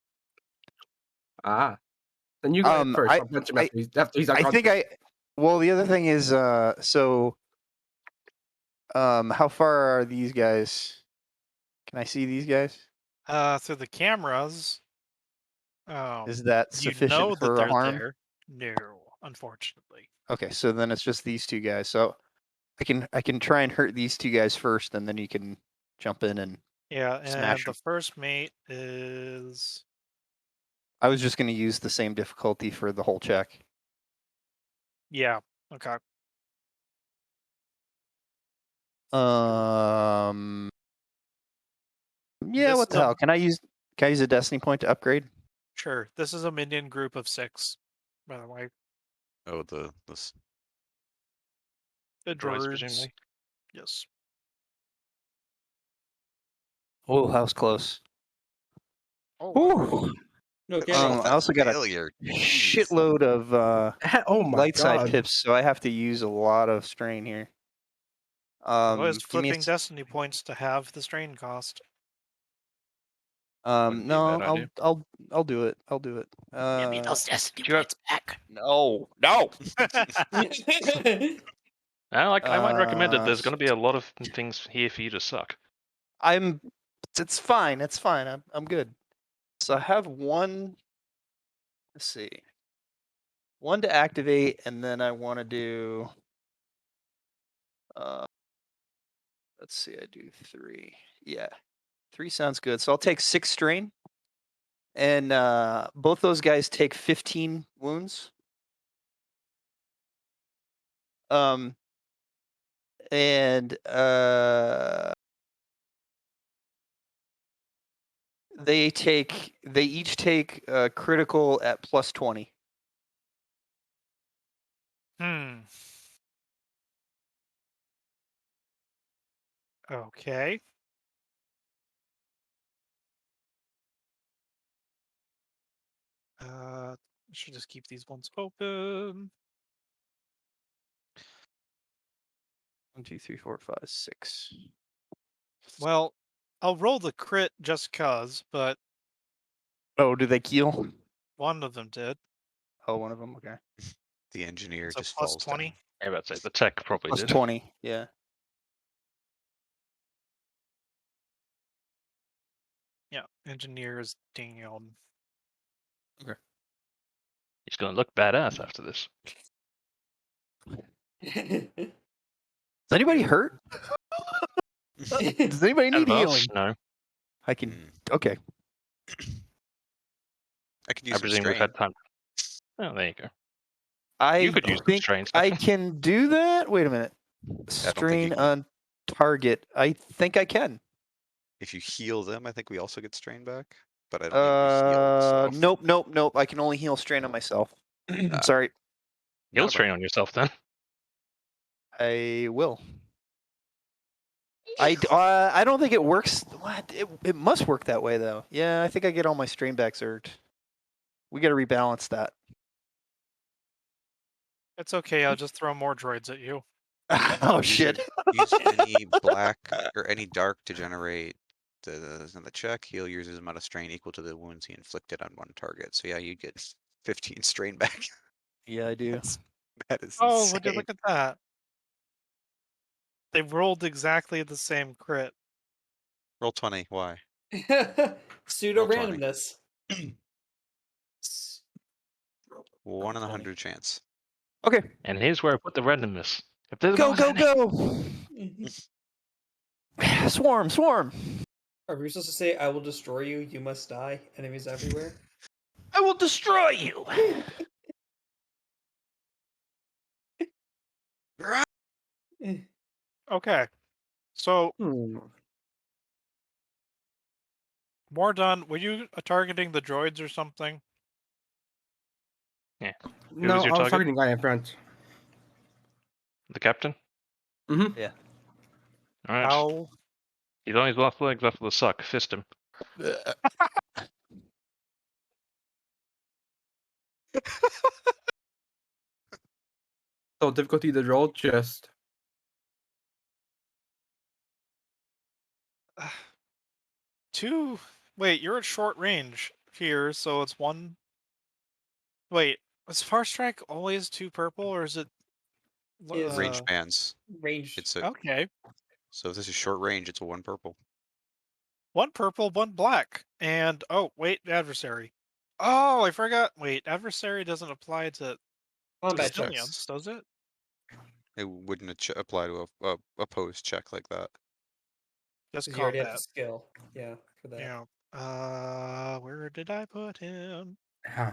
Then you go ahead first. I- I'll punch him after he's I unconscious. think Well, the other thing is, so, how far are these guys? Can I see these guys? Through the cameras, Is that You sufficient know that for a they're harm? there. No, unfortunately. Okay, so then it's just these two guys. So I can try and hurt these two guys first, and then you can jump in and Yeah, smash and 'em. the first mate is I was just going to use the same difficulty for the whole check. yeah. Okay. Yeah, This what is the hell? Can I use a destiny point to upgrade? Sure. This is a minion group of 6, by the way. Oh, this. The Droids, droids. presumably. Yes. Oh, that was close. Oh, Ooh. No Oh, kidding. I also got a failure. Jeez. shitload of Oh my light side god. pips, so I have to use a lot of strain here. Always Give me a flipping destiny points to have the strain cost. Wouldn't be a no, bad idea. I'll do it. I'll do it. destiny do you have- points back. No. I might recommend it. There's Uh, going to be a lot of things here for you to suck. It's fine. It's fine. I'm good. So I have one. Let's see. One to activate, and then I want to do. Let's see. I do 3. Yeah, 3 sounds good. So I'll take 6 strain, and both those guys take 15 wounds. And they each take critical at plus 20. Okay. I should just keep these ones open. 1, 2, 3, 4, 5, 6. Well, I'll roll the crit just cause, but Oh, do they keel? one of them did. Oh, one of them. Okay. The engineer So just plus falls 20. down. I was about to say the tech probably Plus did. 20. Yeah. Yeah, engineer is down. He's going to look badass after this. Is anybody hurt? Does anybody need healing? Advanced? No. I can. Okay. I could I use some presume we've strain. had time. Oh, there you go. I You could use some think strain, I Stefan. can do that. Wait a minute. think you Strain can. on target. I think I can. If you heal them, I think we also get strain back. But I don't need to be healed. So. Nope. I can only heal strain on myself. Ah. Sorry. Heal Not a strain on yourself then. I will. I don't think it works. What? It must work that way though. Yeah, I think I get all my strain back zerged. We got to rebalance that. It's okay. I'll just throw more droids at you. Oh Use shit. Use any black or any dark to generate the check. He'll use his amount of strain equal to the wounds he inflicted on one target. So yeah, you get 15 strain back. Yeah, I do. That is Oh, insane. would you look at that? They rolled exactly the same crit. Roll 20. Why? Pseudo Roll 20. randomness. 1 in 100 chance. Okay. And here's where I put the randomness. If there's Go, not go, any- go! Swarm! Are we supposed to say, I will destroy you, you must die, enemies everywhere? I will destroy you! Okay. So, more done. Were you targeting the droids or something? Yeah. No, was your I was target? targeting guy in front. The captain? Mm-hmm. Yeah. Alright. How? He's on his last legs after the suck. Fist him. So difficulty the roll just Two. Wait, you're at short range here, so it's 1. Wait, is Far Strike always 2 purple, or is it? Is Range bands. range. It's a Okay. So if this is short range, it's a 1 purple. 1 purple, 1 black, and oh wait, adversary. Oh, I forgot. Wait, adversary doesn't apply to Combat checks. civilians, does it? It wouldn't apply to a opposed check like that. Just Because you already have the combat. skill. Yeah, for that. Yeah. Where did I put him? Huh.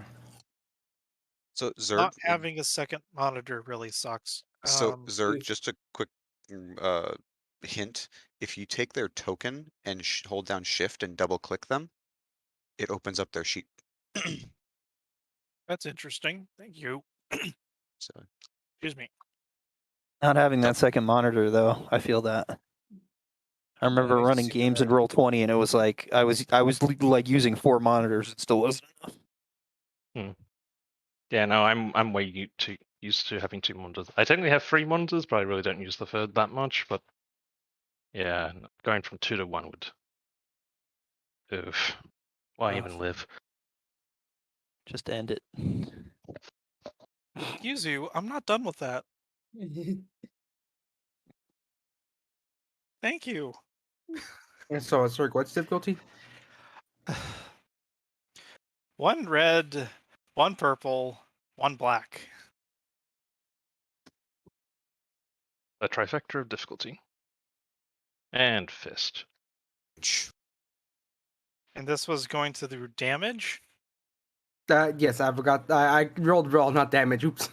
So Zerg, Not having a second monitor really sucks. Zerg, just a quick hint: if you take their token and hold down Shift and double click them, it opens up their sheet. That's interesting. Thank you. So Excuse me. Not having So- that second monitor though, I feel that. I remember makes it running super games in hard. Roll20, and it was like I was like using 4 monitors. It still wasn't enough. Yeah, no, I'm way too used to having 2 monitors. I technically have 3 monitors, but I really don't use the third that much. But yeah, going from 2 to 1 would. Oof. Why Oh. even live? Just end it. Excuse you. I'm not done with that. Thank you. And so, Zerg, what's difficulty? 1 red, 1 purple, 1 black. A trifecta of difficulty. And fist. And this was going to do damage. Yes, I forgot. I rolled roll, not damage. Oops.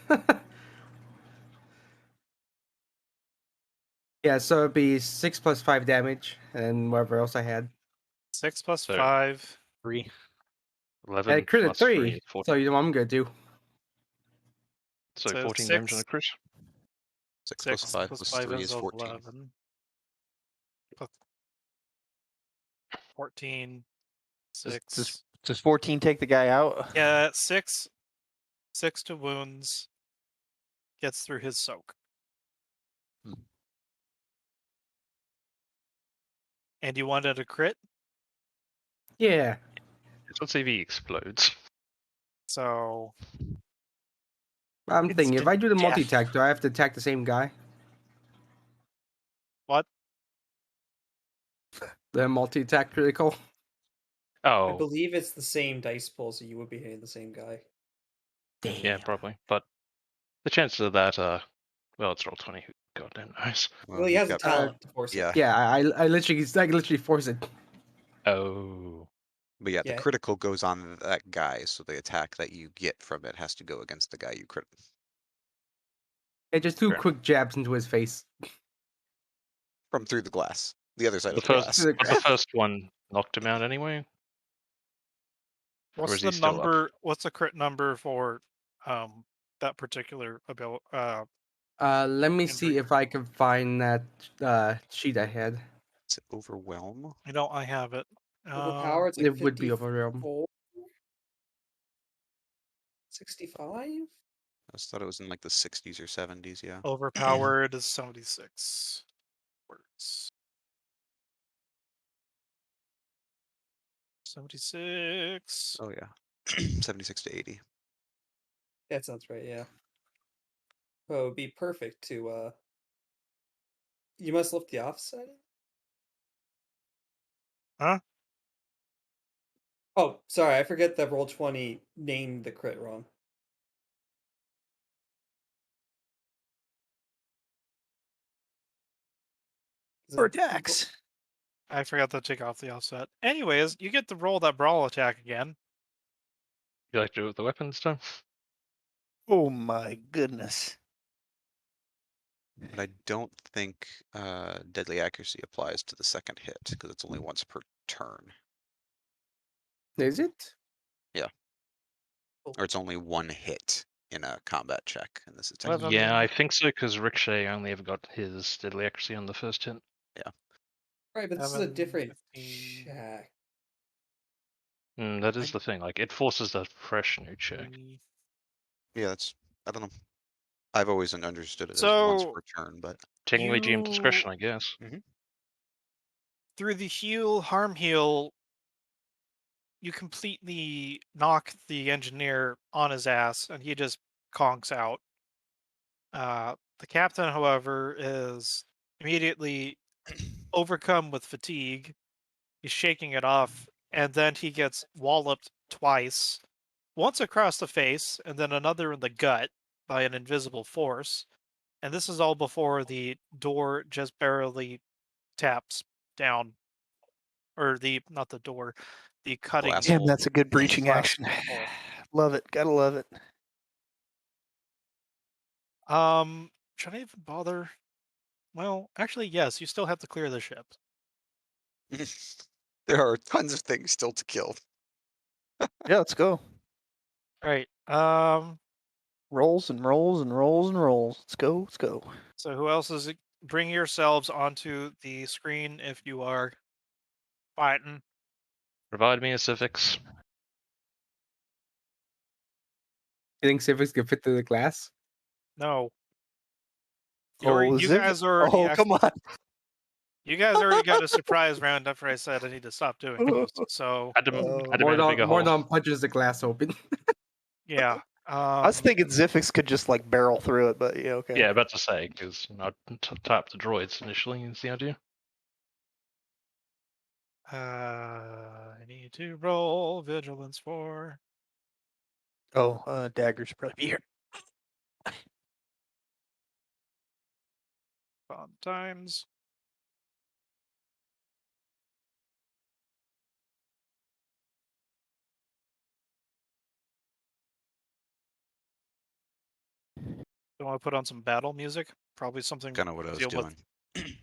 Yeah, so it'd be 6 plus 5 damage, and whatever else I had. 6 plus So- 5. 3. 11 And crit plus at 3 3. is 14. So you know what I'm gonna do. So So 14 damage on a 6 crit. 6 6 plus 5 plus plus 5 3 is is 14. 11. Plus 14. Does 6. does 14 take the guy out? Yeah, 6. 6 to wounds. Gets through his soak. Hmm. And you wanted a crit? Yeah. Let's see if he explodes. So I'm It's thinking, if to I do the death. multi-attack, do I have to attack the same guy? what? The multi-attack critical? I Oh, believe it's the same dice pool, so you would be hitting the same guy. Damn. yeah, probably. But the chances of that are, well, it's roll 20. Who goddamn knows? Well, he you've has a got- talent to force yeah. it. Yeah, I literally force it. Oh, But yeah, the Yeah. critical goes on that guy, so the attack that you get from it has to go against the guy you crit. Yeah, just 2 Fair quick jabs into his face. From through the glass. The other side the of the first, glass. To the but the ground. first one knocked him out anyway. Or What's is the he still up? number? What's the crit number for that particular ability? Let me see Injury. if I can find that sheet I had. Is it overwhelm? I know I have it. Overpower, it's like It would be overwhelm. 54? 65? I just thought it was in like the 60s or 70s, yeah. Overpowered is 76 words. 76. Oh yeah. 76 to 80. That sounds right, yeah. Oh, it would be perfect to you must lift the offset? Huh? Oh, sorry, I forget that Roll20 named the crit wrong. Is For that- attacks. I forgot to take off the offset. Anyways, you get to roll that brawl attack again. You like to do it with the weapons, Tom? Oh my goodness. But I don't think deadly accuracy applies to the second hit because it's only once per turn. Is it? Or it's only 1 hit in a combat check, and this is Well, technically. Yeah, I think so, because Ricochet only ever got his deadly accuracy on the first hit. Right, but this is a 7, different 15, check. That is the thing. Like, it forces a fresh new check. 20. Yeah, that's. I don't know. I've always understood it as once So per turn, but Technically, GM discretion, you, I guess. through the harm heal, you completely knock the engineer on his ass, and he just conks out. The captain, however, is immediately overcome with fatigue. He's shaking it off, and then he gets walloped twice once across the face and then another in the gut by an invisible force. And this is all before the door just barely taps down, or not the door, the cutting Glass Damn, hole. that's a good breaching glass action. hole. Love it. Gotta love it. Should I even bother? Well, actually, yes. You still have to clear the ship. There are tons of things still to kill. Yeah, let's go. All right. Rolls and rolls and rolls and rolls. Let's go. Let's go. So who else is it? Bring yourselves onto the screen if you are fighting. Provide me a civics. You think civics can fit through the glass? No. Oh, You guys already Oh, come on. You guys already got a surprise round after I said I need to stop doing this. So Had to made a bigger hole. Mordon punches the glass open. yeah. I was thinking Zifix could just like barrel through it, but yeah, okay. Yeah, about to say, because I'd tap the droids initially, is the idea. I need to roll vigilance for Oh, daggers probably be here. fun times. Do I want to put on some battle music? Probably something Kind of what I was deal with doing.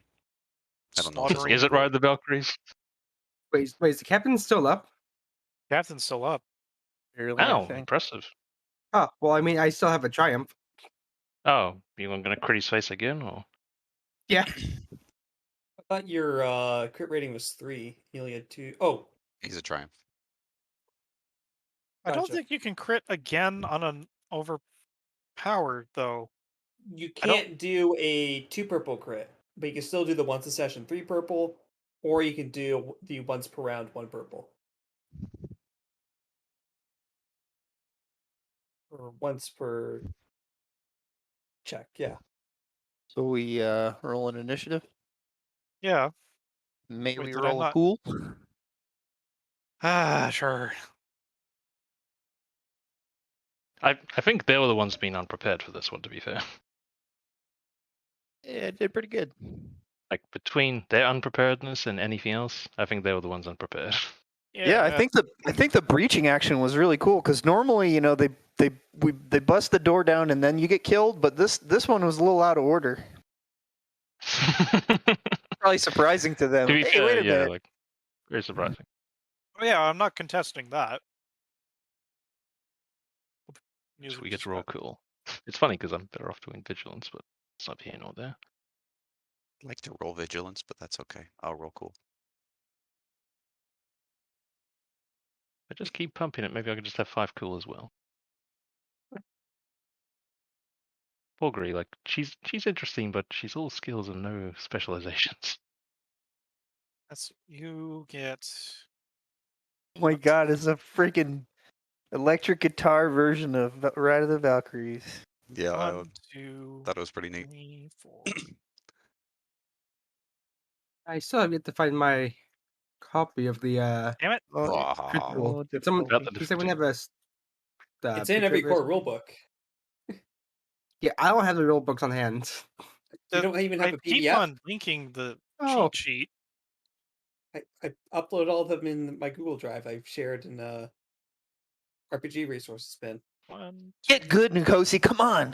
I don't know. If slaughtering. Is it Ride the Valkyries? Wait, is the captain still up? Captain's still up. Barely, I Wow, think. impressive. Oh, well, I mean, I still have a triumph. Oh, you going to crit his face again, or? Yeah. I thought your crit rating was 3. You only had 2. Oh, he's a triumph. I don't Gotcha. think you can crit again on an overpowered though. you I don't- can't do a 2 purple crit, but you can still do the once a session 3 purple, or you can do the once per round 1 purple. Or once per check, yeah. So we roll an initiative. Yeah. May Wait, we did I roll a not- cool? Sure. I think they were the ones being unprepared for this one, to be fair. Yeah, it did pretty good. Like, between their unpreparedness and anything else, I think they were the ones unprepared. Yeah, I think the breaching action was really cool because normally, they bust the door down and then you get killed, but this one was a little out of order. Probably surprising to them. To be Hey, fair, wait a yeah, minute. like, very surprising. Oh, yeah, I'm not contesting that. So Music we get just to roll got- cool. It's funny because I'm better off doing vigilance, but it's not here nor there. I'd like to roll vigilance, but that's okay. I'll roll cool. I just keep pumping it. Maybe I could just have 5 cool as well. Poor Gree, like she's interesting, but she's all skills and no specializations. You get Oh my god, it's a freaking electric guitar version of Ride of the Valkyries. Yeah, I 1, 2, thought it was pretty neat. 3, 4. I still have yet to find my copy of the Damn it! Oh, critical. oh, Did someone? About the Does anyone have a? It's in every core rulebook. Yeah, I don't have the rule books on hand. You don't even have I a keep PDF. on linking the Oh. cheat sheet. I upload all of them in my Google Drive. I've shared in RPG resources bin. 1, Get good, Nkosi. Come on.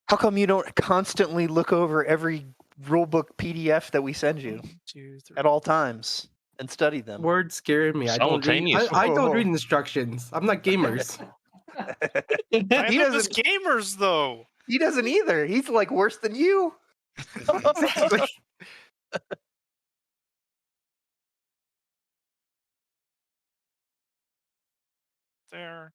How come you don't constantly look over every rulebook PDF that we send you 1, 2, 3. at all times and study them? Words scaring me. I don't read. Simultaneously. I don't read instructions. I'm not gamers. Neither he does doesn't. gamers though. He doesn't either. He's like worse than you. Exactly. There.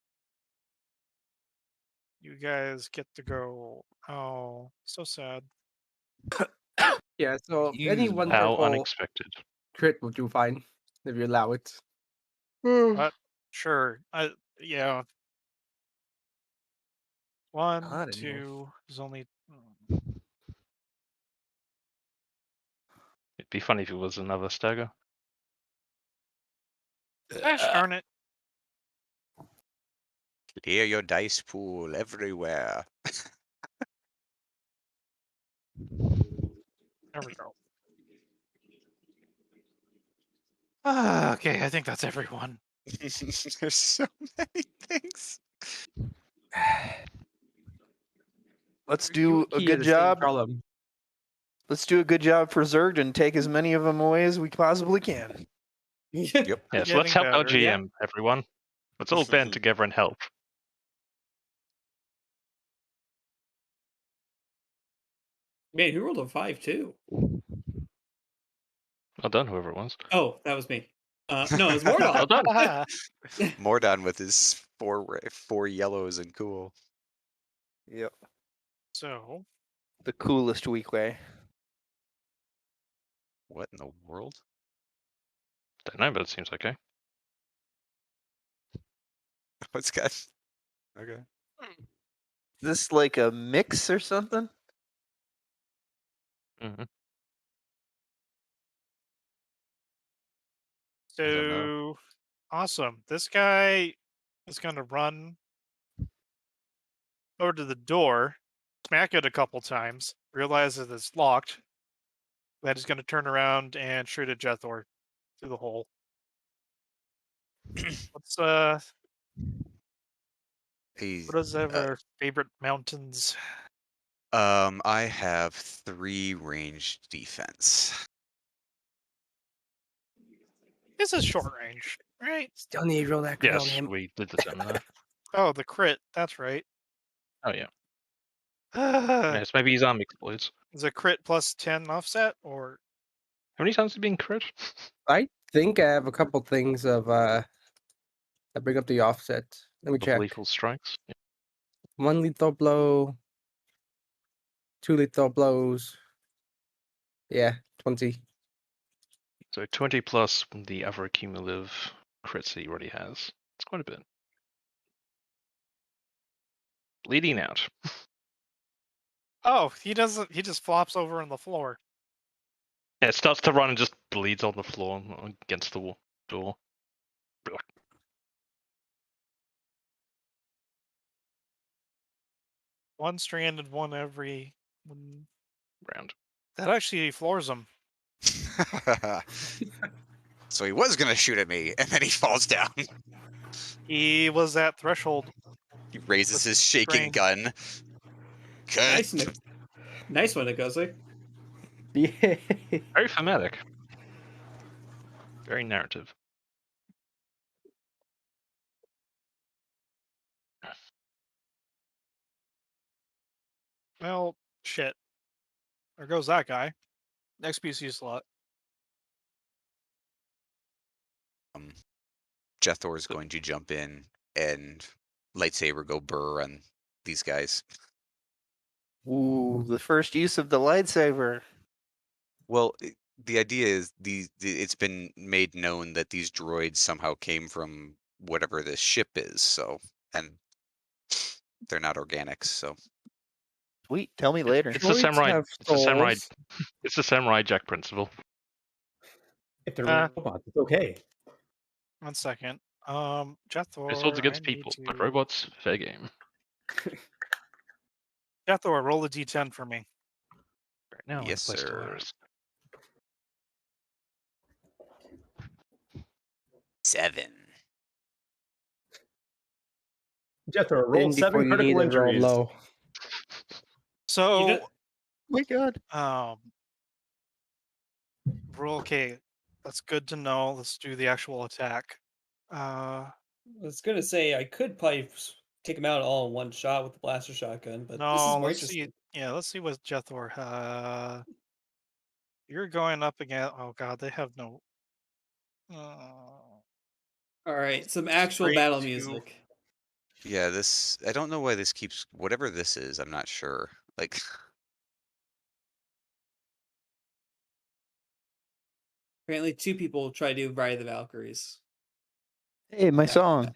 You guys get to go. Oh, so sad. Yeah. So any one How purple unexpected. crit will do fine if you allow it. But sure. Yeah. 1, God, 2. There's only. It'd be funny if it was another stagger. Gosh darn it! Clear your dice pool everywhere. There we go. Ah, okay, I think that's everyone. There's so many things. Let's You do a key good the same job. column. Let's do a good job for Zerg and take as many of them away as we possibly can. Yep. Yeah, so let's Getting help our better. GM, everyone. Let's all band together and help. Man, who rolled a 5 too? Well done, whoever it was. Oh, that was me. No, it was Well Mordon. done. Mordon with his four yellows and cool. Yep. So, The coolest weekly. What in the world? Don't know, but it seems okay. What's got? Okay. Is this like a mix or something? Hmm. don't know. so awesome. This guy is going to run over to the door, smack it a couple times, realizes it's locked. Then he's going to turn around and shoot at Jethor through the hole. What's He's, what is our favorite mountains? I have 3 ranged defense. This is short range, right? Still need to roll that crit on Yes, him. we did the same there. Oh, the crit. That's right. Oh yeah. Yes, maybe his arm explodes. Is a crit plus 10 offset or How many times have you been crit? I think I have a couple things of that bring up the offset. Let me Of check. lethal strikes? Yeah. 1 lethal blow, 2 lethal blows. Yeah, 20. So 20 plus the other cumulative crits he already has. It's quite a bit. Bleeding out. oh, he doesn't. He just flops over on the floor. Yeah, it starts to run and just bleeds on the floor against the door. One stranded, one every. Round. That actually floors him. So he was gonna shoot at me, and then he falls down. He was at threshold. He raises With his shaking strain. gun. Nice, Good. nice one, it goes like. Yeah. Very thematic. Very narrative. Well, shit. There goes that guy. Next PC slot. Jethor is going to jump in and lightsaber go burr on these guys. Ooh, the first use of the lightsaber. Well, the idea is it's been made known that these droids somehow came from whatever this ship is. So, and they're not organics. So, Sweet. Tell me later. It's the Droids samurai. have It's the samurai. souls. It's the samurai Jack principle. If they're Uh, robots, it's okay. 1 second. There's Jethor, swords I against need people, to. but robots, fair game. Jethor, roll a d10 for me. Right now, Yes, I'm placed sir. hilarious. 7. Jethro, roll Then before 7 you need critical to roll injuries. low. So, know- My God. roll. Okay, that's good to know. Let's do the actual attack. I was gonna say I could probably take him out all in one shot with the blaster shotgun, but this is No, more let's interesting. see. Yeah, let's see what Jethor. You're going up against. Oh God, they have no. All right, some actual Straight battle to- music. Yeah, this. I don't know why this keeps. Whatever this is, I'm not sure. Like, Apparently, 2 people try to do Ride of the Valkyries. Hey, my Yeah. song.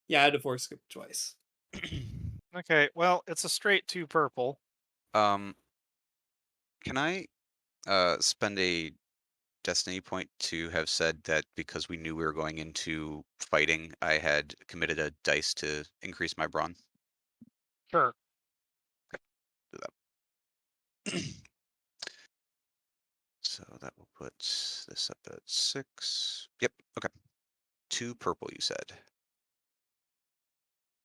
Yeah, I had to force skip twice. Okay, well, it's a straight 2 purple. can I spend a destiny point to have said that because we knew we were going into fighting, I had committed a dice to increase my brawn? Sure. Do that. So that will put this up at 6. Yep. Okay. 2 purple, you said.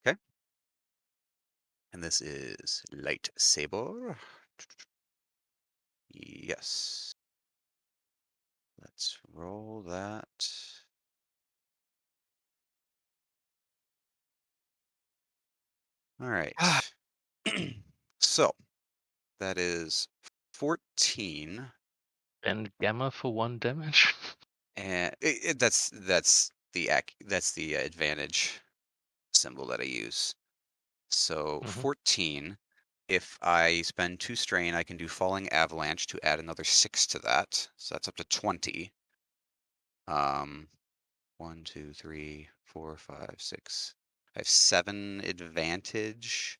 Okay. And this is lightsaber. Yes. Let's roll that. All right. So that is 14, And gamma for 1 damage. and that's the advantage symbol that I use. So Mhm. 14. If I spend 2 strain, I can do falling avalanche to add another 6 to that. So that's up to 20. 1, 2, 3, 4, 5, 6. I have 7 advantage.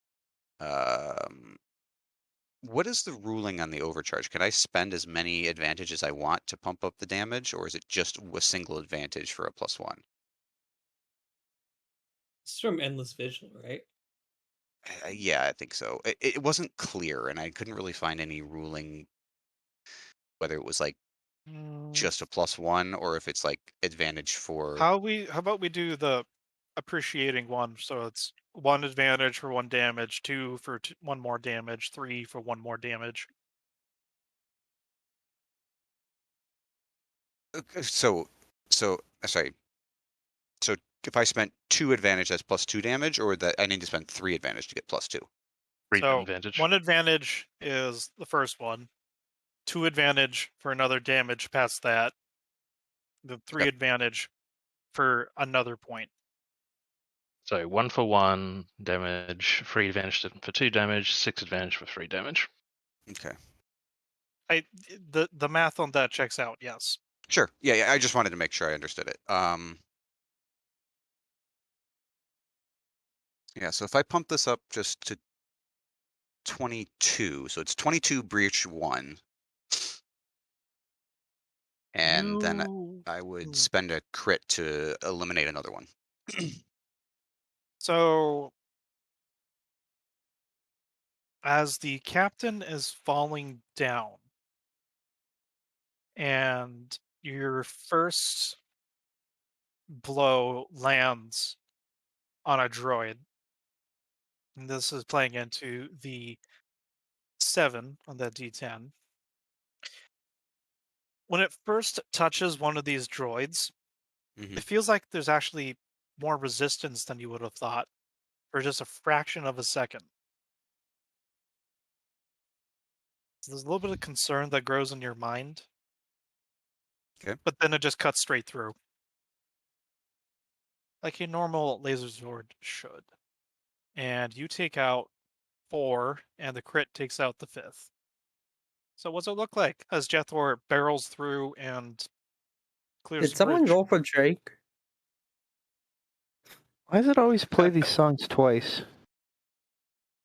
Um, what is the ruling on the overcharge? Can I spend as many advantage as I want to pump up the damage, or is it just a single advantage for a +1? It's from Endless Vigil, right? Yeah, I think so. It wasn't clear, and I couldn't really find any ruling whether it was like Mm, just a +1 or if it's like advantage for. how about we do the appreciating one? So it's 1 advantage for 1 damage, 2 for 1 more damage, 3 for 1 more damage. Sorry. So if I spent 2 advantage, that's +2 damage, or that I need to spend 3 advantage to get +2? 3 So advantage. 1 advantage is the first one, 2 advantage for another damage past that, then 3 Okay. advantage for another point. So 1 for 1 damage, 3 advantage for 2 damage, 6 advantage for 3 damage. Okay. The math on that checks out, yes. Sure. Yeah, I just wanted to make sure I understood it. Yeah, so if I pump this up just to 22, so it's 22 breach 1, and then You I would hmm. spend a crit to eliminate another one. So as the captain is falling down and your first blow lands on a droid, and this is playing into the 7 on that D10. When it first touches one of these droids, Hmm. it feels like there's actually more resistance than you would have thought for just a fraction of a second. So there's a little bit of concern that grows in your mind, Okay. but then it just cuts straight through, like a normal laser sword should. And you take out 4, and the crit takes out the 5th. So what's it look like as Jethor barrels through and clears Did the someone bridge? roll for Drake? Why does it always play these songs twice? I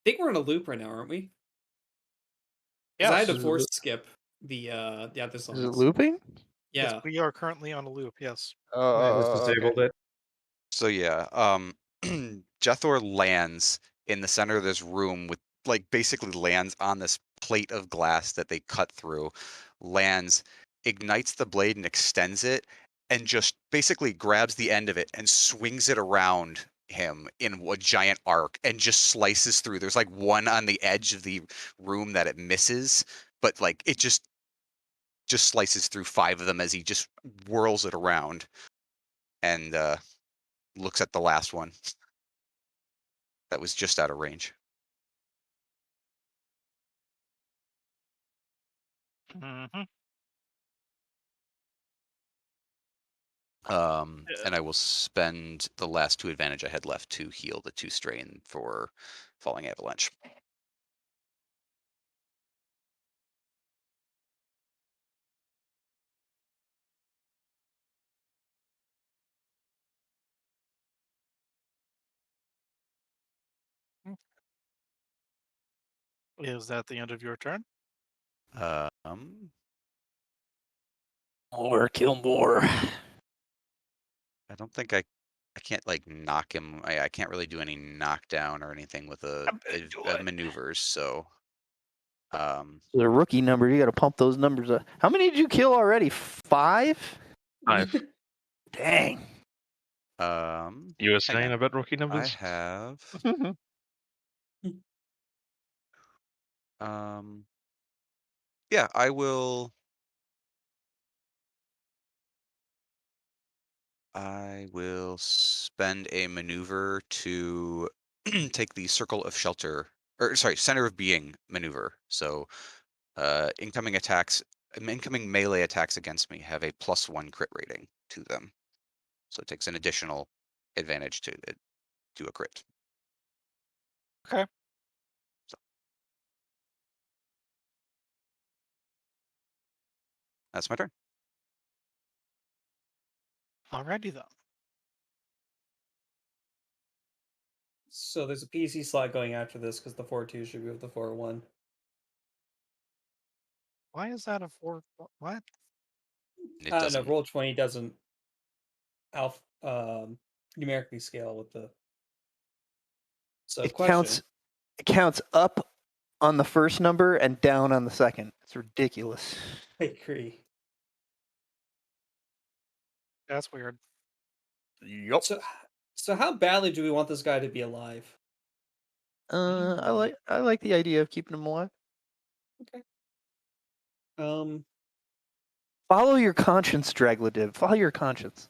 think we're in a loop right now, aren't we? Because I had Yes, to Is it, force skip the other is it songs. looping? yes, Yeah. we are currently on a loop. Yes. I just Okay. disabled it. So yeah, Jethor lands in the center of this room with basically lands on this plate of glass that they cut through, lands, ignites the blade and extends it, and just basically grabs the end of it and swings it around him in a giant arc and just slices through. There's like one on the edge of the room that it misses, but like it just slices through 5 of them as he just whirls it around and looks at the last one that was just out of range. Hmm. And I will spend the last 2 advantage I had left to heal the 2 strain for falling avalanche. Is that the end of your turn? Um, more, kill more. I don't think I can't like knock him. I can't really do any knockdown or anything with a maneuvers. So The rookie number, you got to pump those numbers up. How many did you kill already? 5? 5. Dang. You were hang saying on. about rookie I numbers? have yeah, I will spend a maneuver to take the circle of shelter, or sorry, center of being maneuver. So incoming melee attacks against me have a +1 crit rating to them. So it takes an additional advantage to do a crit. Okay. That's my turn. Alrighty then. So there's a PC slot going after this because the 4-2 should be with the 4-1. Why is that a 4? What? It No, doesn't. roll 20 doesn't numerically scale with the. So It question. counts up on the first number and down on the second. It's ridiculous. I agree. That's weird. Yup. So how badly do we want this guy to be alive? I like the idea of keeping him alive. Okay. Follow your conscience, Dragladiv. Follow your conscience.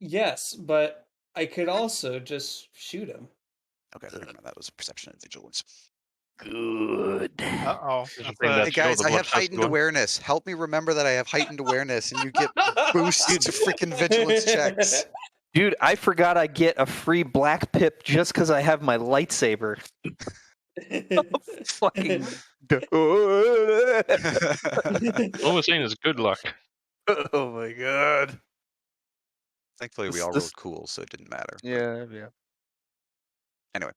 Yes, but I could also just shoot him. Okay, never mind, that was a perception and vigilance. Good. Uh-oh. Didn't That's bring a- that Hey to go, guys, the I have bloodthirst heightened one. awareness. Help me remember that I have heightened awareness, and you get boosts to freaking vigilance checks. Dude, I forgot I get a free black pip just because I have my lightsaber. Fucking. All we're saying is good luck. Oh my god. Thankfully, we This- all this- rolled cool, so it didn't matter. Yeah. Anyway,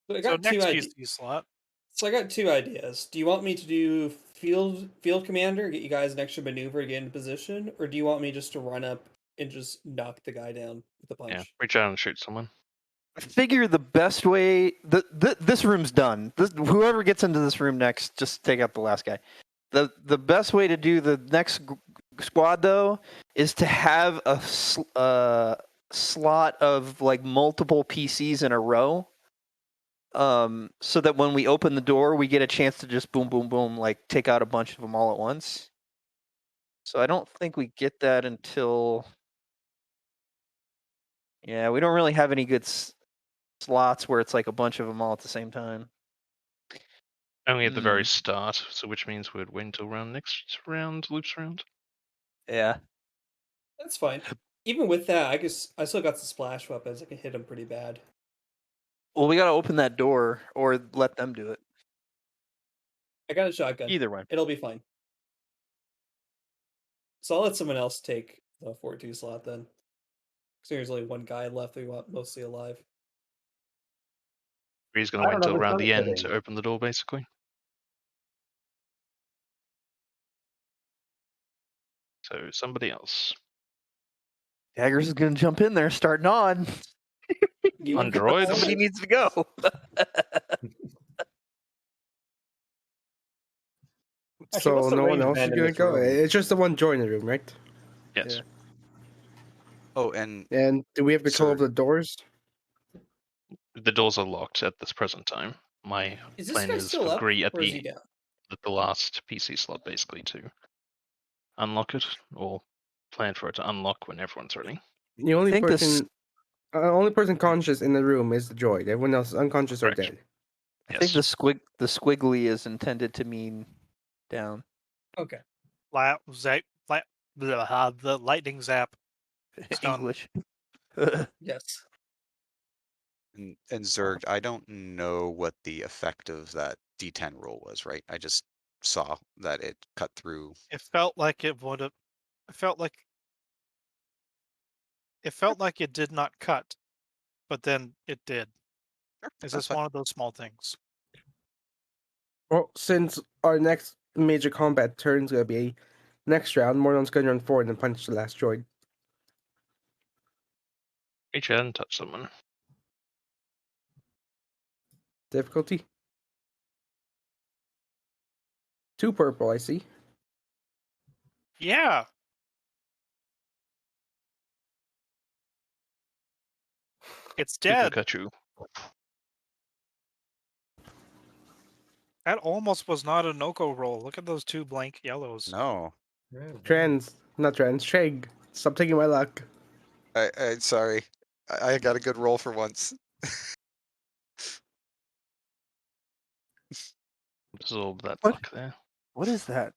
So I So got two next ideas. PC slot. So I got 2 ideas. Do you want me to do field commander, get you guys an extra maneuver to get into position, or do you want me just to run up and just knock the guy down with a punch? Yeah, reach out and shoot someone. I figure the best way this room's done. Whoever gets into this room next, just take out the last guy. The best way to do the next squad though is to have a slot of like multiple PCs in a row. So that when we open the door, we get a chance to just boom, boom, boom, like take out a bunch of them all at once. So I don't think we get that until. Yeah, we don't really have any good slots where it's like a bunch of them all at the same time. Only at the very start, so which means we'd wait until next round loops round. Yeah. That's fine. Even with that, I still got the splash weapons. I can hit him pretty bad. Well, we gotta open that door or let them do it. I got a shotgun. Either way. It'll be fine. So I'll let someone else take the 4-2 slot then. Because there's only one guy left we want mostly alive. He's going I to wait don't know until the around the time end to setting. open the door, basically. So somebody else. Daggers is gonna jump in there, starting on. You On droids? Somebody needs to go. Actually, So what's the no one range else is band in gonna this go. room? It's just the one join the room, right? Yes. Yeah. oh, and And do we have control of Sir. the doors? The doors are locked at this present time. My Is this plan guy is still for up, Gree at or is he the down? last PC slot, basically, to unlock it, or plan for it to unlock when everyone's ready. The only think this- only person conscious in the room is the droid. Everyone else is unconscious or Correct. dead. I think Yes. the squiggly is intended to mean down. Okay. The lightning zap. Stun. English. Yes. and Zerg, I don't know what the effect of that D10 roll was, right? I just saw that it cut through. It felt like it would have. It felt like it did not cut, but then it did. Sure, It's that's just fine. one of those small things. Well, since our next major combat turn's gonna be next round. Mornon's gonna run forward and punch the last droid. Reach out and touch someone. Difficulty 2 purple. I see. Yeah. It's dead. Pikachu. That almost was not a Noko roll. Look at those 2 blank yellows. No. Not trans. Shag. Stop taking my luck. Sorry. I got a good roll for once. Absorb that What? luck there. What is that?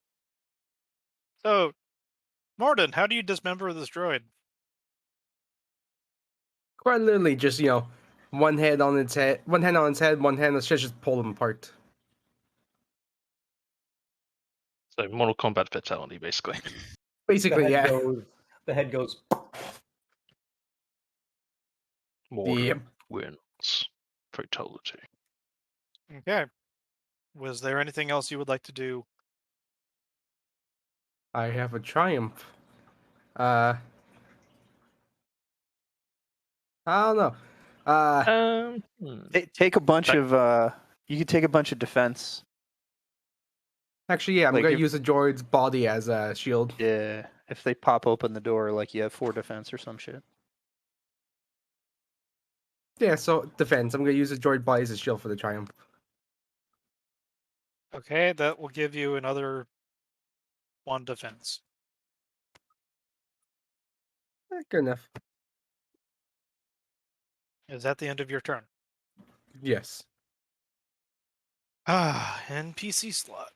So, Morden, how do you dismember this droid? Quite literally, just one hand on its head, one hand on its head, one hand on its chest, just pull them apart. So Mortal Kombat fatality, basically. Basically, yeah. The head goes. Mortal Yep. wins. Fatality. Okay. Was there anything else you would like to do? I have a triumph. I don't know. Take a bunch of you could take a bunch of defense. Actually, yeah, I'm Like gonna if- use the droid's body as a shield. Yeah, if they pop open the door, like you have 4 defense or some shit. Yeah, so defense. I'm gonna use the droid body as a shield for the triumph. Okay, that will give you another 1 defense. Good enough. Is that the end of your turn? Yes. NPC slot.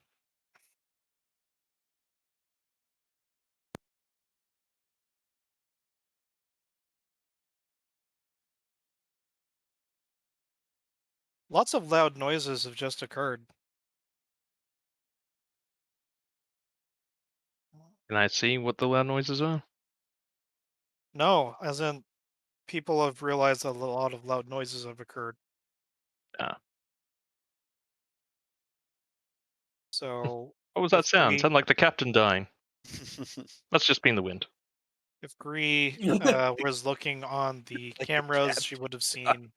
Lots of loud noises have just occurred. Can I see what the loud noises are? No, as in people have realized that a lot of loud noises have occurred. Ah. So What was that if sound? Gree- Sound like the captain dying. That's just been the wind. If Gree was looking on the Like the cameras, she would have seen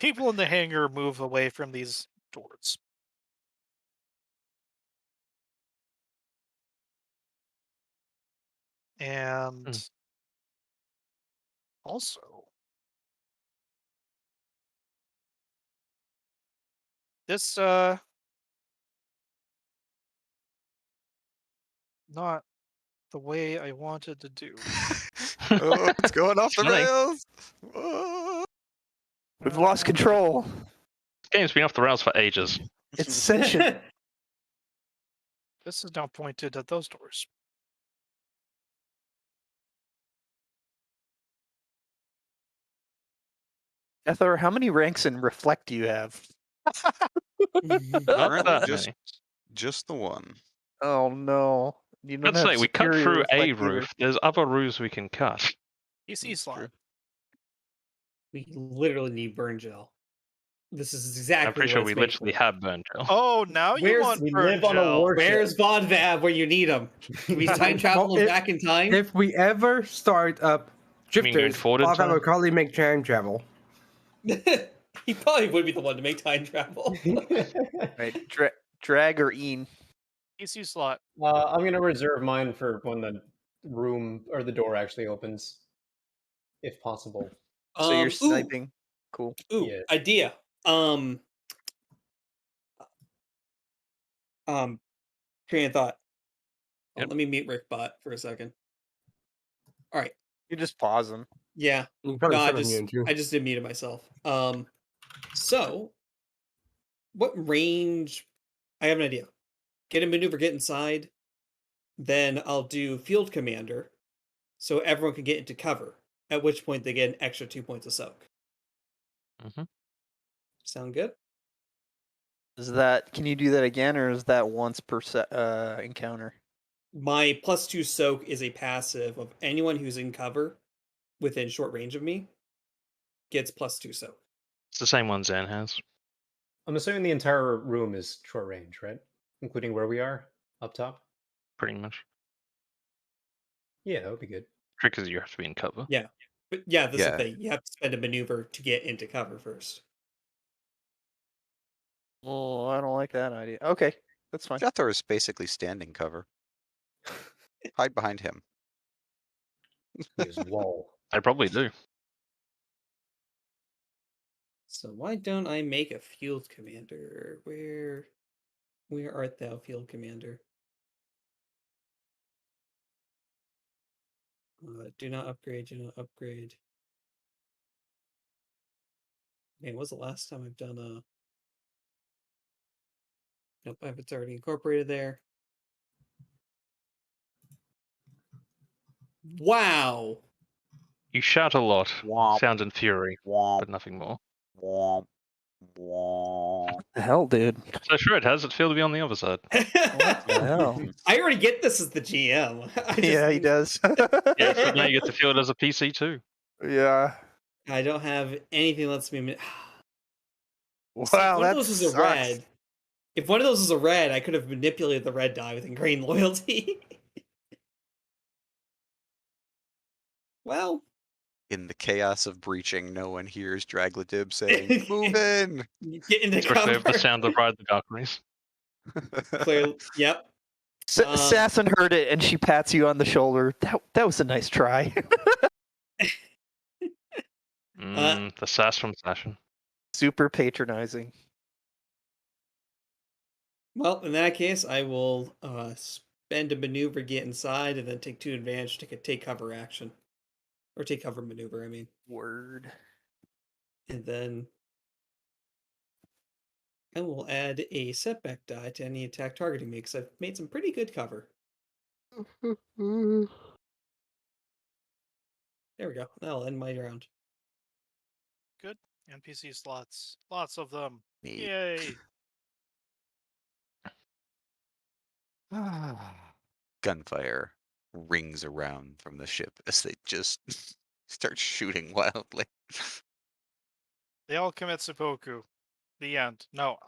people in the hangar move away from these doors. And also, this not the way I wanted to do. Oh, it's going off the Nice. rails. Oh. We've lost control. This game's been off the rails for ages. It's sentient. This is now pointed at those doors. Ethor, how many ranks in reflect do you have? Not Currently, that just many. just the one. Oh no. You don't Let's have say we cut superior through a reflect either. roof. There's other roofs we can cut. PC slot. We literally need burn gel. This is exactly. I'm pretty what sure it's we made literally for. have burn gel. Oh, now you Where's- want We burn live on a gel. warship. Where's Vodvav where you need him? We time travel Well, back in time. If we ever start up You mean going drifters, forward in I'll time? will probably make time travel. He probably would be the one to make time travel. Right. Drag or Een. PC slot. I'm going to reserve mine for when the room or the door actually opens, if possible. So you're Ooh, sniping. Cool. Yeah. idea. Train of thought. Yep. Let me meet Rickbot for a second. All right. You just pause them. Yeah. You can probably No, I sit on just you too. I just did meet it myself. So what range? I have an idea. Get a maneuver, get inside. Then I'll do field commander, so everyone can get into cover. At which point they get an extra 2 points of soak. Mhm. Sound good? Can you do that again, or is that once per encounter? My +2 soak is a passive of anyone who's in cover within short range of me gets +2 soak. It's the same one Zen has. I'm assuming the entire room is short range, right? Including where we are. up top. pretty much. Yeah, that would be good. Trick is you have to be in cover. Yeah. But yeah, this is Yeah. the thing. You have to spend a maneuver to get into cover first. Oh, I don't like that idea. Okay, that's fine. Jethro is basically standing cover. Hide behind him. Use wall. I probably do. So why don't I make a field commander? Where art thou, field commander? Do not upgrade, do not upgrade. Man, when's the last time I've done a... Nope, it's already incorporated there. Wow! You shout a lot, Womp, sound and fury, womp, but nothing more. womp, womp. The hell, dude? So sure, it has its feel to be on the other side. What the hell? I already get this as the GM. I just, Yeah, he does. Yeah, so now you get to feel it as a PC too. Yeah. I don't have anything that lets me. Wow, See, if one that of those was a sucks. red. If one of those was a red, I could have manipulated the red die with ingrained loyalty. Well, In the chaos of breaching, no one hears Dragladib saying, "Move in." get into Especially cover. with the sound of Ride the Valkyries. Clearly, yep. Assassin heard it and she pats you on the shoulder. That was a nice try. The sass from Sashin. Super patronizing. Well, in that case, I will spend a maneuver, get inside, and then take 2 advantage to take cover action. Or take cover maneuver, I mean. Word. And then I will add a setback die to any attack targeting me, because I've made some pretty good cover. There we go. That'll end my round. Good. NPC slots. Lots of them. Neat. Yay. Gunfire rings around from the ship as they just start shooting wildly. They all commit seppuku. The end. No.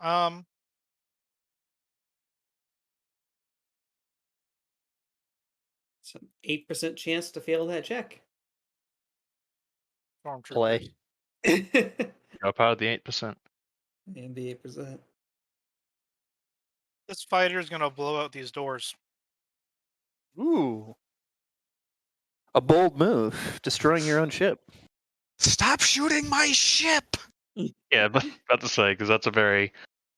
So 8% chance to fail that check. Stormtroopers. Play. Go power the 8%. And the 8%. This fighter is gonna blow out these doors. Ooh. A bold move. Destroying your own ship. Stop shooting my ship! Yeah, but about to say, because that's a very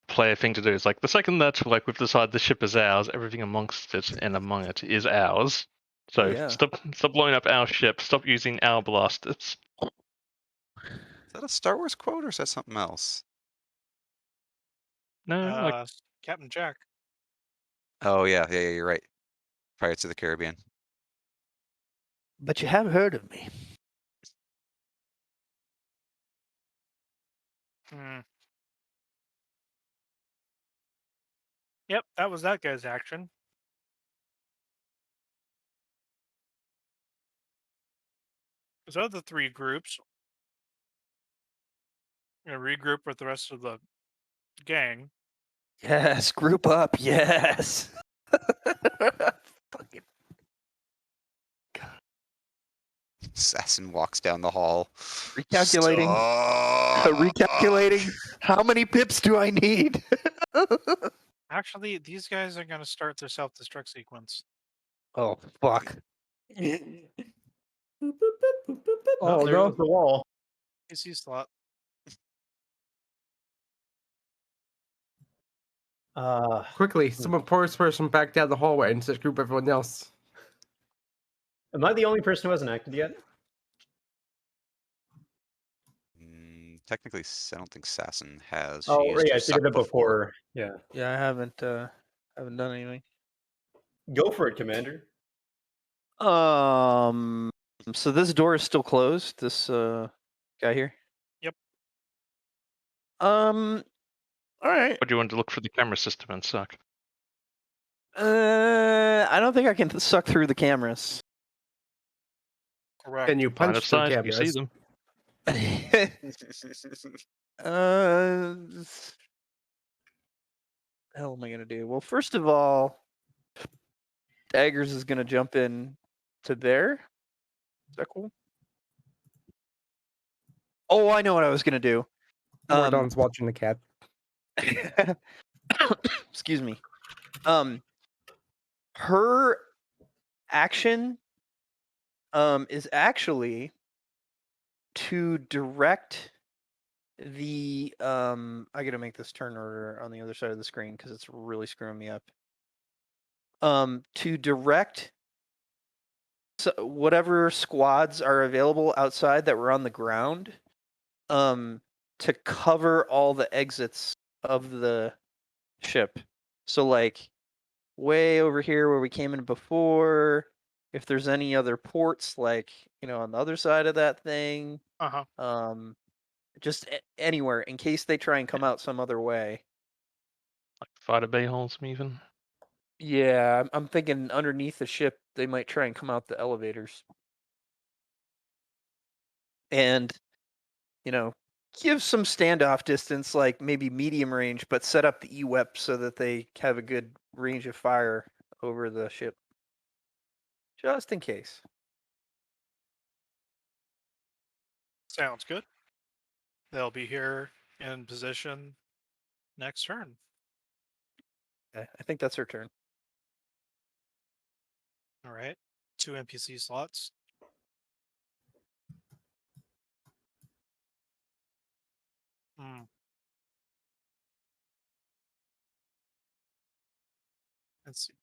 player thing to do. It's like the second that like we've decided the ship is ours, everything amongst it and among it is ours. So Yeah. stop blowing up our ship. Stop using our blasters. Is that a Star Wars quote or is that something else? No, like Captain Jack. Oh yeah, you're right. Pirates of the Caribbean. But you have heard of me. Yep, that was that guy's action. Those other 3 groups. Regroup with the rest of the gang. Yes, group up. Yes. Fucking Assassin walks down the hall. recalculating. Stop! Recalculating. How many pips do I need? Actually, these guys are gonna start their self-destruct sequence. Oh fuck. Oh, there no, is- the wall. PC slot. Quickly, someone pour this person back down the hallway and just group everyone else. Am I the only person who hasn't acted yet? Technically, I don't think Sasson has. Oh, used yeah, her she suck did it before. Yeah. Yeah, I haven't done anything. Go for it, Commander. So this door is still closed. This guy here. Yep. All right. what do you want to look for the camera system and suck? I don't think I can suck through the cameras. Correct. Can you Line punch of the sight, you see cameras? them. Hell am I gonna do? Well, first of all, Daggers is gonna jump in to there. Is that cool? Oh, I know what I was gonna do. Mordon's watching the cat. Excuse me. Her action is actually to direct the I gotta make this turn order on the other side of the screen because it's really screwing me up. To direct whatever squads are available outside that were on the ground, to cover all the exits of the ship. So like way over here where we came in before, if there's any other ports like, on the other side of that thing, just anywhere in case they try and come out some other way. Like fighter bay holes, even. Yeah, I'm thinking underneath the ship they might try and come out the elevators. And, give some standoff distance, like maybe medium range, but set up the EWEP so that they have a good range of fire over the ship. Just in case. Sounds good. They'll be here in position next turn. Okay, I think that's her turn. All right. 2 NPC slots. Let's see.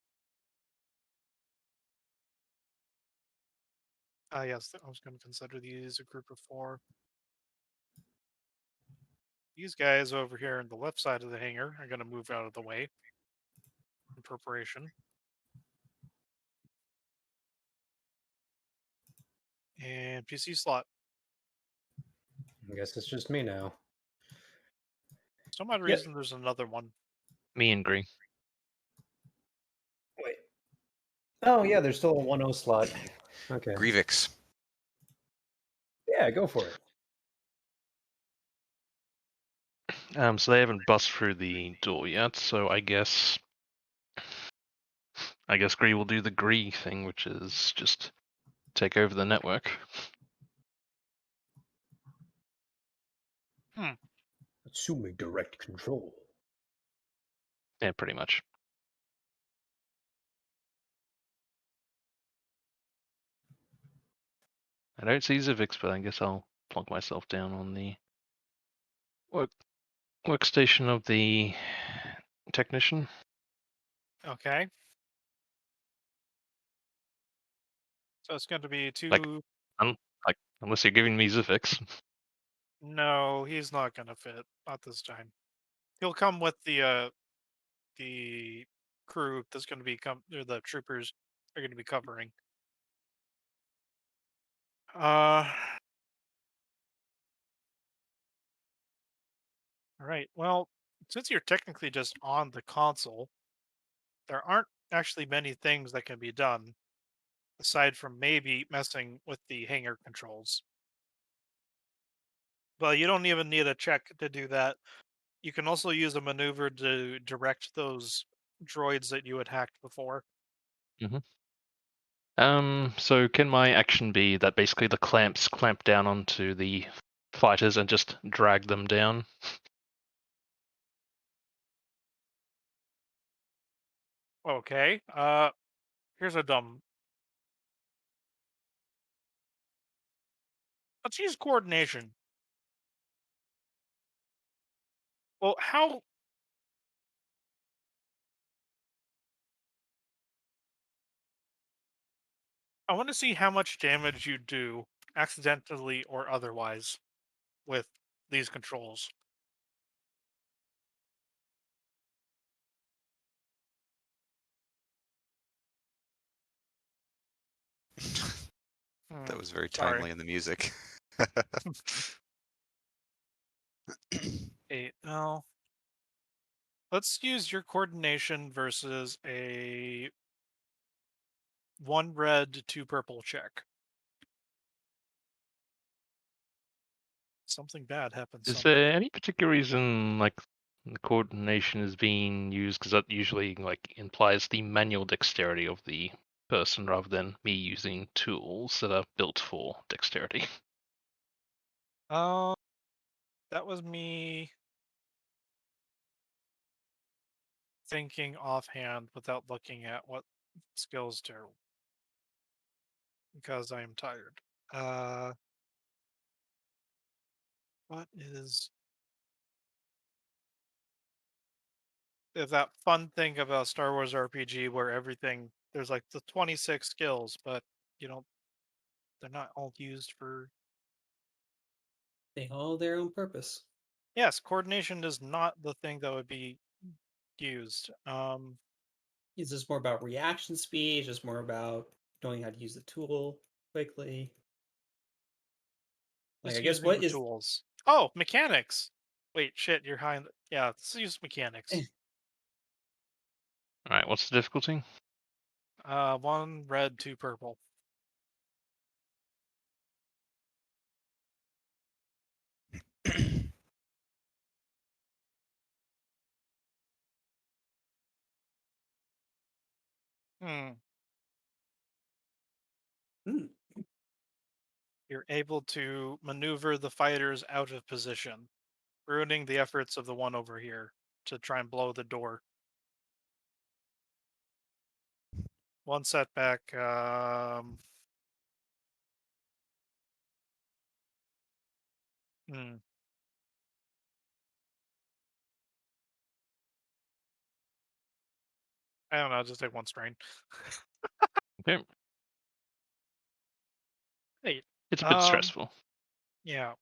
Yes, I was going to consider these a group of 4. These guys over here on the left side of the hangar are going to move out of the way in preparation. And PC slot. I guess it's just me now. For some odd reason, there's another one. Me and Green. Wait. Oh, yeah, there's still a 1-0 slot. Okay. Grievix. Yeah, go for it. So they haven't bust through the door yet, so I guess Gree will do the Gree thing, which is just take over the network. Assuming direct control. Yeah, pretty much. I don't see Zivix, but I guess I'll plonk myself down on the workstation of the technician. Okay. So it's going to be 2. Unless you're giving me Zivix. No, he's not going to fit. Not this time. He'll come with the crew that's going to be or the troopers are going to be covering. All right. Well, since you're technically just on the console, there aren't actually many things that can be done aside from maybe messing with the hangar controls. But you don't even need a check to do that. You can also use a maneuver to direct those droids that you had hacked before. So can my action be that basically the clamps clamp down onto the fighters and just drag them down? Okay. Here's a dumb. Let's use coordination. Well, how? I want to see how much damage you do, accidentally or otherwise, with these controls. That was very Sorry. timely in the music. 8. No. Let's use your coordination versus a 1 red, 2 purple check. Something bad happens. Is there any particular reason, like The coordination is being used because that usually implies the manual dexterity of the person rather than me using tools that are built for dexterity. That was me thinking offhand without looking at what skills do, because I am tired. What is that fun thing about Star Wars RPG where everything there's like the 26 skills, but you know they're not all used for. They all their own purpose. Yes, coordination is not the thing that would be used. Is this more about reaction speed? Just more about knowing how to use the tool quickly? Like, Just I guess using what the is tools. Oh, mechanics. Wait, shit, you're high. Yeah, let's use mechanics. All right, what's the difficulty? 1 red, 2 purple. Hmm. You're able to maneuver the fighters out of position, ruining the efforts of the one over here to try and blow the door. 1 setback. Hmm. I don't know. Just take 1 strain. Okay. Hey. It's a bit stressful. Yeah.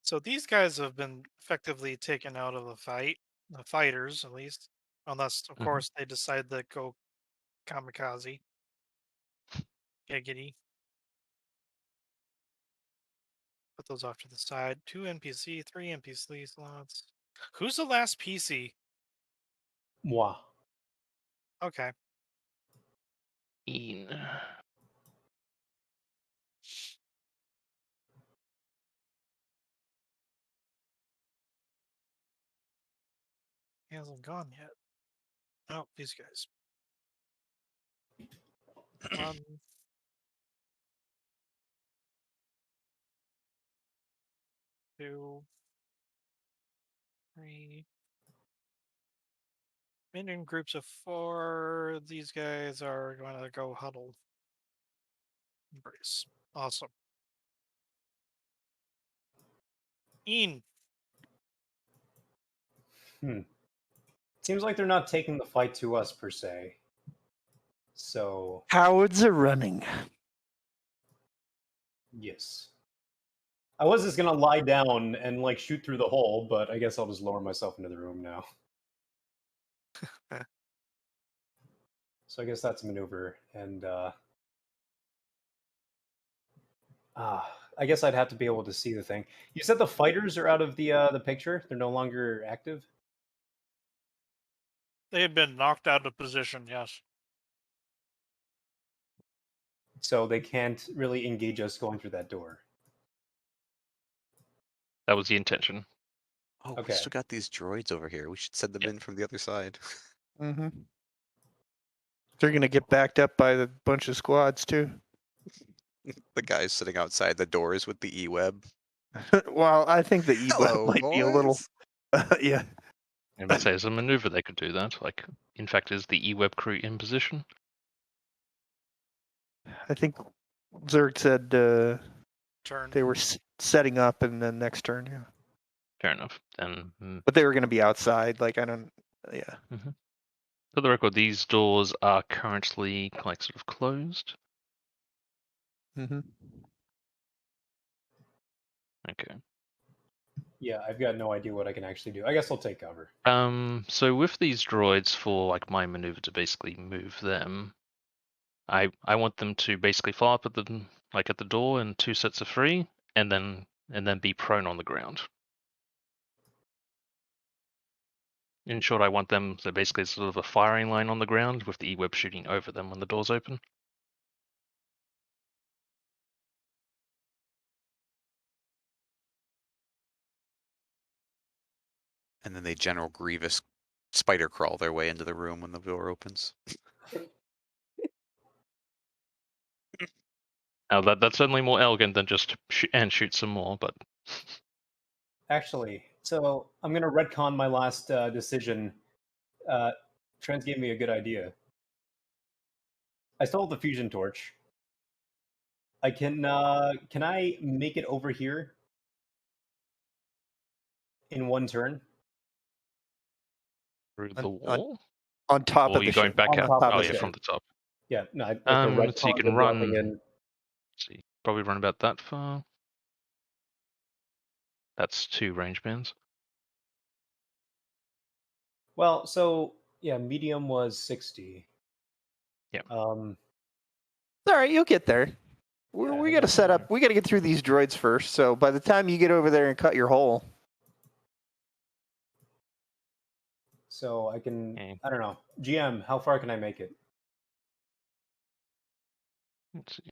So these guys have been effectively taken out of the fight, the fighters at least, unless of course they decide to go kamikaze. Giggity. Put those off to the side. 2 NPC, 3 NPC slots. Who's the last PC? Moi. Okay. Ian. He hasn't gone yet. Oh, these guys. 1, 2, 3. In groups of 4. These guys are going to go huddle. Embrace. Awesome. Ian. Seems like they're not taking the fight to us per se. So Cowards are running. yes. I was just gonna lie down and like shoot through the hole, but I guess I'll just lower myself into the room now. So I guess that's a maneuver, and I guess I'd have to be able to see the thing. You said the fighters are out of the picture; they're no longer active. They had been knocked out of position, yes. So they can't really engage us going through that door. That was the intention. Oh, Okay. we still got these droids over here. We should send them Yeah. in from the other side. Mm-hmm. They're gonna get backed up by the bunch of squads too. The guys sitting outside the doors with the e-web. Well, I think the e-web Hello, might be a little. boys. Yeah, And let's say as a maneuver they could do that. Like, in fact, is the E-web crew in position? I think Zerg said Turn. they were setting up, and then next turn, yeah. Fair enough. Then, But they were going to be outside. Like I don't. Yeah. for the record, these doors are currently sort of closed. Mm-hmm. Okay. Yeah, I've got no idea what I can actually do. I guess I'll take cover. So with these droids, for my maneuver to basically move them, I want them to basically fly up at the door in 2 sets of 3, and then be prone on the ground. In short, I want them so basically sort of a firing line on the ground with the E-web shooting over them when the doors open. And then they General Grievous spider crawl their way into the room when the door opens. Now that's certainly more elegant than just shoot some more, but Actually, so I'm gonna retcon my last decision. Trans gave me a good idea. I stole the fusion torch. I can I make it over here in one turn? through On- the wall. On top Or of are the you going ship. back On out? top of Oh the yeah, ship. from the top. Yeah, no, like a So you retcon can of dropping run. in. So you probably run about that far. That's 2 range bands. Well, so yeah, medium was 60. Yeah. Um, All right, you'll get there. Yeah, We I got to guess set so. up. We got to get through these droids first. So by the time you get over there and cut your hole, so I can. Okay. I don't know. GM, how far can I make it? Let's see.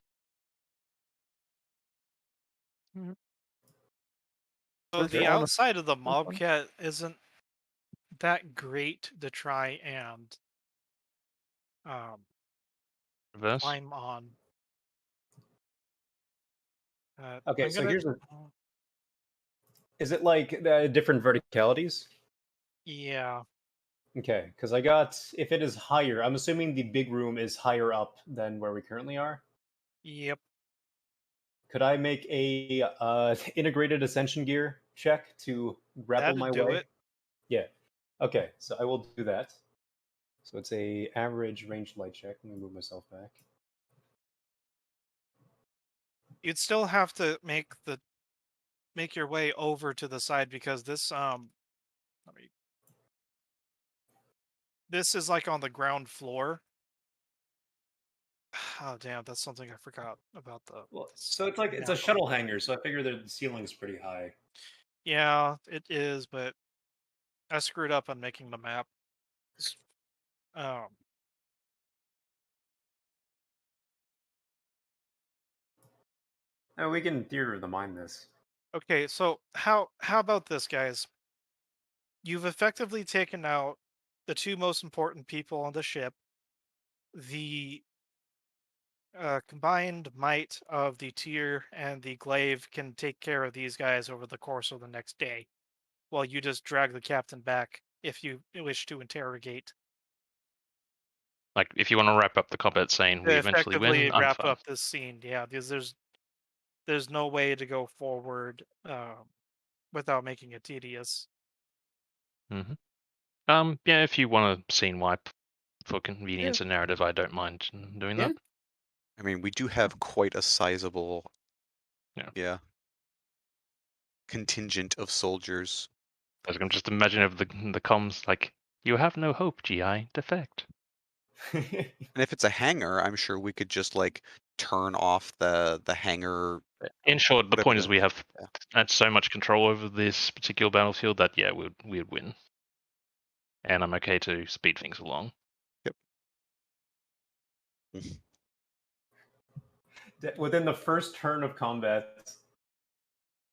So First the one. outside of the First one. Mobcat isn't that great to try and Reverse. climb on. Okay, I'm so gonna. here's a. Is it like different verticalities? Yeah. Okay, because I got if it is higher, I'm assuming the big room is higher up than where we currently are. Yep. Could I make a integrated ascension gear check to grapple That'd my do way? it. Yeah. Okay, so I will do that. So it's a average ranged light check. Let me move myself back. You'd still have to make your way over to the side because this is like on the ground floor. Oh damn, that's something I forgot about Well, so it's like it's a map. shuttle hangar, so I figure the ceiling's pretty high. Yeah, it is, but I screwed up on making the map. Um, Oh, we can theater of the mind this. okay, so how about this, guys? You've effectively taken out the 2 most important people on the ship. The combined might of the Tier and the Glaive can take care of these guys over the course of the next day, while you just drag the captain back if you wish to interrogate. Like if you want to wrap up the combat scene, we eventually Effectively win. I'm wrap fine. up this scene, yeah, because there's no way to go forward without making it tedious. Yeah, if you want a scene wipe for convenience and narrative, I don't mind doing that. I mean, we do have quite a sizable, Yeah. contingent of soldiers. I was going to just imagine over the comms, like, you have no hope, GI, defect. And if it's a hangar, I'm sure we could just like turn off the hangar. In short, the whatever point is we have had so much control over this particular battlefield that, yeah, we'd win. And I'm okay to speed things along. Within the first turn of combat.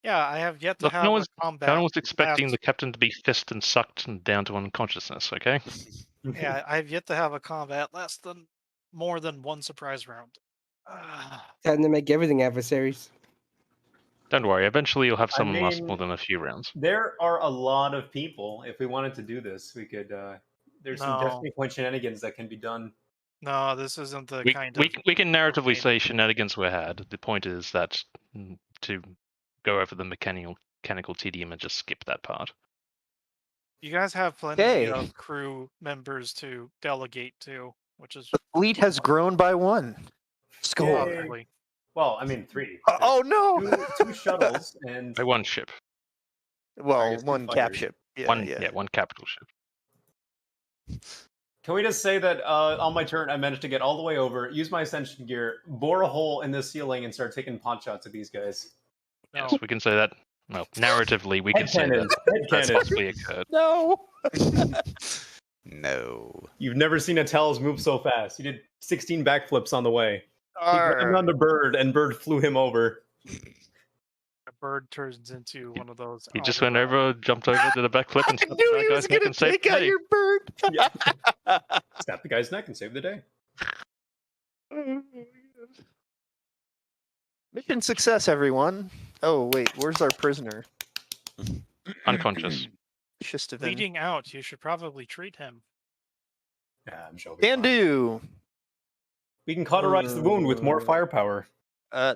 Yeah, I have yet to Look, have no a one's combat. expecting the last- captain to be fist and sucked and down to unconsciousness, okay? Yeah, I have yet to have a combat less than more than 1 surprise round. Time to make everything adversaries. Don't worry, eventually you'll have I someone last mean, more than a few rounds. There are a lot of people. If we wanted to do this, we could. There's some No. Destiny Point shenanigans that can be done. No, this isn't the We kind of. can narratively domain. say shenanigans were had. The point is that to go over the mechanical tedium and just skip that part. You guys have plenty Okay. of crew members to delegate to, which is the fleet has grown by 1. Score. Yay. lovely. Well, I mean 3. Oh no! Two shuttles and By 1 ship. I Well, guess 2 1 cap fighters. ship. Yeah, One capital ship. Can we just say that on my turn, I managed to get all the way over, use my ascension gear, bore a hole in the ceiling, and start taking pot shots at these guys? No. Yes, we can say that. Well, narratively, we can say that that's Headcanon. possibly occurred. No. No. You've never seen a Tellus move so fast. He did 16 backflips on the way. He grabbed Arr. onto Bird, and Bird flew him over. bird turns into one of those. He just went over, jumped over, did a backflip, and I snapped knew the he was guy's neck gonna and saved take the out day. your bird. Yeah. Snap the guy's neck and save the day. Mission success, everyone. Oh wait, where's our prisoner? Unconscious. Shistavin. Bleeding out. You should probably treat him. Yeah, I'm sure. it'll be Can fine. do. We can cauterize the wound with more firepower.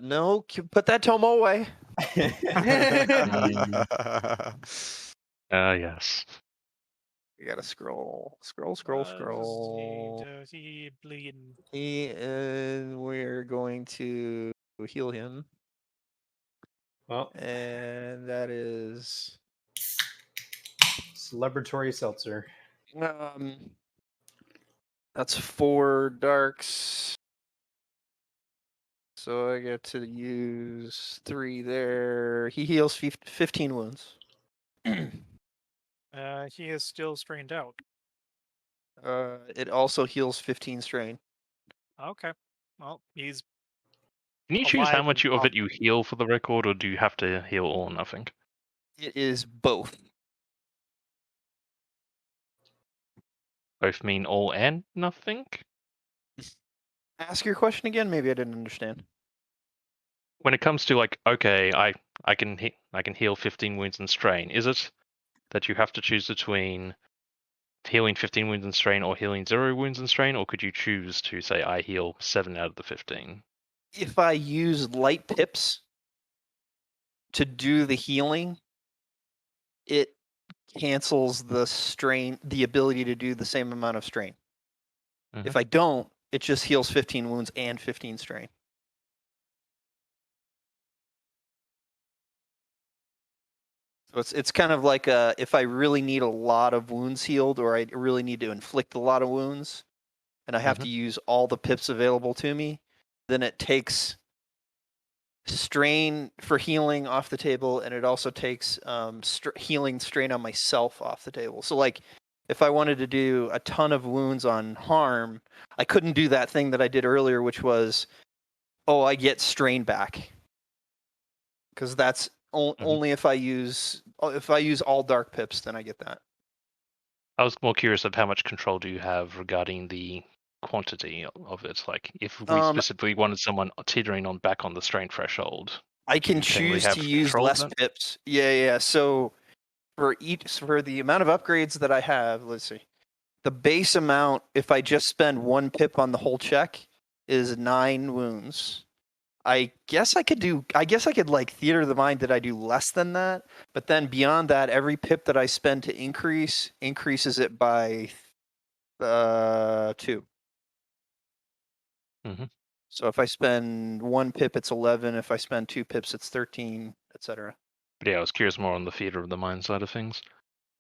No, put that Tomo away. Yes. You gotta scroll. Does he bleeding? We're going to heal him, Well, and that is celebratory seltzer. that's 4 darks. So I get to use 3 there. He heals 15 wounds. He is still strained out. It also heals 15 strain. Okay. Well, he's Can you choose how alive much and of it you heal for the record, or do you have to heal all or nothing? It is both. Both mean all and nothing? Ask your question again. Maybe I didn't understand. When it comes to like, okay, I can heal 15 wounds and strain, is it that you have to choose between healing 15 wounds and strain or healing 0 wounds and strain, or could you choose to say I heal 7 out of the 15? If I use light pips to do the healing, it cancels the strain, the ability to do the same amount of strain. If I don't, it just heals 15 wounds and 15 strain. So it's kind of like if I really need a lot of wounds healed, or I really need to inflict a lot of wounds, and I have to use all the pips available to me, then it takes strain for healing off the table, and it also takes healing strain on myself off the table. So like if I wanted to do a ton of wounds on harm, I couldn't do that thing that I did earlier, which was, I get strain back, because that's only if I use all dark pips, then I get that. I was more curious of how much control do you have regarding the quantity of it. Like if we specifically wanted someone teetering on back on the strain threshold, I can choose to use less pips. Yeah. So for the amount of upgrades that I have, let's see. The base amount, if I just spend 1 pip on the whole check, is 9 wounds. I guess I could like theater of the mind that I do less than that, but then beyond that, every pip that I spend to increases it by 2. So if I spend 1 pip, it's 11. If I spend 2 pips, it's 13, etc. But yeah, I was curious more on the theater of the mind side of things.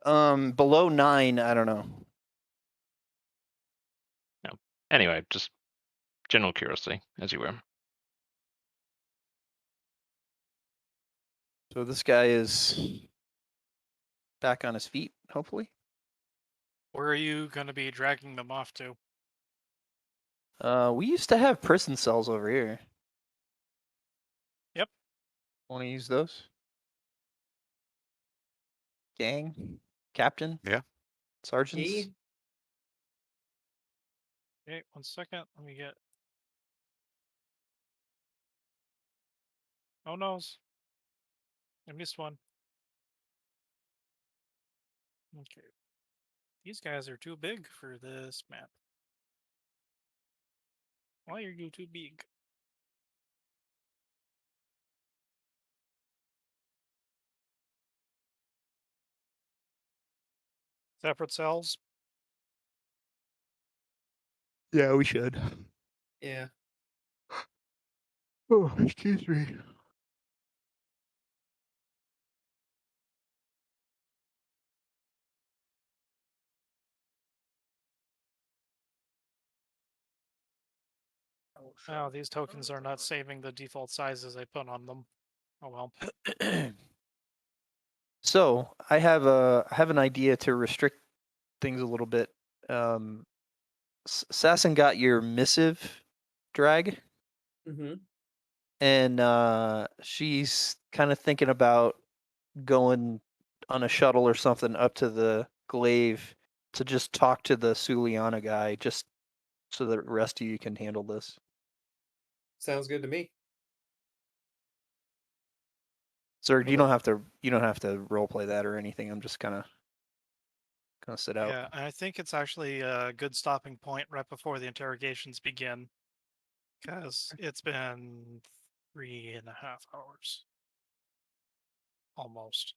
Below 9, I don't know. Yeah. Anyway, just general curiosity, as you were. So this guy is back on his feet, hopefully. Where are you going to be dragging them off to? We used to have prison cells over here. Yep. Want to use those? Gang? Captain? Yeah. Sergeants? Hey. Okay, 1 second. Let me get. Oh noes. I missed one. Okay. These guys are too big for this map. Why are you too big? Separate cells? Yeah, we should. Yeah. Oh, excuse me. Oh, these tokens are not saving the default sizes I put on them. Oh well. So I have an idea to restrict things a little bit. Sasson got your missive drag. Mm-hmm. and she's kind of thinking about going on a shuttle or something up to the glaive to just talk to the Suliana guy, just so the rest of you can handle this. Sounds good to me. Sir, Well, you don't have to role play that or anything. I'm just gonna sit out. Yeah, I think it's actually a good stopping point right before the interrogations begin, because it's been 3.5 hours. Almost.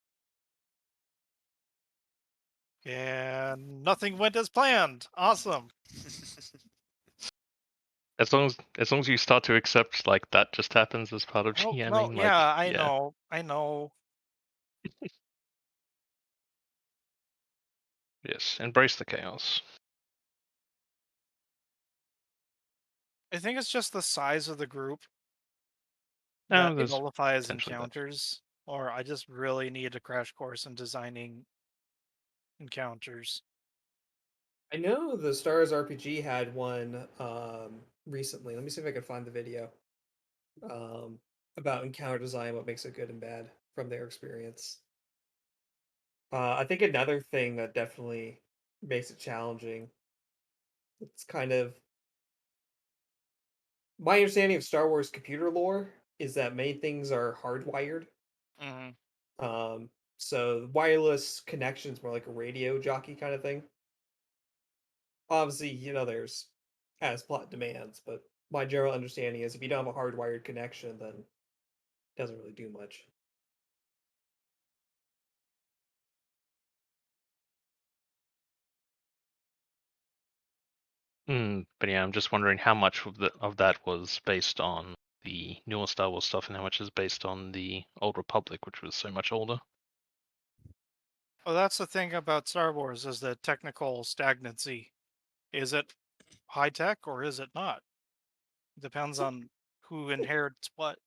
And nothing went as planned. Awesome. As long as you start to accept like that just happens as part of Oh, GMing, no, like yeah, I yeah. know. Yes, embrace the chaos. I think it's just the size of the group No, that there's nullifies potentially that. encounters, or I just really need a crash course in designing encounters. I know the Stars RPG had one recently. Let me see if I can find the video about encounter design, what makes it good and bad from their experience. I think another thing that definitely makes it challenging. It's kind of my understanding of Star Wars computer lore is that many things are hardwired. Mm-hmm. So wireless connections more like a radio jockey kind of thing. Obviously, there's as plot demands, but my general understanding is if you don't have a hardwired connection, then it doesn't really do much. But yeah, I'm just wondering how much of that was based on the newer Star Wars stuff and how much is based on the Old Republic, which was so much older. Well, that's the thing about Star Wars, is the technical stagnancy. Is it high tech or is it not? Depends on who inherits what.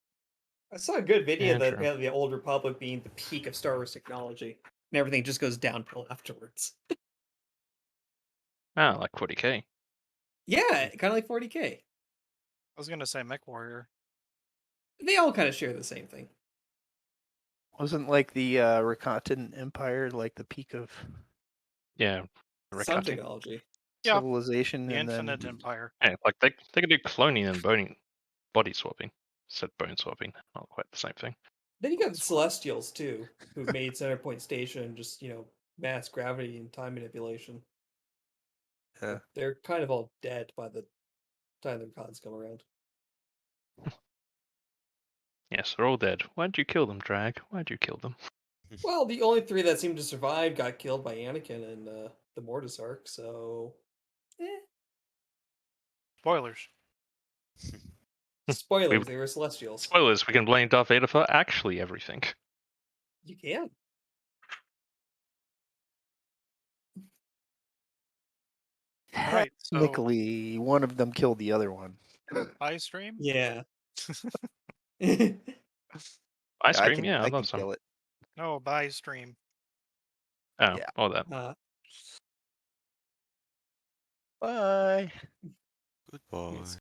I saw a good video Yeah, that true. had the Old Republic being the peak of Star Wars technology, and everything just goes downhill afterwards. Ah, like 40k. Yeah, kind of like 40k. I was gonna say Mech Warrior. They all kind of share the same thing. Wasn't like the Rakatan Empire like the peak of Yeah, Some Rekati. technology. Yeah, civilization, the and Infinite then Empire. Yeah, like they could do cloning and body swapping. Said bone swapping, not quite the same thing. Then you got the Celestials too, who made Center Point Station just mass gravity and time manipulation. Yeah. They're kind of all dead by the time the gods come around. Yes, they're all dead. Why'd you kill them, Drag? Why'd you kill them? Well, the only three that seemed to survive got killed by Anakin and the Mortis arc, so Spoilers. spoilers, they were Celestials. Spoilers, we can blame Darth Vader for actually everything. You can. All right, so technically one of them killed the other one. I stream. Yeah. Ice I cream, can yeah, I I can love some. kill it. No, by stream. Oh, Yeah. all that. Bye. Goodbye.